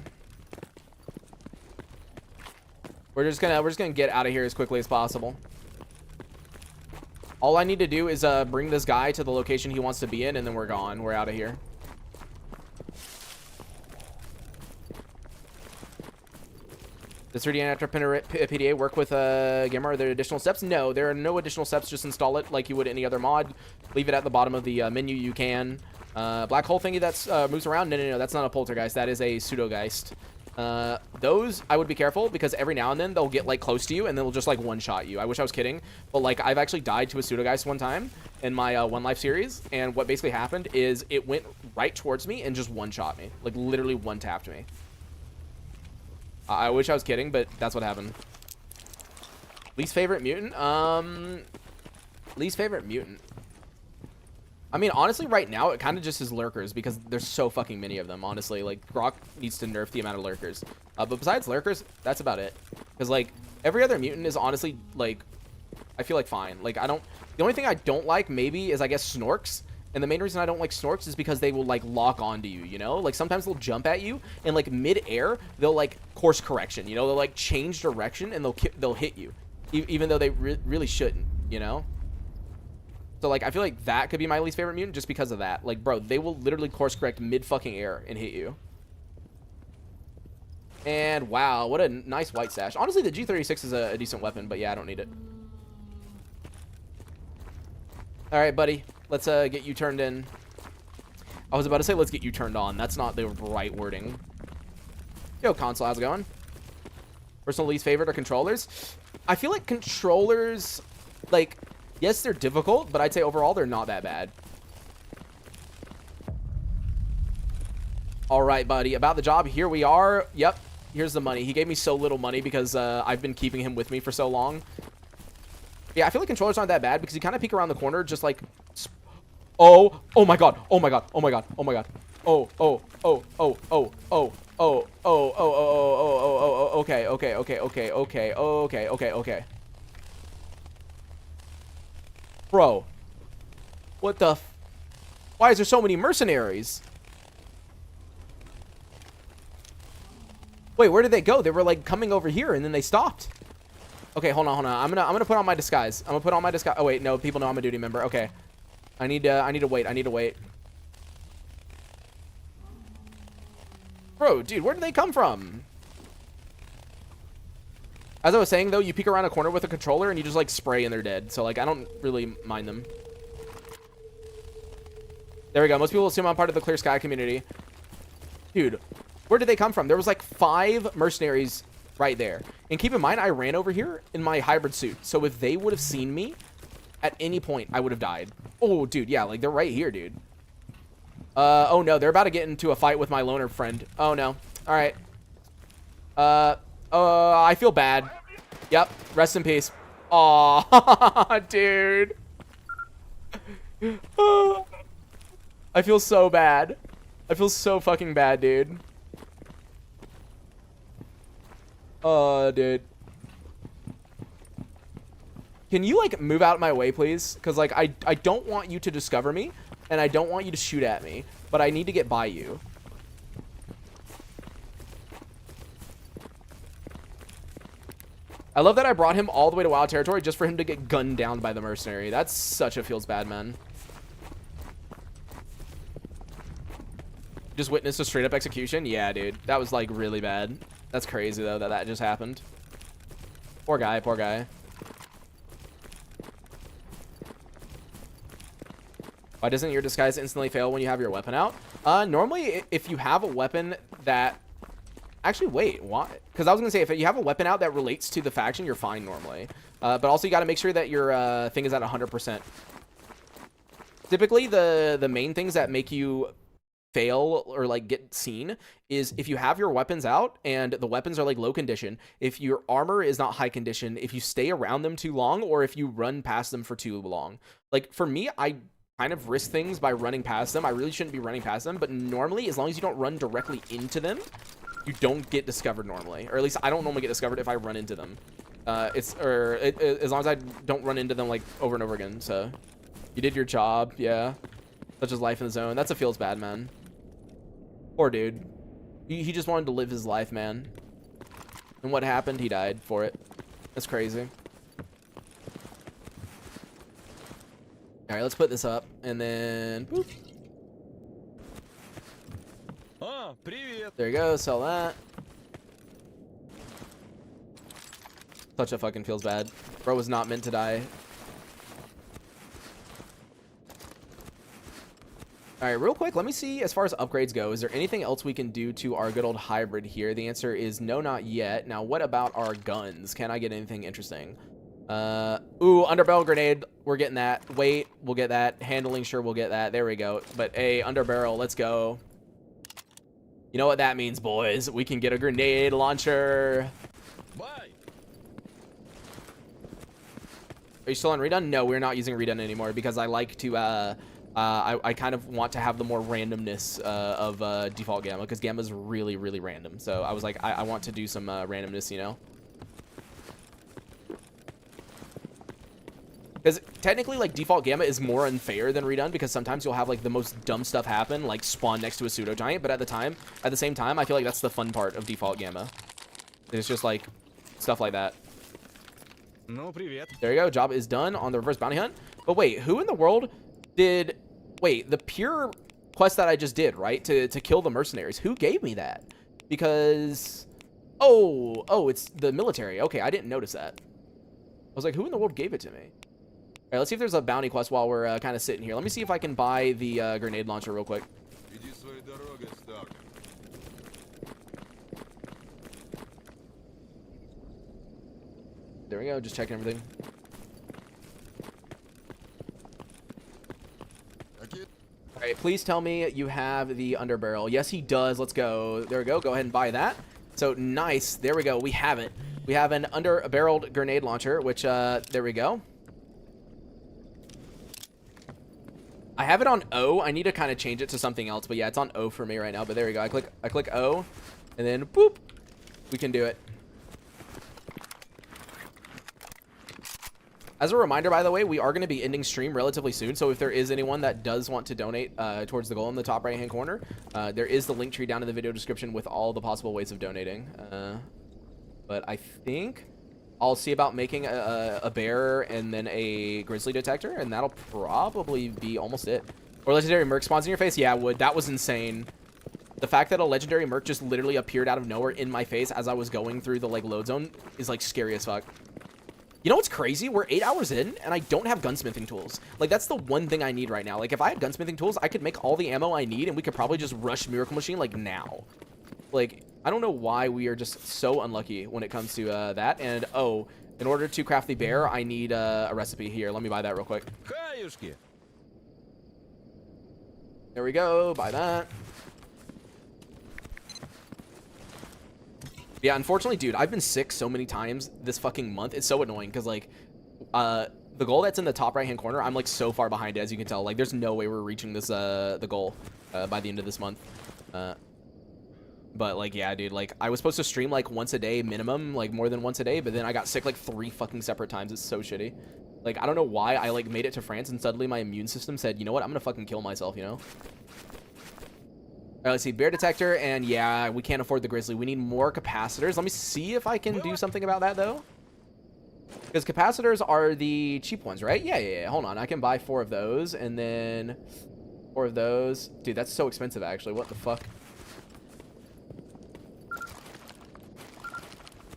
We're just gonna get out of here as quickly as possible. All I need to do is bring this guy to the location he wants to be in, and then we're gone. We're out of here. Does 3D after PDA work with Gamma? Are there additional steps? No, there are no additional steps. Just install it like you would any other mod. Leave it at the bottom of the menu. You can. Black hole thingy that moves around? No. That's not a poltergeist. That is a pseudogeist. Those I would be careful because every now and then they'll get like close to you and they'll just like one-shot you. I wish I was kidding, but like I've actually died to a pseudogeist one time in my One Life series, and what basically happened is it went right towards me and just one-shot me, like literally one-tapped me. I wish I was kidding, but that's what happened. Least favorite mutant? Least favorite mutant. I mean, honestly, right now, it kind of just is Lurkers because there's so fucking many of them, honestly. Like, Grok needs to nerf the amount of Lurkers. But besides Lurkers, that's about it. Because, like, every other mutant is honestly, like, I feel like fine. Like, I don't... The only thing I don't like, maybe, is, I guess, Snorks. And the main reason I don't like Snorks is because they will, like, lock onto you, you know? Like, sometimes they'll jump at you, and, like, mid-air, they'll, like, course correction, you know? They'll, like, change direction, and they'll hit you. Even though they really shouldn't, you know? So, like, I feel like that could be my least favorite mutant just because of that. Like, bro, they will literally course correct mid-fucking-air and hit you. And, wow, what a nice white sash. Honestly, the G36 is a decent weapon, but, yeah, I don't need it. All right, buddy. Let's get you turned in. I was about to say let's get you turned on. That's not the right wording. Yo, console, how's it going? Personal least favorite are controllers. I feel like controllers, like, yes, they're difficult, but I'd say overall they're not that bad. All right, buddy. About the job, here we are. Yep, here's the money. He gave me so little money because I've been keeping him with me for so long. Yeah, I feel like controllers aren't that bad because you kind of peek around the corner just like... Oh my god. Oh my god. Oh my god. Oh my god. Okay. Bro. What the f... Why is there so many mercenaries? Wait, where did they go? They were like coming over here and then they stopped. Okay, hold on. I'm gonna put on my disguise. I'm gonna put on my disguise. Oh wait, no, people know I'm a duty member. Okay. I need to wait. Bro, dude, where did they come from? As I was saying though, you peek around a corner with a controller and you just like spray and they're dead. So like I don't really mind them. There we go. Most people assume I'm part of the Clear Sky community. Dude, where did they come from? There was like 5 mercenaries right there. And keep in mind, I ran over here in my hybrid suit. So if they would have seen me at any point, I would have died. Oh, dude, yeah, like they're right here, dude. Oh no, they're about to get into a fight with my loner friend. Oh no. All right. I feel bad. Yep. Rest in peace. Aw, dude. I feel so bad. I feel so fucking bad, dude. Oh, dude. Can you, like, move out of my way, please? Because, like, I don't want you to discover me, and I don't want you to shoot at me, but I need to get by you. I love that I brought him all the way to wild territory just for him to get gunned down by the mercenary. That's such a feels bad, man. Just witnessed a straight up execution? Yeah, dude. That was, like, really bad. That's crazy, though, that just happened. Poor guy, poor guy. Why doesn't your disguise instantly fail when you have your weapon out? Normally, if you have a weapon that... Actually, wait, why? Because I was going to say, if you have a weapon out that relates to the faction, you're fine normally. But also, you got to make sure that your thing is at 100%. Typically, the main things that make you fail or, like, get seen is if you have your weapons out and the weapons are, like, low condition, if your armor is not high condition, if you stay around them too long, or if you run past them for too long. Like, for me, I kind of risk things by running past them. I really shouldn't be running past them, but normally, as long as you don't run directly into them, you don't get discovered normally, or at least I don't normally get discovered if I run into them. As long as I don't run into them, like, over and over again. So you did your job. Yeah, such as life in the zone. That's a feels bad, man. Poor dude. He just wanted to live his life, man, and what happened? He died for it. That's crazy. All right, let's put this up and then boop. There you go, sell that. Such a fucking feels bad. Bro was not meant to die. Alright, real quick, let me see as far as upgrades go. Is there anything else we can do to our good old hybrid here? The answer is no, not yet. Now, what about our guns? Can I get anything interesting? Ooh, underbarrel grenade. We're getting that. Weight, we'll get that. Handling, sure, we'll get that. There we go. But, hey, underbarrel, let's go. You know what that means, boys. We can get a grenade launcher. Bye. Are you still on redone? No, we're not using redone anymore because I like to, I kind of want to have the more randomness of default gamma, because gamma is really, really random. So I was like, I want to do some randomness, you know? Because technically, like, default gamma is more unfair than redone, because sometimes you'll have, like, the most dumb stuff happen, like spawn next to a pseudo giant. But at the same time, I feel like that's the fun part of default gamma. It's just like stuff like that. No, привет. There you go. Job is done on the reverse bounty hunt. But wait, who in the world did? Wait, the pure quest that I just did, right? To kill the mercenaries. Who gave me that? Because oh, it's the military. Okay, I didn't notice that. I was like, who in the world gave it to me? All right, let's see if there's a bounty quest while we're kind of sitting here. Let me see if I can buy the grenade launcher real quick. There we go, just checking everything. All right, please tell me you have the underbarrel. Yes, he does. Let's go. There we go. Go ahead and buy that. So nice. There we go. We have it. We have an underbarreled grenade launcher, which there we go. I have it on O. I need to kind of change it to something else, but yeah, it's on O for me right now. But there we go. I click O, and then boop, we can do it. As a reminder, by the way, we are going to be ending stream relatively soon. So if there is anyone that does want to donate towards the goal in the top right hand corner, there is the link tree down in the video description with all the possible ways of donating. But I think I'll see about making a bear and then a grizzly detector, and that'll probably be almost it. Or legendary merc spawns in your face. Yeah, would. That was insane. The fact that a legendary merc just literally appeared out of nowhere in my face as I was going through the, like, load zone is, like, scary as fuck. You know what's crazy? We're 8 hours in, and I don't have gunsmithing tools. Like, that's the one thing I need right now. Like, if I had gunsmithing tools, I could make all the ammo I need, and we could probably just rush Miracle Machine, like, now. Like, I don't know why we are just so unlucky when it comes to that. And, oh, in order to craft the bear, I need a recipe here. Let me buy that real quick. There we go. Buy that. Yeah, unfortunately, dude, I've been sick so many times this fucking month. It's so annoying because, like, the goal that's in the top right-hand corner, I'm, like, so far behind it, as you can tell. Like, there's no way we're reaching this, the goal by the end of this month. But, like, yeah, dude, like, I was supposed to stream, like, once a day minimum, like, more than once a day, but then I got sick, like, 3 fucking separate times. It's so shitty. Like, I don't know why I, like, made it to France and suddenly my immune system said, you know what, I'm gonna fucking kill myself, you know? All right, let's see, bear detector, and yeah, we can't afford the grizzly. We need more capacitors. Let me see if I can do something about that, though. Because capacitors are the cheap ones, right? Yeah. Hold on, I can buy 4 of those, and then 4 of those. Dude, that's so expensive, actually. What the fuck?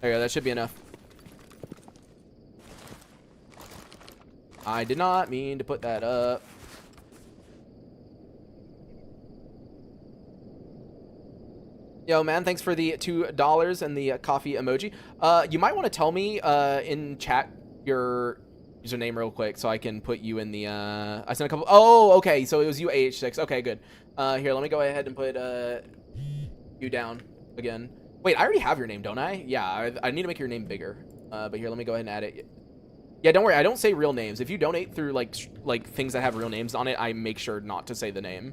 There you go, that should be enough. I did not mean to put that up. Yo, man, thanks for the $2 and the coffee emoji. You might want to tell me in chat your username real quick so I can put you in the... I sent a couple... Oh, okay, so it was you, AH6. Okay, good. Here, let me go ahead and put you down again. Wait, I already have your name, don't I? Yeah, I need to make your name bigger. But here, let me go ahead and add it. Yeah, don't worry, I don't say real names. If you donate through, like things that have real names on it, I make sure not to say the name.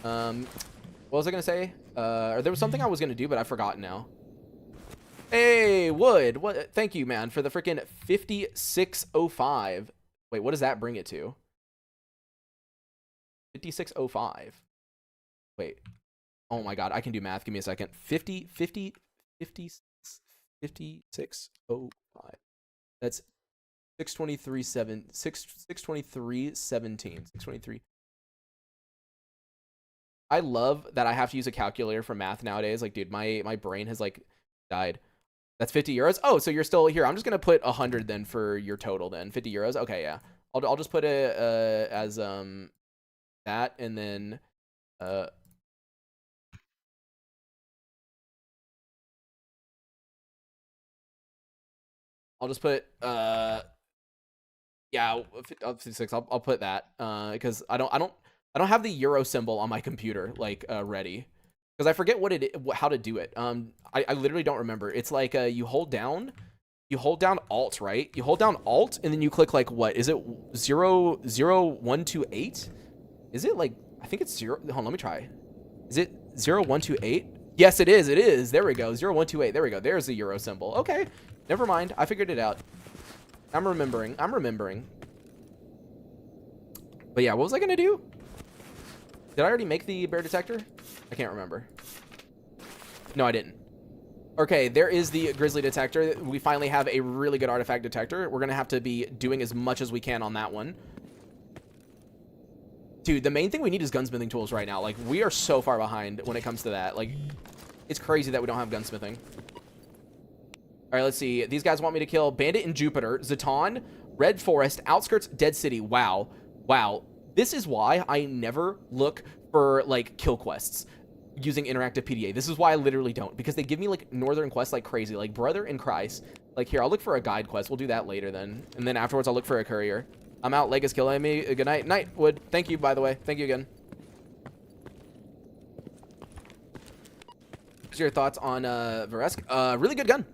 What was I gonna say? There was something I was gonna do, but I've forgotten now. Hey, Wood. What? Thank you, man, for the freaking 5605. Wait, what does that bring it to? 5605. Wait. Oh my god, I can do math. Give me a second. 5605. That's 623.17. I love that I have to use a calculator for math nowadays. Like, dude, my brain has, like, died. That's 50 euros. Oh, so you're still here. I'm just gonna put 100 then for your total then. 50 euros. Okay, yeah. I'll just put it as that, and then I'll just put yeah, 56. I'll put that because I don't have the euro symbol on my computer like ready, because I forget how to do it. I literally don't remember. It's like you hold down Alt, right? You hold down Alt and then you click, like, what is it, 00128? Is it, like, I think it's 0. Hold on, let me try. Is it 0128? Yes, it is. It is. There we go. 0128. There we go. There's the euro symbol. Okay, never mind. I figured it out. I'm remembering. But yeah, what was I gonna do? Did I already make the bear detector? I can't remember. No, I didn't. Okay, there is the grizzly detector. We finally have a really good artifact detector. We're gonna have to be doing as much as we can on that one. Dude, the main thing we need is gunsmithing tools right now. Like, we are so far behind when it comes to that. Like, it's crazy that we don't have gunsmithing. All right, let's see. These guys want me to kill Bandit in Jupiter, Zaton, Red Forest, Outskirts, Dead City. Wow. This is why I never look for, like, kill quests using interactive PDA. This is why I literally don't, because they give me, like, northern quests like crazy, like Brother in Christ. Like, here, I'll look for a guide quest. We'll do that later then. And then afterwards, I'll look for a courier. I'm out. Leg is killing me. Good night. Night, Wood. Thank you, by the way. Thank you again. What's your thoughts on Varesk? Really good gun.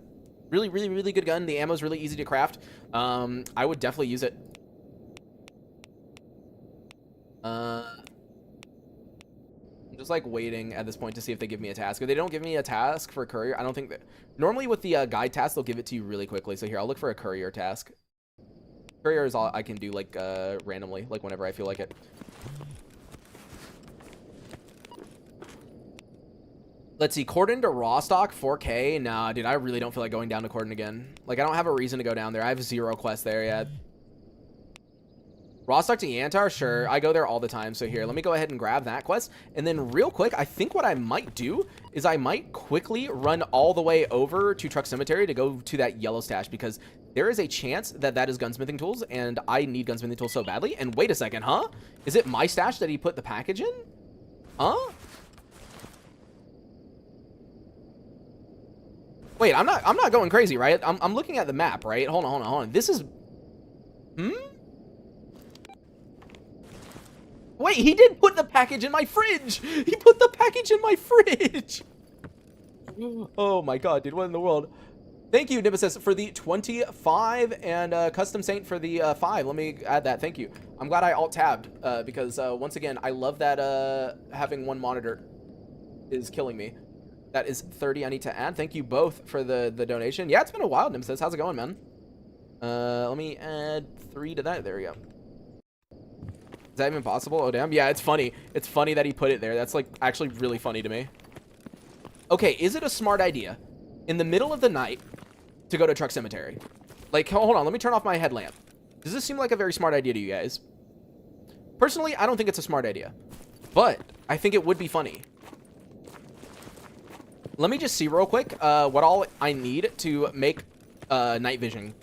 Really good gun. The ammo's really easy to craft. I would definitely use it. I'm just, like, waiting at this point to see if they give me a task. If they don't give me a task for a courier, I don't think that... Normally with the guide task, they'll give it to you really quickly. So here, I'll look for a courier task. Courier is all I can do, like, randomly, like, whenever I feel like it. Let's see, Cordon to Rostock, 4K. Nah, dude, I really don't feel like going down to Cordon again. Like, I don't have a reason to go down there. I have 0 quests there yet. Rostock to Yantar, sure. I go there all the time. So here, let me go ahead and grab that quest. And then real quick, I think what I might do is I might quickly run all the way over to Truck Cemetery to go to that yellow stash, because there is a chance that that is gunsmithing tools, and I need gunsmithing tools so badly. And wait a second, huh? Is it my stash that he put the package in? Huh? Wait, I'm not going crazy, right? I'm looking at the map, right? Hold on. This is... Wait, he did put the package in my fridge. He put the package in my fridge. Oh my god, dude, what in the world? Thank you, Nemesis, for the 25 and Custom Saint for the 5. Let me add that. Thank you. I'm glad I alt-tabbed because, once again, I love that having one monitor is killing me. That is 30 I need to add. Thank you both for the donation. Yeah, it's been a while, Nemesis. How's it going, man? Let me add 3 to that. There we go. Is that even possible? Oh, damn. Yeah, it's funny. It's funny that he put it there. That's, like, actually really funny to me. Okay, is it a smart idea in the middle of the night to go to Truck Cemetery? Like, hold on, let me turn off my headlamp. Does this seem like a very smart idea to you guys? Personally, I don't think it's a smart idea, but I think it would be funny. Let me just see real quick what all I need to make night vision.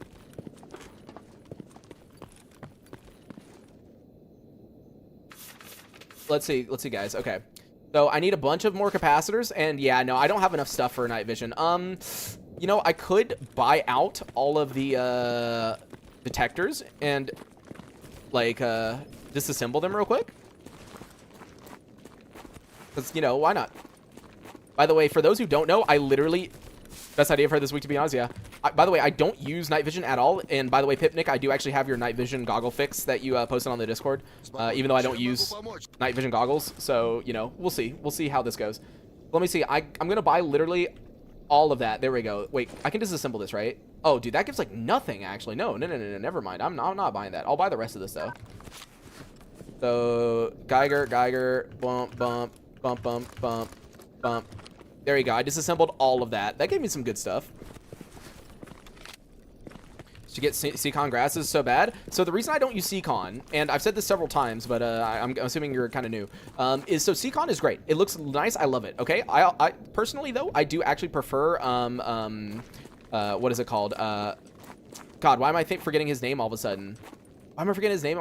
Let's see, guys. Okay. So I need a bunch of more capacitors, and yeah, no, I don't have enough stuff for night vision. You know, I could buy out all of the detectors and like disassemble them real quick. Because, you know, why not? By the way, for those who don't know, I literally, best idea for this week, to be honest, yeah. By the way, I don't use night vision at all. And by the way, Pipnik, I do actually have your night vision goggle fix that you posted on the Discord. Even though I don't use night vision goggles. So, you know, we'll see. We'll see how this goes. Let me see. I'm going to buy literally all of that. There we go. Wait, I can disassemble this, right? Oh, dude, that gives like nothing, actually. No. Never mind. I'm not buying that. I'll buy the rest of this, though. So, Geiger, bump. There you go. I disassembled all of that. That gave me some good stuff. To get s.t.a.l.k.e.r grasses so bad. So the reason I don't use s.t.a.l.k.e.r, and I've said this several times, but I'm assuming you're kind of new, is so s.t.a.l.k.e.r is great. It looks nice. I love it. Okay. I personally though, I do actually prefer what is it called? God, why am I forgetting his name all of a sudden? Why am I forgetting his name?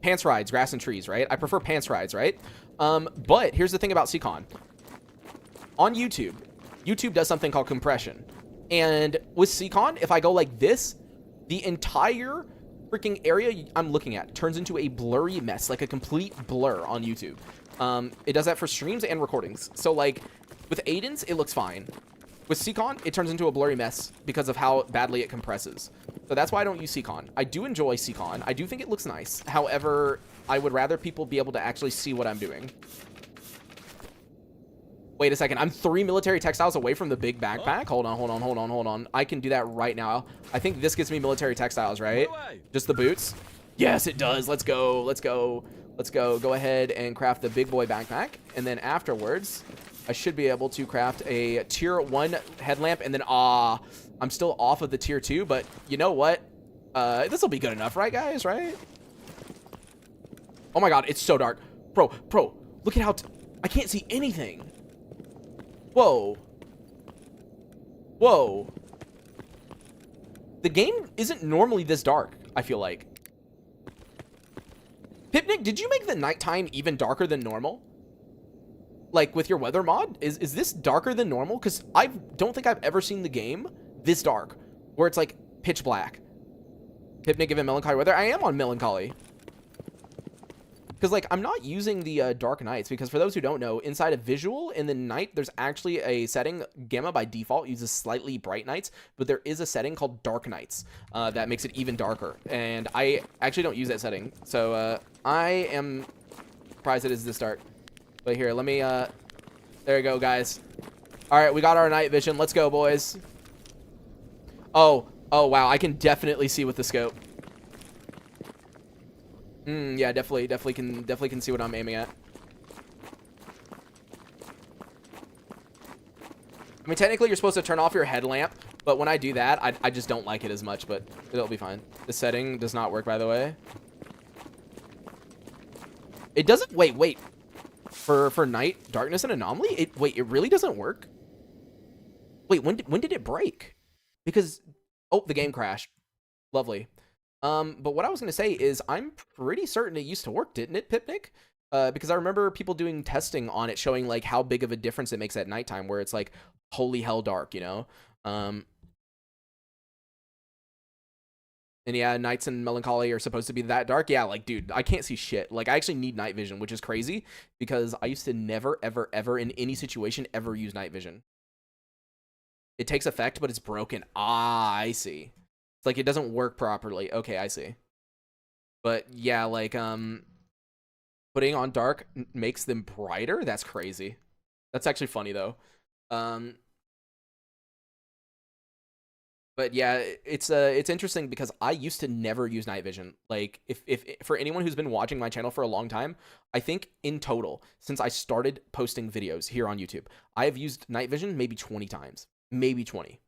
Pants rides, grass and trees, right? I prefer pants rides, right? But here's the thing about s.t.a.l.k.e.r. On YouTube does something called compression. And with s.t.a.l.k.e.r, if I go like this, the entire freaking area I'm looking at turns into a blurry mess, like a complete blur on YouTube. It does that for streams and recordings. So like with Aiden's, it looks fine. With s.t.a.l.k.e.r, it turns into a blurry mess because of how badly it compresses. So that's why I don't use s.t.a.l.k.e.r. I do enjoy s.t.a.l.k.e.r. I do think it looks nice. However, I would rather people be able to actually see what I'm doing. Wait a second. I'm 3 military textiles away from the big backpack. Hold on. I can do that right now. I think this gets me military textiles, right? Just the boots? Yes, it does. Let's go. Go ahead and craft the big boy backpack. And then afterwards, I should be able to craft a tier 1 headlamp. And then, I'm still off of the tier 2. But you know what? This will be good enough, right, guys? Right? Oh my god, it's so dark. Bro, look at how... I can't see anything. Whoa. The game isn't normally this dark, I feel like. Pipnik, did you make the nighttime even darker than normal? Like, with your weather mod? Is this darker than normal? Because I don't think I've ever seen the game this dark, where it's, like, pitch black. Pipnik, given melancholy weather? I am on melancholy. Because, like, I'm not using the dark nights, because for those who don't know, inside of visual, in the night, there's actually a setting. Gamma, by default, uses slightly bright nights, but there is a setting called dark nights that makes it even darker. And I actually don't use that setting. So, I am surprised it is this dark. But here, let me, there you go, guys. All right, we got our night vision. Let's go, boys. Oh, wow, I can definitely see with the scope. Yeah, definitely can see what I'm aiming at. I mean, technically, you're supposed to turn off your headlamp, but when I do that, I just don't like it as much, but it'll be fine. The setting does not work, by the way. It doesn't... Wait. For night, darkness, and anomaly? It really doesn't work? Wait, when did it break? Because... Oh, the game crashed. Lovely. But what I was going to say is I'm pretty certain it used to work, didn't it, Pipnik? Because I remember people doing testing on it, showing like how big of a difference it makes at nighttime, where it's like holy hell dark, you know? And yeah, nights in Melancholy are supposed to be that dark. Yeah, like, dude, I can't see shit. Like, I actually need night vision, which is crazy because I used to never, ever, ever in any situation ever use night vision. It takes effect, but it's broken. Ah, I see. It's like it doesn't work properly. Okay, I see. But yeah, like, putting on dark makes them brighter? That's crazy. That's actually funny, though. But yeah, it's interesting because I used to never use night vision. Like, if for anyone who's been watching my channel for a long time, I think in total since I started posting videos here on YouTube, I have used night vision maybe 20 times, maybe 20.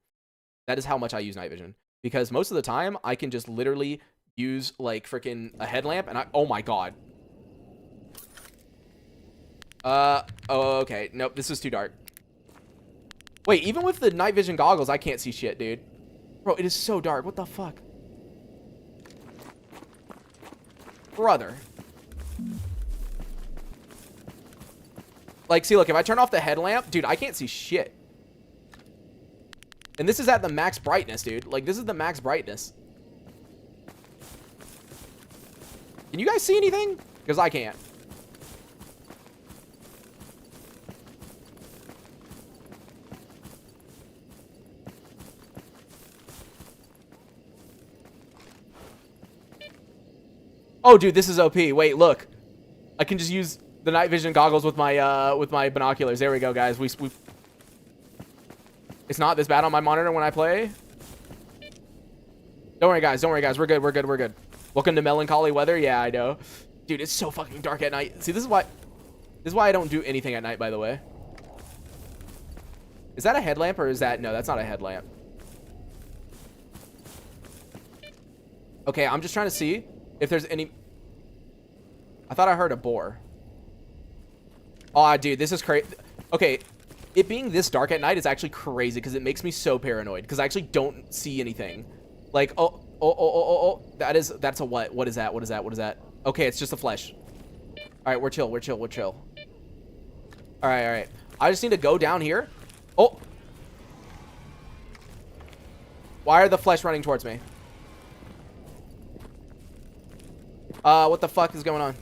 That is how much I use night vision because most of the time I can just literally use like freaking a headlamp and oh my god. Oh, okay, nope, this is too dark. Wait, even with the night vision goggles, I can't see shit, dude. Bro, it is so dark. What the fuck? Brother. Like, see, look, if I turn off the headlamp, dude, I can't see shit. And this is at the max brightness, dude. Like, this is the max brightness. Can you guys see anything? Because I can't. Oh, dude, this is OP. Wait, look. I can just use the night vision goggles with my binoculars. There we go, guys. We It's not this bad on my monitor when I play. Don't worry, guys. Don't worry, guys. We're good. We're good. We're good. Welcome to melancholy weather. Yeah, I know. Dude, it's so fucking dark at night. See, this is why I don't do anything at night, by the way. Is that a headlamp or is that... No, that's not a headlamp. Okay, I'm just trying to see if there's any... I thought I heard a boar. Oh, dude, this is crazy. Okay, it being this dark at night is actually crazy because it makes me so paranoid because I actually don't see anything. Like, oh. That's a what? What is that? What is that? What is that? Okay, it's just a flesh. All right, we're chill. We're chill. We're chill. All right, all right. I just need to go down here. Oh. Why are the flesh running towards me? What the fuck is going on?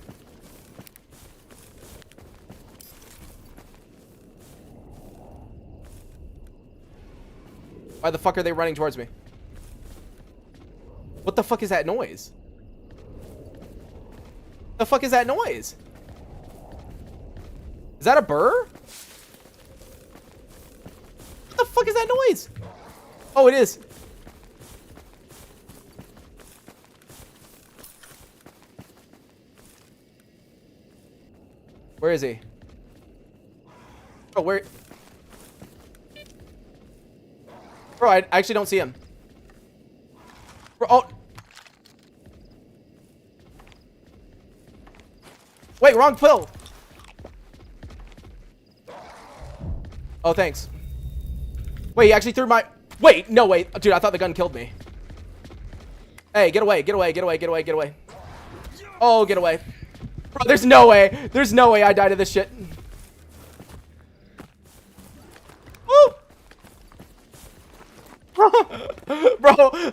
Why the fuck are they running towards me? What the fuck is that noise? The fuck is that noise? Is that a burr? What the fuck is that noise? Oh, it is. Where is he? Oh, where? Bro, I actually don't see him. Bro, oh. Wait, wrong pill. Oh, thanks. Wait, he actually threw my... Wait, no, wait. Dude, I thought the gun killed me. Hey, get away, get away, get away, get away, get away. Oh, get away. Bro, there's no way. There's no way I died to this shit. Woo! Bro.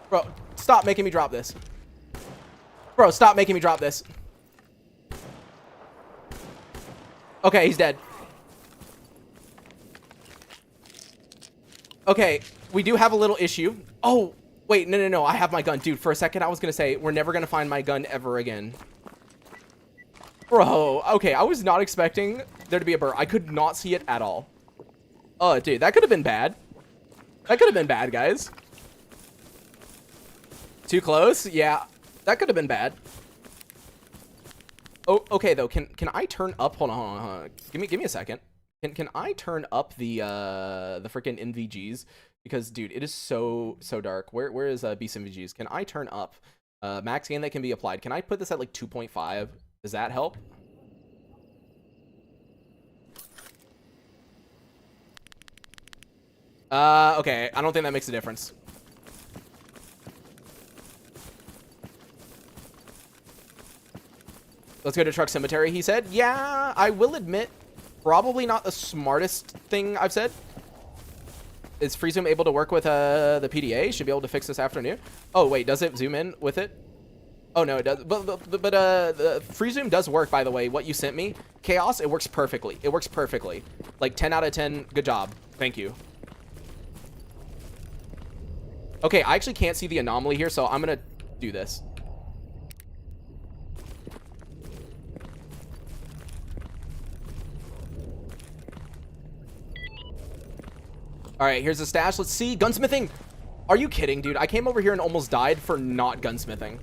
Bro, stop making me drop this. Bro, stop making me drop this. Okay, he's dead. Okay, we do have a little issue. Oh, wait, no. I have my gun. Dude, for a second, I was going to say, we're never going to find my gun ever again. Bro, okay, I was not expecting there to be a burr. I could not see it at all. Oh, dude, that could have been bad. That could have been bad, guys. Too close? Yeah, that could have been bad. Oh, okay, though. Can I turn up? Hold on. Give me a second. Can I turn up the freaking NVGs? Because, dude, it is so dark. Where is Beast NVGs? Can I turn up max gain that can be applied? Can I put this at like 2.5? Does that help? Okay. I don't think that makes a difference. Let's go to truck cemetery, he said. Yeah, I will admit, probably not the smartest thing I've said. Is free zoom able to work with the PDA? Should be able to fix this afternoon. Oh, wait, does it zoom in with it? Oh, no, it does. But the free zoom does work, by the way. What you sent me, Chaos, it works perfectly. It works perfectly. Like 10 out of 10. Good job. Thank you. Okay, I actually can't see the anomaly here, so I'm going to do this. All right, here's the stash. Let's see. Gunsmithing. Are you kidding, dude? I came over here and almost died for not gunsmithing.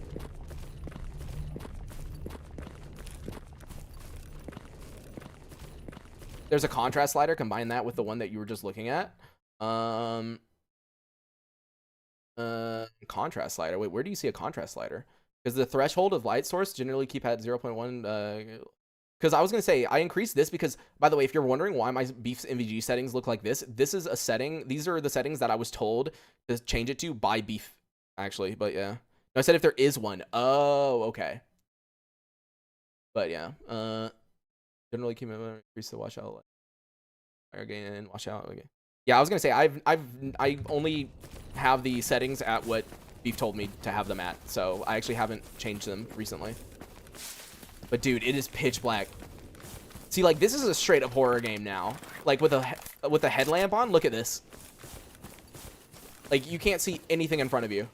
There's a contrast slider. Combine that with the one that you were just looking at. Contrast slider. Wait, where do you see a contrast slider? Because the threshold of light source generally keep at 0.1. Because I was going to say, I increased this because, by the way, if you're wondering why my Beef's MVG settings look like this is a setting. These are the settings that I was told to change it to by Beef, actually. But yeah. No, I said if there is one. Oh, okay. But yeah. Generally keep it increase the washout. Fire gain, washout. Okay. Yeah, I was going to say, I only have the settings at what Beef told me to have them at. So I actually haven't changed them recently. But dude, it is pitch black. See, like, this is a straight up horror game now. Like with a headlamp on, look at this. Like, you can't see anything in front of you.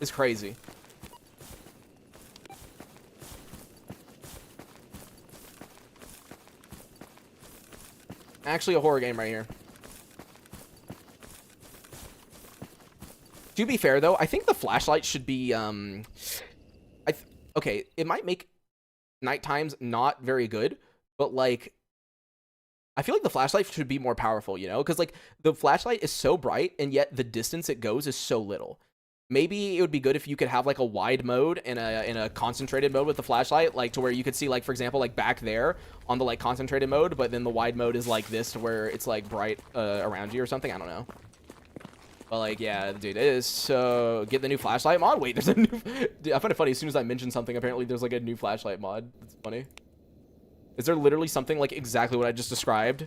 It's crazy. Actually a horror game right here. To be fair though, I think the flashlight should be okay, it might make night times not very good, but like I feel like the flashlight should be more powerful, you know, because like the flashlight is so bright and yet the distance it goes is so little. Maybe it would be good if you could have like a wide mode and a concentrated mode with the flashlight, like to where you could see, like, for example, like back there on the like concentrated mode, but then the wide mode is like this to where it's like bright around you or something. I don't know. But like, yeah, dude, it is so... Get the new flashlight mod? Wait, there's a new... Dude, I find it funny, as soon as I mention something, apparently there's like a new flashlight mod. It's funny. Is there literally something like exactly what I just described?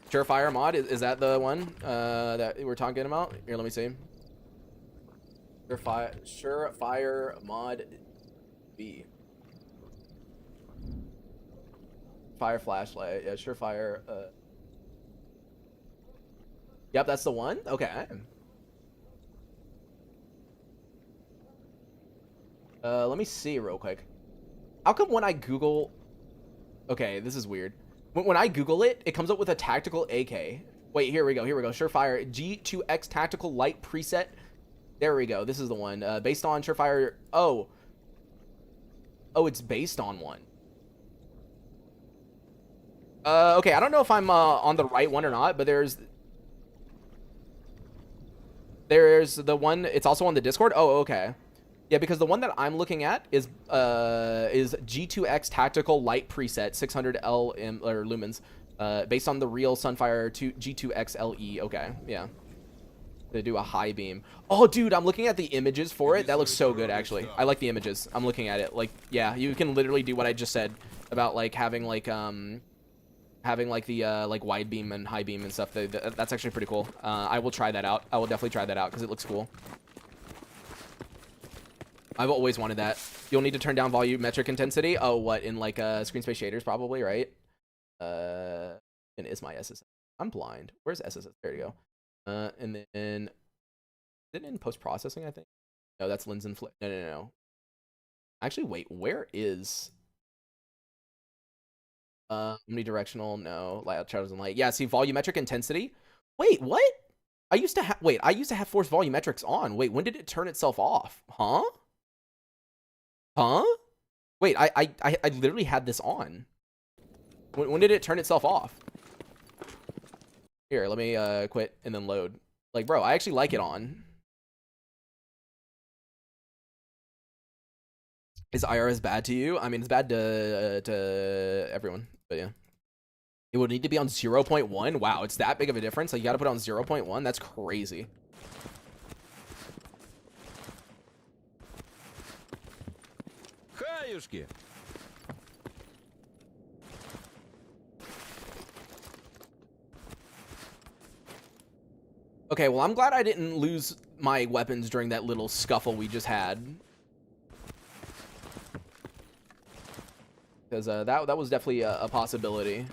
Surefire mod? Is that the one that we're talking about? Here, let me see. Surefire mod B. Fire flashlight. Yeah, Surefire. Yep, that's the one. Okay. Let me see real quick. How come when I Google... Okay, this is weird. When I Google it, it comes up with a tactical AK. Wait, here we go. Here we go. Surefire G2X tactical light preset. There we go. This is the one. Based on Surefire... Oh. Oh, it's based on one. Okay, I don't know if I'm on the right one or not, but there's the one. It's also on the Discord. Oh, okay. Yeah, because the one that I'm looking at is G2X tactical light preset 600 lumens, based on the real Sunfire G2X LE. Okay, yeah. They do a high beam. Oh, dude, I'm looking at the images for it. That looks so good, actually. I like the images. I'm looking at it. Like, yeah, you can literally do what I just said about like having like the like wide beam and high beam and stuff. That's actually pretty cool. I will try that out. I will definitely try that out because it looks cool. I've always wanted that. You'll need to turn down volumetric intensity. Oh, what, in like screen space shaders probably, right? And is my SSS? I'm blind. Where's SSS? There you go. And then is it in post processing? I think. No, that's lens and flip. No. Actually, wait. Where is? Omnidirectional, no. Light, shadows, and light. Yeah, see, volumetric intensity. Wait, what? I used to have force volumetrics on. Wait, when did it turn itself off? Huh? Wait, I literally had this on. When did it turn itself off? Here, let me quit and then load. Like, bro, I actually like it on. Is IRS bad to you? I mean, it's bad to everyone, but yeah. It would need to be on 0.1. Wow, it's that big of a difference. Like, you got to put it on 0.1. That's crazy. Баюшки. Okay, well, I'm glad I didn't lose my weapons during that little scuffle we just had. Because that was definitely a possibility.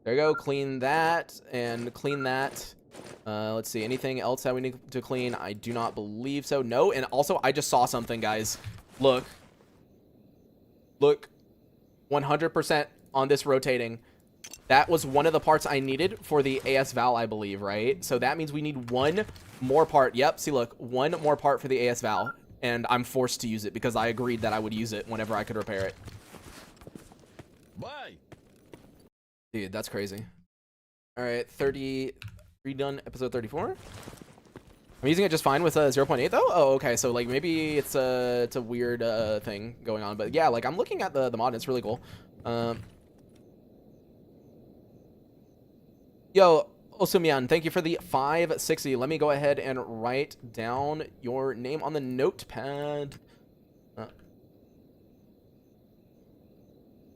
There you go. Clean that and clean that. Let's see. Anything else that we need to clean? I do not believe so. No. And also, I just saw something, guys. Look. Look. 100% on this rotating. That was one of the parts I needed for the AS-Val, I believe, right? So that means we need one more part. Yep. See, look. One more part for the AS-Val. And I'm forced to use it because I agreed that I would use it whenever I could repair it. Bye. Dude, that's crazy. All right, 30, redone episode 34. I'm using it just fine with 0.8 though. Oh, okay. So like maybe it's a weird thing going on, but yeah, like I'm looking at the mod. It's really cool. Yo, Osumian, thank you for the 560. Let me go ahead and write down your name on the notepad.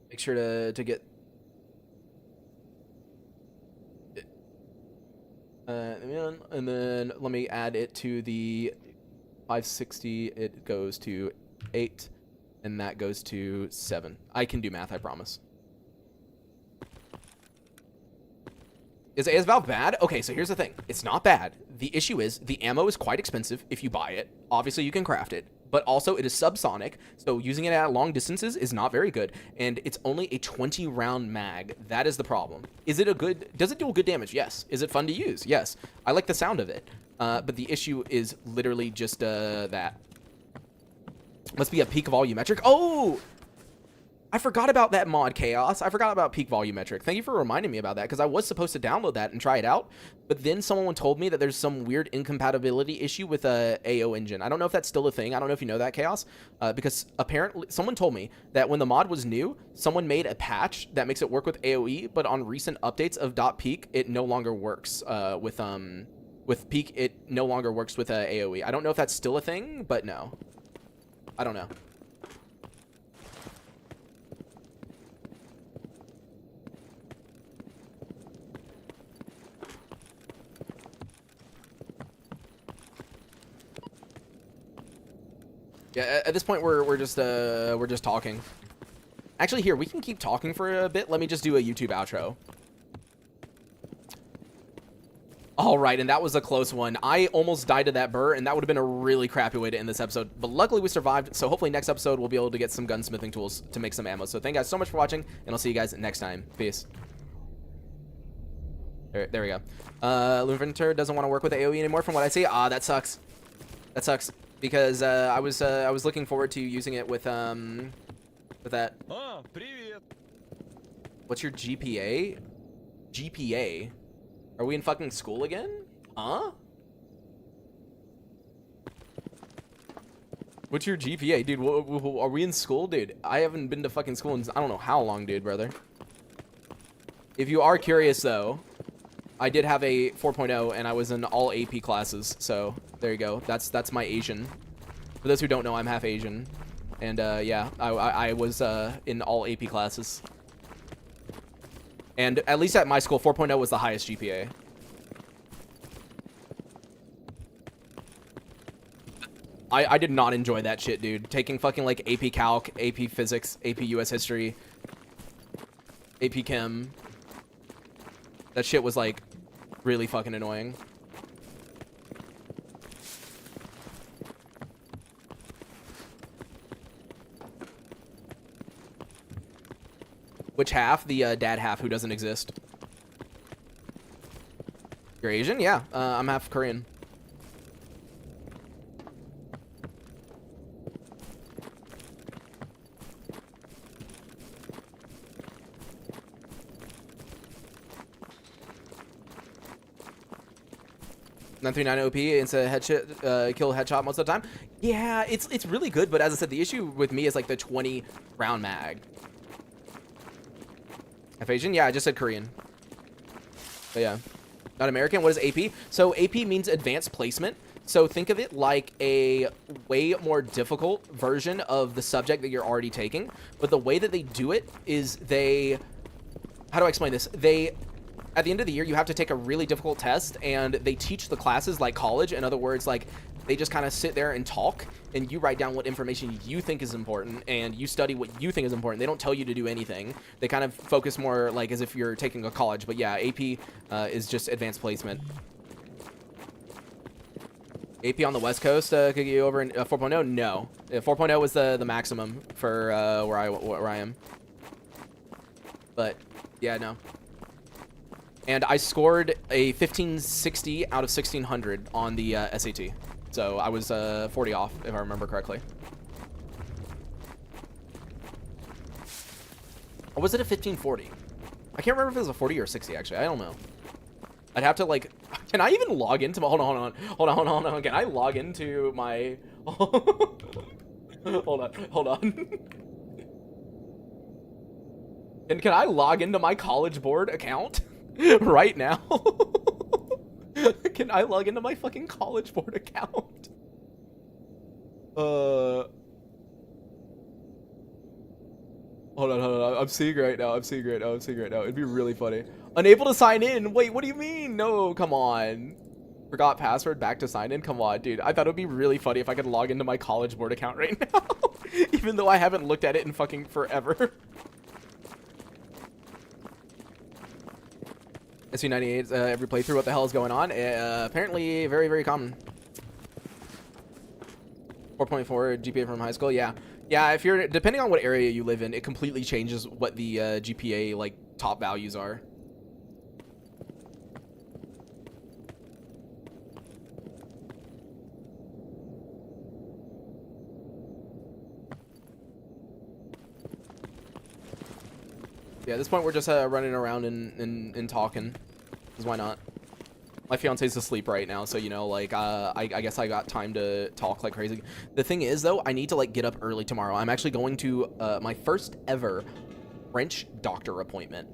Make sure to get. And then let me add it to the 560. It goes to 8, and that goes to 7. I can do math, I promise. Is AS-Val bad? Okay, so here's the thing. It's not bad. The issue is the ammo is quite expensive if you buy it. Obviously, you can craft it. But also, it is subsonic, so using it at long distances is not very good. And it's only a 20-round mag. That is the problem. Is it a good... Does it do good damage? Yes. Is it fun to use? Yes. I like the sound of it. But the issue is literally just that. Must be a peak volumetric. Oh! I forgot about that mod, Chaos. I forgot about peak volumetric. Thank you for reminding me about that, because I was supposed to download that and try it out, but then someone told me that there's some weird incompatibility issue with a AO engine. I don't know if that's still a thing. I don't know if you know that, Chaos, because apparently someone told me that when the mod was new, someone made a patch that makes it work with AOE, but on recent updates of .peak, it no longer works with peak. It no longer works with AOE. I don't know if that's still a thing, but no, I don't know. Yeah, at this point we're just talking. Actually, here we can keep talking for a bit. Let me just do a YouTube outro. All right, and that was a close one. I almost died to that burr, and that would have been a really crappy way to end this episode. But luckily we survived, so hopefully next episode we'll be able to get some gunsmithing tools to make some ammo. So thank you guys so much for watching, and I'll see you guys next time. Peace. There we go. Luminventor doesn't want to work with AoE anymore from what I see. Ah, that sucks. That sucks. Because I was looking forward to using it with that. Ah, привет. What's your GPA? GPA? Are we in fucking school again? Huh? What's your GPA, dude? Are we in school, dude? I haven't been to fucking school in I don't know how long, dude, brother. If you are curious, though, I did have a 4.0, and I was in all AP classes, so there you go. That's my Asian. For those who don't know, I'm half Asian, and yeah, I was in all AP classes. And at least at my school, 4.0 was the highest GPA. I did not enjoy that shit, dude. Taking fucking like AP Calc, AP Physics, AP US History, AP Chem. That shit was like really fucking annoying. Which half? The dad half who doesn't exist. You're Asian? Yeah, I'm half Korean. .939 OP instead of headshot, kill headshot most of the time. Yeah, it's really good, but as I said, the issue with me is like the 20 round mag. F Asian? Yeah, I just said Korean. But yeah. Not American. What is AP? So AP means advanced placement. So think of it like a way more difficult version of the subject that you're already taking. But the way that they do it is how do I explain this? At the end of the year, you have to take a really difficult test, and they teach the classes like college. In other words, like, they just kind of sit there and talk, and you write down what information you think is important, and you study what you think is important. They don't tell you to do anything. They kind of focus more like as if you're taking a college. But yeah, AP is just advanced placement. AP on the West Coast could get you over in 4.0? No. 4.0 was the maximum for where I am. But yeah, no. And I scored a 1560 out of 1600 on the SAT. So I was 40 off, if I remember correctly. Or was it a 1540? I can't remember if it was a 40 or 60, actually. I don't know. I'd have to, like... Can I even log into my... Hold on. Can I log into my... Hold on. And can I log into my College Board account right now? Can I log into my fucking College Board account? Hold on. I'm seeing right now. It'd be really funny. Unable to sign in. Wait, what do you mean? No, come on. Forgot password, back to sign in. Come on, dude. I thought it would be really funny if I could log into my College Board account right now. Even though I haven't looked at it in fucking forever. SU98, every playthrough, what the hell is going on? Apparently very, very common. 4.4 GPA from high school, yeah. Yeah, if you're, depending on what area you live in, it completely changes what the GPA, like, top values are. Yeah, at this point, we're just running around and talking. Because why not? My fiance's asleep right now, so, you know, like, I guess I got time to talk like crazy. The thing is, though, I need to, like, get up early tomorrow. I'm actually going to my first ever French doctor appointment.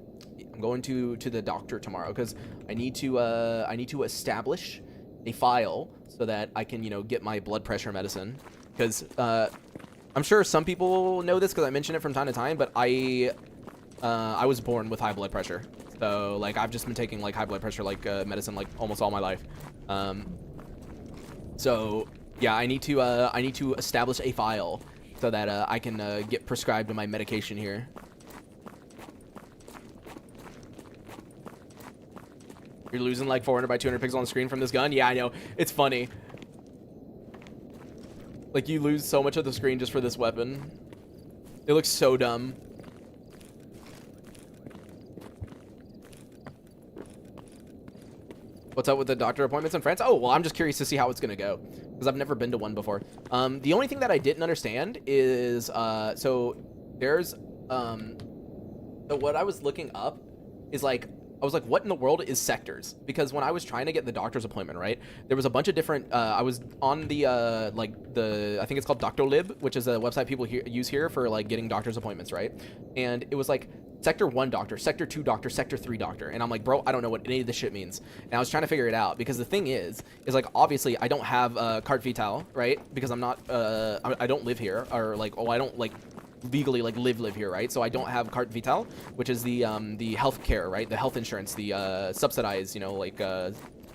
I'm going to the doctor tomorrow because I need to establish a file so that I can, you know, get my blood pressure medicine. Because I'm sure some people know this because I mention it from time to time, but I was born with high blood pressure. So, like, I've just been taking, like, high blood pressure, like, medicine, like, almost all my life. So, yeah, I need to establish a file so that, I can, get prescribed my medication here. You're losing, like, 400 by 200 pixels on the screen from this gun? Yeah, I know. It's funny. Like, you lose so much of the screen just for this weapon. It looks so dumb. What's up with the doctor appointments in France? Oh, well, I'm just curious to see how it's going to go because I've never been to one before. The only thing that I didn't understand is, so there's, so what I was looking up is like, I was like, what in the world is sectors? Because when I was trying to get the doctor's appointment, right, there was a bunch of different, I was on the, I think it's called Doctolib, which is a website people use here for, like, getting doctor's appointments, right? And it was like, Sector 1 doctor, Sector 2 doctor, Sector 3 doctor. And I'm like, bro, I don't know what any of this shit means. And I was trying to figure it out because the thing is like, obviously, I don't have carte vitale, right? Because I'm not, I don't live here, or like, oh, I don't, like, legally, like, live here, right? So I don't have carte vitale, which is the health care, right? The health insurance, the subsidized, you know, like,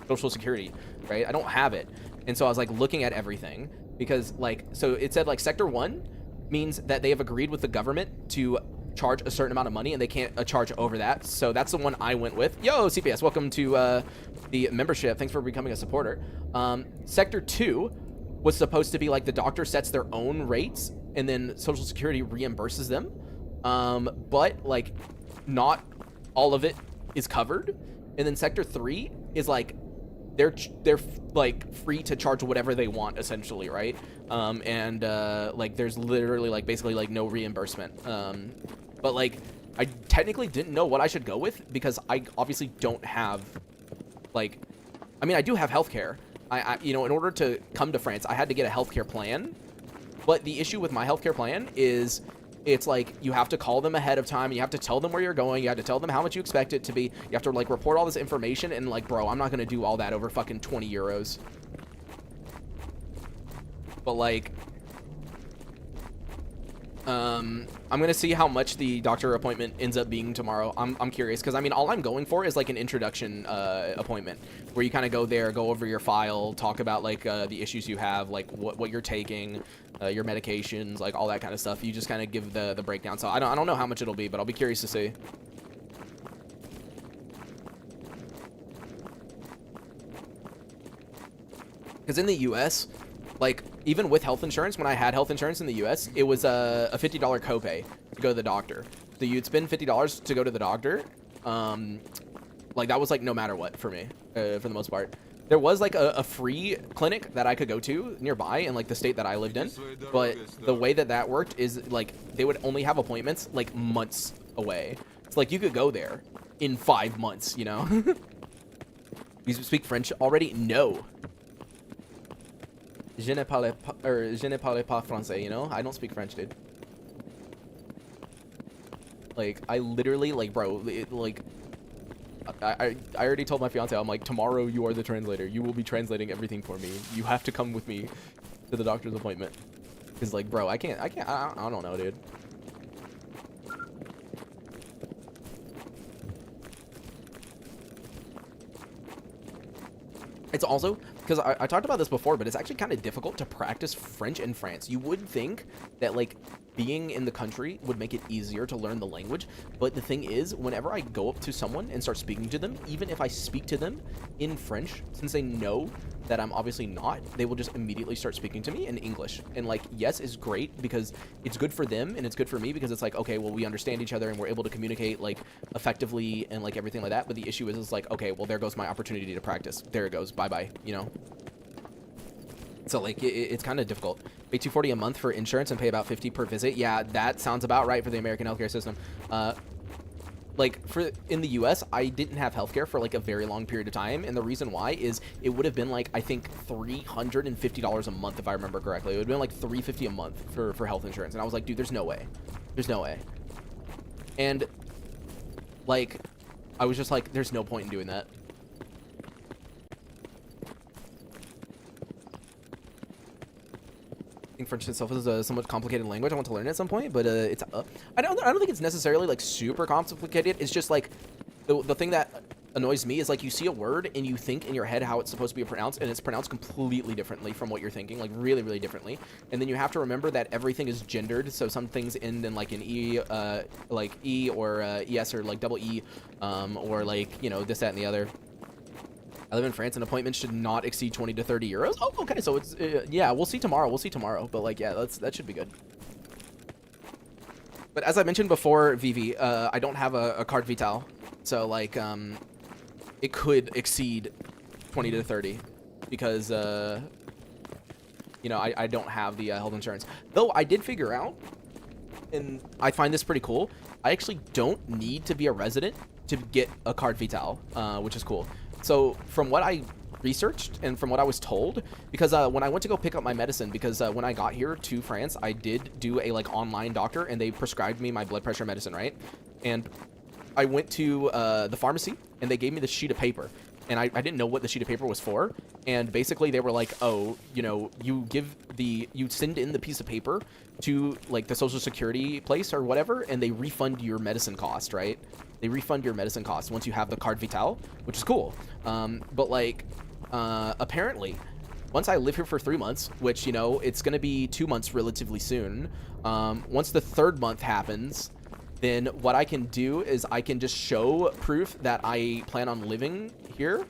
social security, right? I don't have it. And so I was, like, looking at everything because, like, so it said, like, Sector 1 means that they have agreed with the government to charge a certain amount of money and they can't charge over that. So that's the one I went with. Yo, CPS, welcome to the membership. Thanks for becoming a supporter. Sector 2 was supposed to be like the doctor sets their own rates and then Social Security reimburses them. But like not all of it is covered. And then Sector 3 is like they're like free to charge whatever they want essentially, right? Like there's literally like basically like no reimbursement. But like I technically didn't know what I should go with because I obviously don't have like, I mean, I do have healthcare. I you know, in order to come to France, I had to get a healthcare plan. But the issue with my healthcare plan is it's like you have to call them ahead of time. You have to tell them where you're going. You have to tell them how much you expect it to be. You have to like report all this information. And like, bro, I'm not going to do all that over fucking 20 euros. But like, I'm gonna see how much the doctor appointment ends up being tomorrow. I'm curious because I mean all I'm going for is like an introduction appointment where you kind of go there, go over your file, talk about like the issues you have, like what you're taking, your medications, like all that kind of stuff. You just kind of give the breakdown. So I don't know how much it'll be, but I'll be curious to see. Because in the U.S., like, even with health insurance, when I had health insurance in the U.S., it was a $50 copay to go to the doctor. So you'd spend $50 to go to the doctor. Like, that was, like, no matter what for me, for the most part. There was, like, a free clinic that I could go to nearby in, like, the state that I lived in. But the way that that worked is, like, they would only have appointments, like, months away. It's like, you could go there in 5 months, you know? You speak French already? No. Je ne parle pas français, you know? I don't speak French, dude. Like, I literally, like, bro, I already told my fiance, I'm like, tomorrow you are the translator. You will be translating everything for me. You have to come with me to the doctor's appointment. Because, like, bro, I don't know, dude. It's also, because I talked about this before, but it's actually kind of difficult to practice French in France. You would think that, like, being in the country would make it easier to learn the language, but the thing is, whenever I go up to someone and start speaking to them, even if I speak to them in French, since they know that I'm obviously not, they will just immediately start speaking to me in English. And, like, yes, is great because it's good for them and it's good for me because it's like, okay, well, we understand each other and we're able to communicate, like, effectively and, like, everything like that. But the issue is like, okay, well, there goes my opportunity to practice. There it goes. Bye-bye, you know? So, like, it's kind of difficult. Pay $240 a month for insurance and pay about $50 per visit. Yeah, that sounds about right for the American healthcare system. Like, in the US, I didn't have healthcare for, like, a very long period of time. And the reason why is it would have been, like, I think $350 a month, if I remember correctly. It would have been, like, $350 a month for health insurance. And I was like, dude, there's no way. There's no way. And, like, I was just like, there's no point in doing that. I think French itself is a somewhat complicated language. I want to learn it at some point, but it's I don't think it's necessarily like super complicated. It's just like the thing that annoys me is like you see a word and you think in your head how it's supposed to be pronounced, and it's pronounced completely differently from what you're thinking, like really, really differently. And then you have to remember that everything is gendered, so some things end in like an E, like E or ES or like double E, or like, you know, this, that, and the other. I live in France, and appointments should not exceed 20 to 30 euros. Oh, okay. So it's, yeah, we'll see tomorrow. We'll see tomorrow. But, like, yeah, that should be good. But as I mentioned before, Vivi, I don't have a carte vitale. So, like, it could exceed 20 to 30 because, you know, I don't have the health insurance. Though I did figure out, and I find this pretty cool, I actually don't need to be a resident to get a carte vitale, which is cool. So from what I researched and from what I was told, because when I went to go pick up my medicine, because when I got here to France, I did do a like online doctor and they prescribed me my blood pressure medicine, right? And I went to the pharmacy and they gave me the sheet of paper. And I didn't know what the sheet of paper was for. And basically they were like, oh, you know, you send in the piece of paper to like the Social Security place or whatever, and they refund your medicine cost, right? They refund your medicine cost once you have the carte vitale, which is cool. But like, apparently, once I live here for 3 months, which, you know, it's going to be 2 months relatively soon. Once the 3rd month happens, then what I can do is I can just show proof that I plan on living here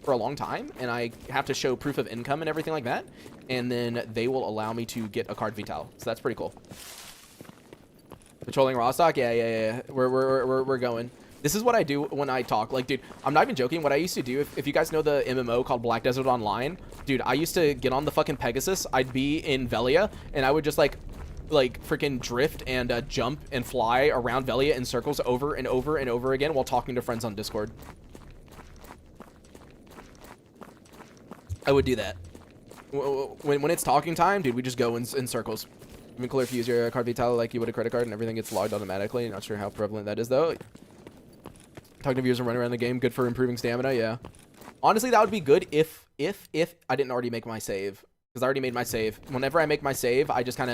for a long time, and I have to show proof of income and everything like that, and then they will allow me to get a carte vitale. So that's pretty cool. Patrolling Rostock? Yeah. We're going. This is what I do when I talk. Like, dude, I'm not even joking. What I used to do, if you guys know the MMO called Black Desert Online, dude, I used to get on the fucking Pegasus. I'd be in Velia, and I would just like freaking drift and jump and fly around Velia in circles over and over and over again while talking to friends on Discord. I would do that. When it's talking time, dude, we just go in circles. Even cooler if you use your carte vitale like you would a credit card and everything gets logged automatically. Not sure how prevalent that is, though. Talking to viewers and running around the game, good for improving stamina, yeah. Honestly, that would be good if I didn't already make my save. because I already made my save. Whenever I make my save, I just kind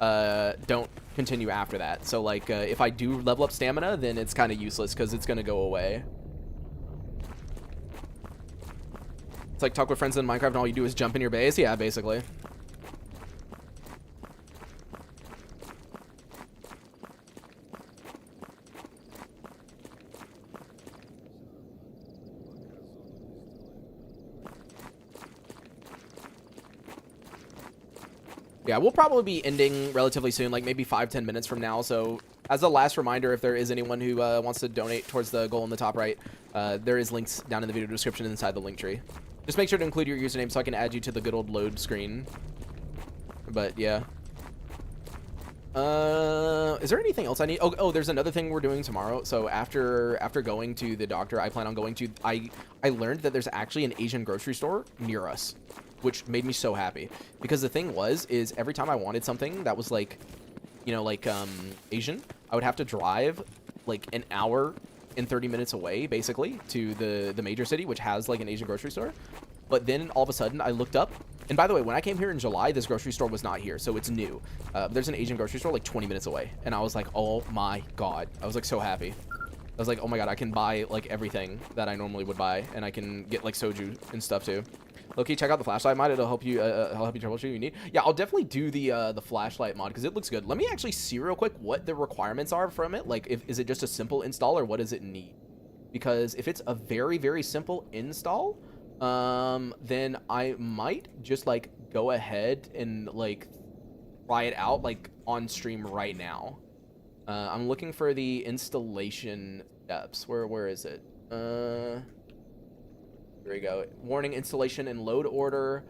of don't continue after that. So like if I do level up stamina, then it's kind of useless because it's gonna go away. It's like talk with friends in Minecraft and all you do is jump in your base. Yeah, basically. Yeah, we'll probably be ending relatively soon, like maybe 5-10 minutes from now. So as a last reminder, if there is anyone who wants to donate towards the goal in the top right, there is links down in the video description inside the link tree. Just make sure to include your username so I can add you to the good old load screen. But yeah. Is there anything else I need? Oh, there's another thing we're doing tomorrow. So after going to the doctor, I plan on going to, I learned that there's actually an Asian grocery store near us, which made me so happy. Because the thing is every time I wanted something that was like, you know, like Asian, I would have to drive like an hour and 30 minutes away, basically, to the major city, which has like an Asian grocery store. But then all of a sudden I looked up, and by the way, when I came here in July, this grocery store was not here, so it's new. There's an Asian grocery store like 20 minutes away, and I was like, oh my god. I was like so happy. I was like, oh my god, I can buy like everything that I normally would buy, and I can get like soju and stuff too. Loki, check out the flashlight mod. It'll help you troubleshoot what you need. Yeah, I'll definitely do the flashlight mod because it looks good. Let me actually see real quick what the requirements are from it. Like, is it just a simple install or what does it need? Because if it's a very, very simple install, then I might just like go ahead and like try it out like on stream right now. I'm looking for the installation steps. Where is it? Here we go. Warning, installation and load order.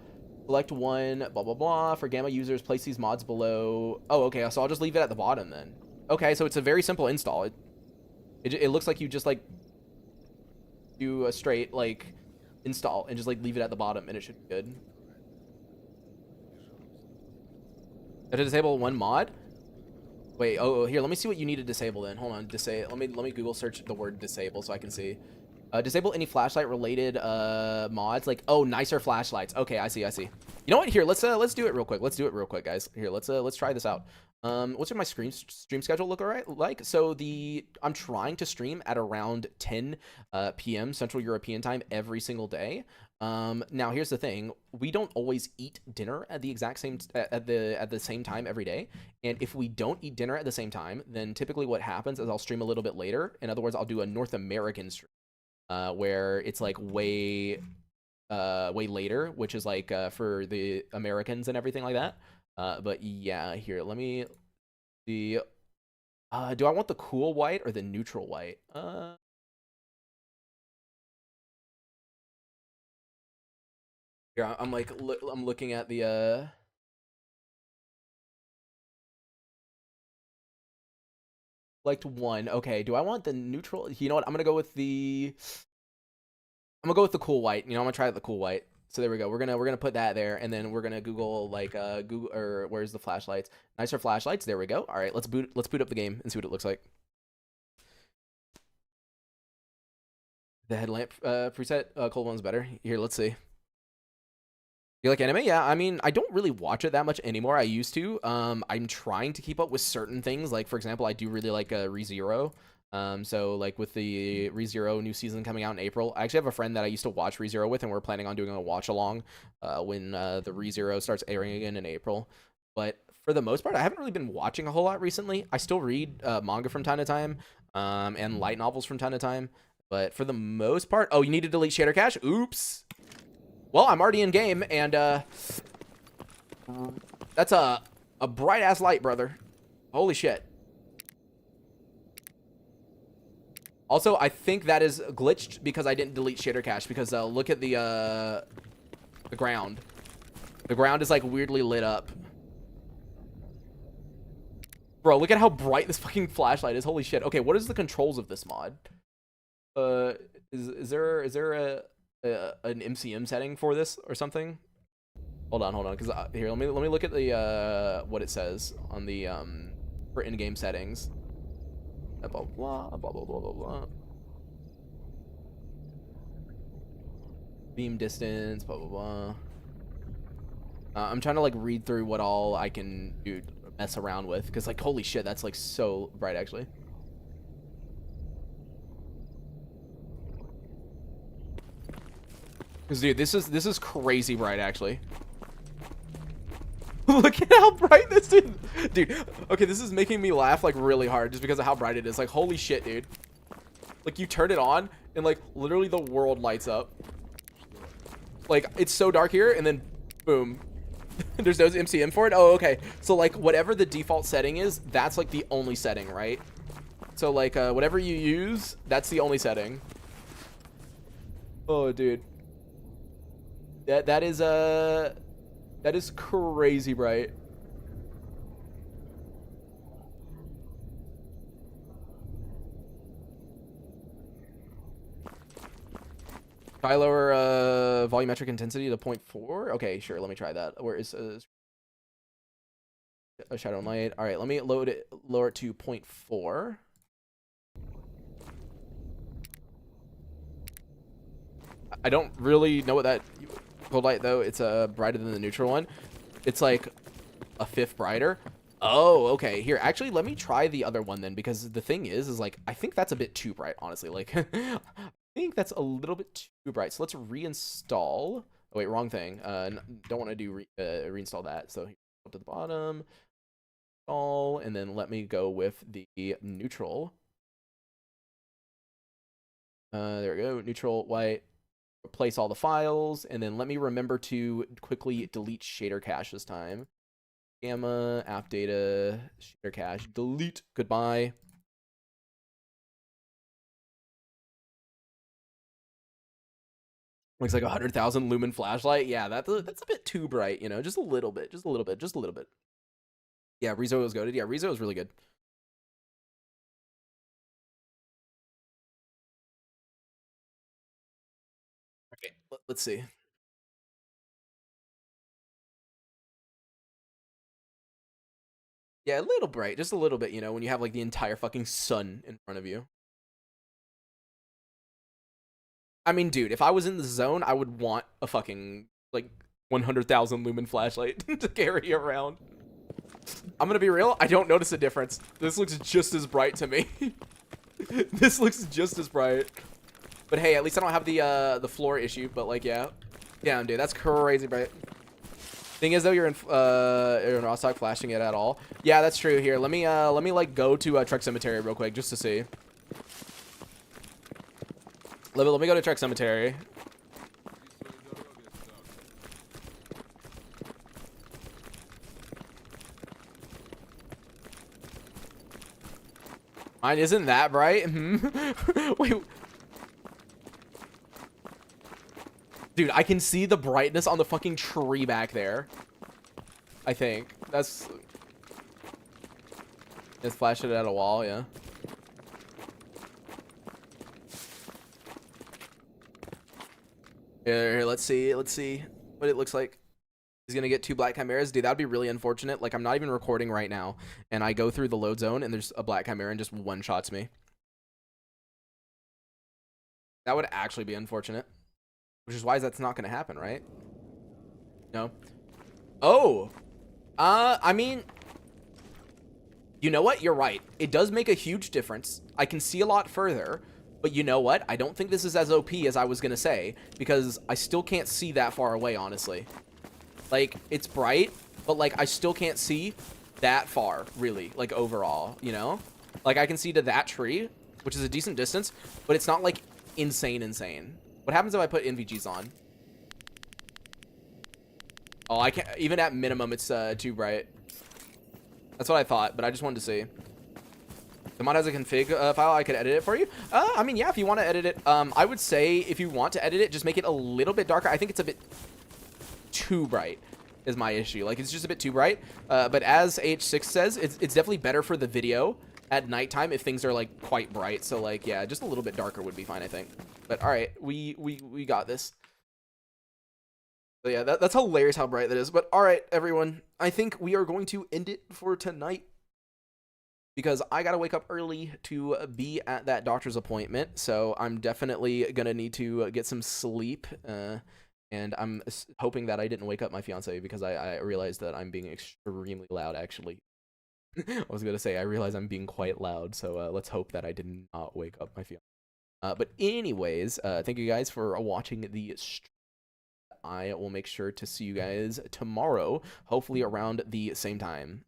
Select one, blah, blah, blah. For Gamma users, place these mods below. Oh, okay, so I'll just leave it at the bottom then. Okay, so it's a very simple install. It looks like you just like do a straight like install and just like leave it at the bottom and it should be good. To disable one mod? Wait, oh, here, let me see what you need to disable then. Hold on, let me Google search the word disable so I can see. Disable any flashlight related mods, like, oh, nicer flashlights. Okay, I see. You know what? Here, let's do it real quick. Let's do it real quick, guys. Here, let's try this out. What's my stream schedule look like? So I'm trying to stream at around 10 p.m. Central European time every single day. Now here's the thing: we don't always eat dinner at the exact same at the same time every day. And if we don't eat dinner at the same time, then typically what happens is I'll stream a little bit later. In other words, I'll do a North American stream. Where it's like way later, which is like for the Americans and everything like that. But yeah, here, let me see. Do I want the cool white or the neutral white? Here, I'm like, I'm looking at the select one. Okay, do I want the neutral? You know what? I'm gonna go with the cool white. You know, I'm gonna try the cool white. So there we go. We're gonna put that there, and then we're gonna Google like Google or where's the flashlights? Nicer flashlights. There we go. All right, let's boot up the game and see what it looks like. The headlamp preset, cold one's better. Here, let's see. You like anime? Yeah, I mean, I don't really watch it that much anymore. I used to. I'm trying to keep up with certain things. Like, for example, I do really like ReZero. So like with the ReZero new season coming out in April, I actually have a friend that I used to watch ReZero with, and we're planning on doing a watch along when the ReZero starts airing again in April. But for the most part, I haven't really been watching a whole lot recently. I still read manga from time to time, and light novels from time to time. But for the most part, oh, you need to delete shader cache? Oops. Well, I'm already in game, and that's a bright ass light, brother. Holy shit. Also, I think that is glitched because I didn't delete shader cache, because look at the ground. The ground is like weirdly lit up. Bro, look at how bright this fucking flashlight is. Holy shit. Okay, what is the controls of this mod? Is there an MCM setting for this or something? Hold on, because here, let me look at the what it says on the for in-game settings. Blah blah blah blah blah blah blah. Beam distance, blah blah blah. I'm trying to like read through what all I can do, mess around with, because like holy shit, that's like so bright actually. Because dude, this is crazy bright actually. Look at how bright this is, dude. Okay, this is making me laugh like really hard just because of how bright it is. Like holy shit, dude. Like you turn it on and like literally the world lights up. Like it's so dark here and then boom. There's no MCM for it. Oh, okay. So like whatever the default setting is, that's like the only setting, right? So like whatever you use, that's the only setting. Oh, dude. That is crazy bright. Try lower volumetric intensity to 0.4. Okay, sure. Let me try that. Where is shadow and light? All right, let me lower it to 0.4. I don't really know what that cold light though. It's brighter than the neutral one. It's like a fifth brighter. Oh, okay. Here, actually, let me try the other one then, because the thing is like I think that's a bit too bright, honestly. Like, I think that's a little bit too bright. So let's reinstall. Oh wait, wrong thing. Don't want to do reinstall that. So up to the bottom, install, and then let me go with the neutral. There we go. Neutral white. Replace all the files, and then let me remember to quickly delete shader cache this time. Gamma, app data, shader cache, delete, goodbye. Looks like 100,000 lumen flashlight. Yeah, that's a bit too bright, you know, just a little bit, just a little bit, just a little bit. Yeah, Rezo was goated. Yeah, Rezo was really good. Okay, let's see. Yeah, a little bright, just a little bit, you know, when you have like the entire fucking sun in front of you. I mean, dude, if I was in the zone, I would want a fucking like 100,000 lumen flashlight to carry around. I'm gonna be real, I don't notice a difference. This looks just as bright to me. This looks just as bright. But hey, at least I don't have the floor issue, but like yeah. Damn, dude, that's crazy bright. Thing is though, you're in Rostock flashing it at all. Yeah, that's true. Here, let me like go to Trek Cemetery real quick just to see. Let me go to Trek Cemetery. Mine isn't that bright. Wait. Dude, I can see the brightness on the fucking tree back there. I think. That's... Just flash it at a wall, yeah. Here, let's see what it looks like. He's gonna get 2 black chimeras. Dude, that'd be really unfortunate. Like, I'm not even recording right now, and I go through the load zone, and there's a black chimera and just one-shots me. That would actually be unfortunate. Which is why that's not gonna happen, right? No. Oh! I mean... You know what? You're right. It does make a huge difference. I can see a lot further, but you know what? I don't think this is as OP as I was gonna say, because I still can't see that far away, honestly. Like, it's bright, but like I still can't see that far, really, like overall, you know? Like I can see to that tree, which is a decent distance, but it's not like insane. What happens if I put NVGs on? Oh, I can't, even at minimum, it's too bright. That's what I thought, but I just wanted to see. The mod has a config file. I could edit it for you. I mean, yeah, if you want to edit it, I would say if you want to edit it, just make it a little bit darker. I think it's a bit too bright is my issue. Like, it's just a bit too bright. But as H6 says, it's definitely better for the video at nighttime if things are like quite bright. So like, yeah, just a little bit darker would be fine, I think. But all right, we got this. So yeah, that's hilarious how bright that is. But all right, everyone, I think we are going to end it for tonight because I gotta wake up early to be at that doctor's appointment. So I'm definitely gonna need to get some sleep. And I'm hoping that I didn't wake up my fiance because I realized that I'm being extremely loud, actually. I was going to say, I realize I'm being quite loud, so let's hope that I did not wake up my fiance. But anyways, thank you guys for watching the stream. I will make sure to see you guys tomorrow, hopefully around the same time.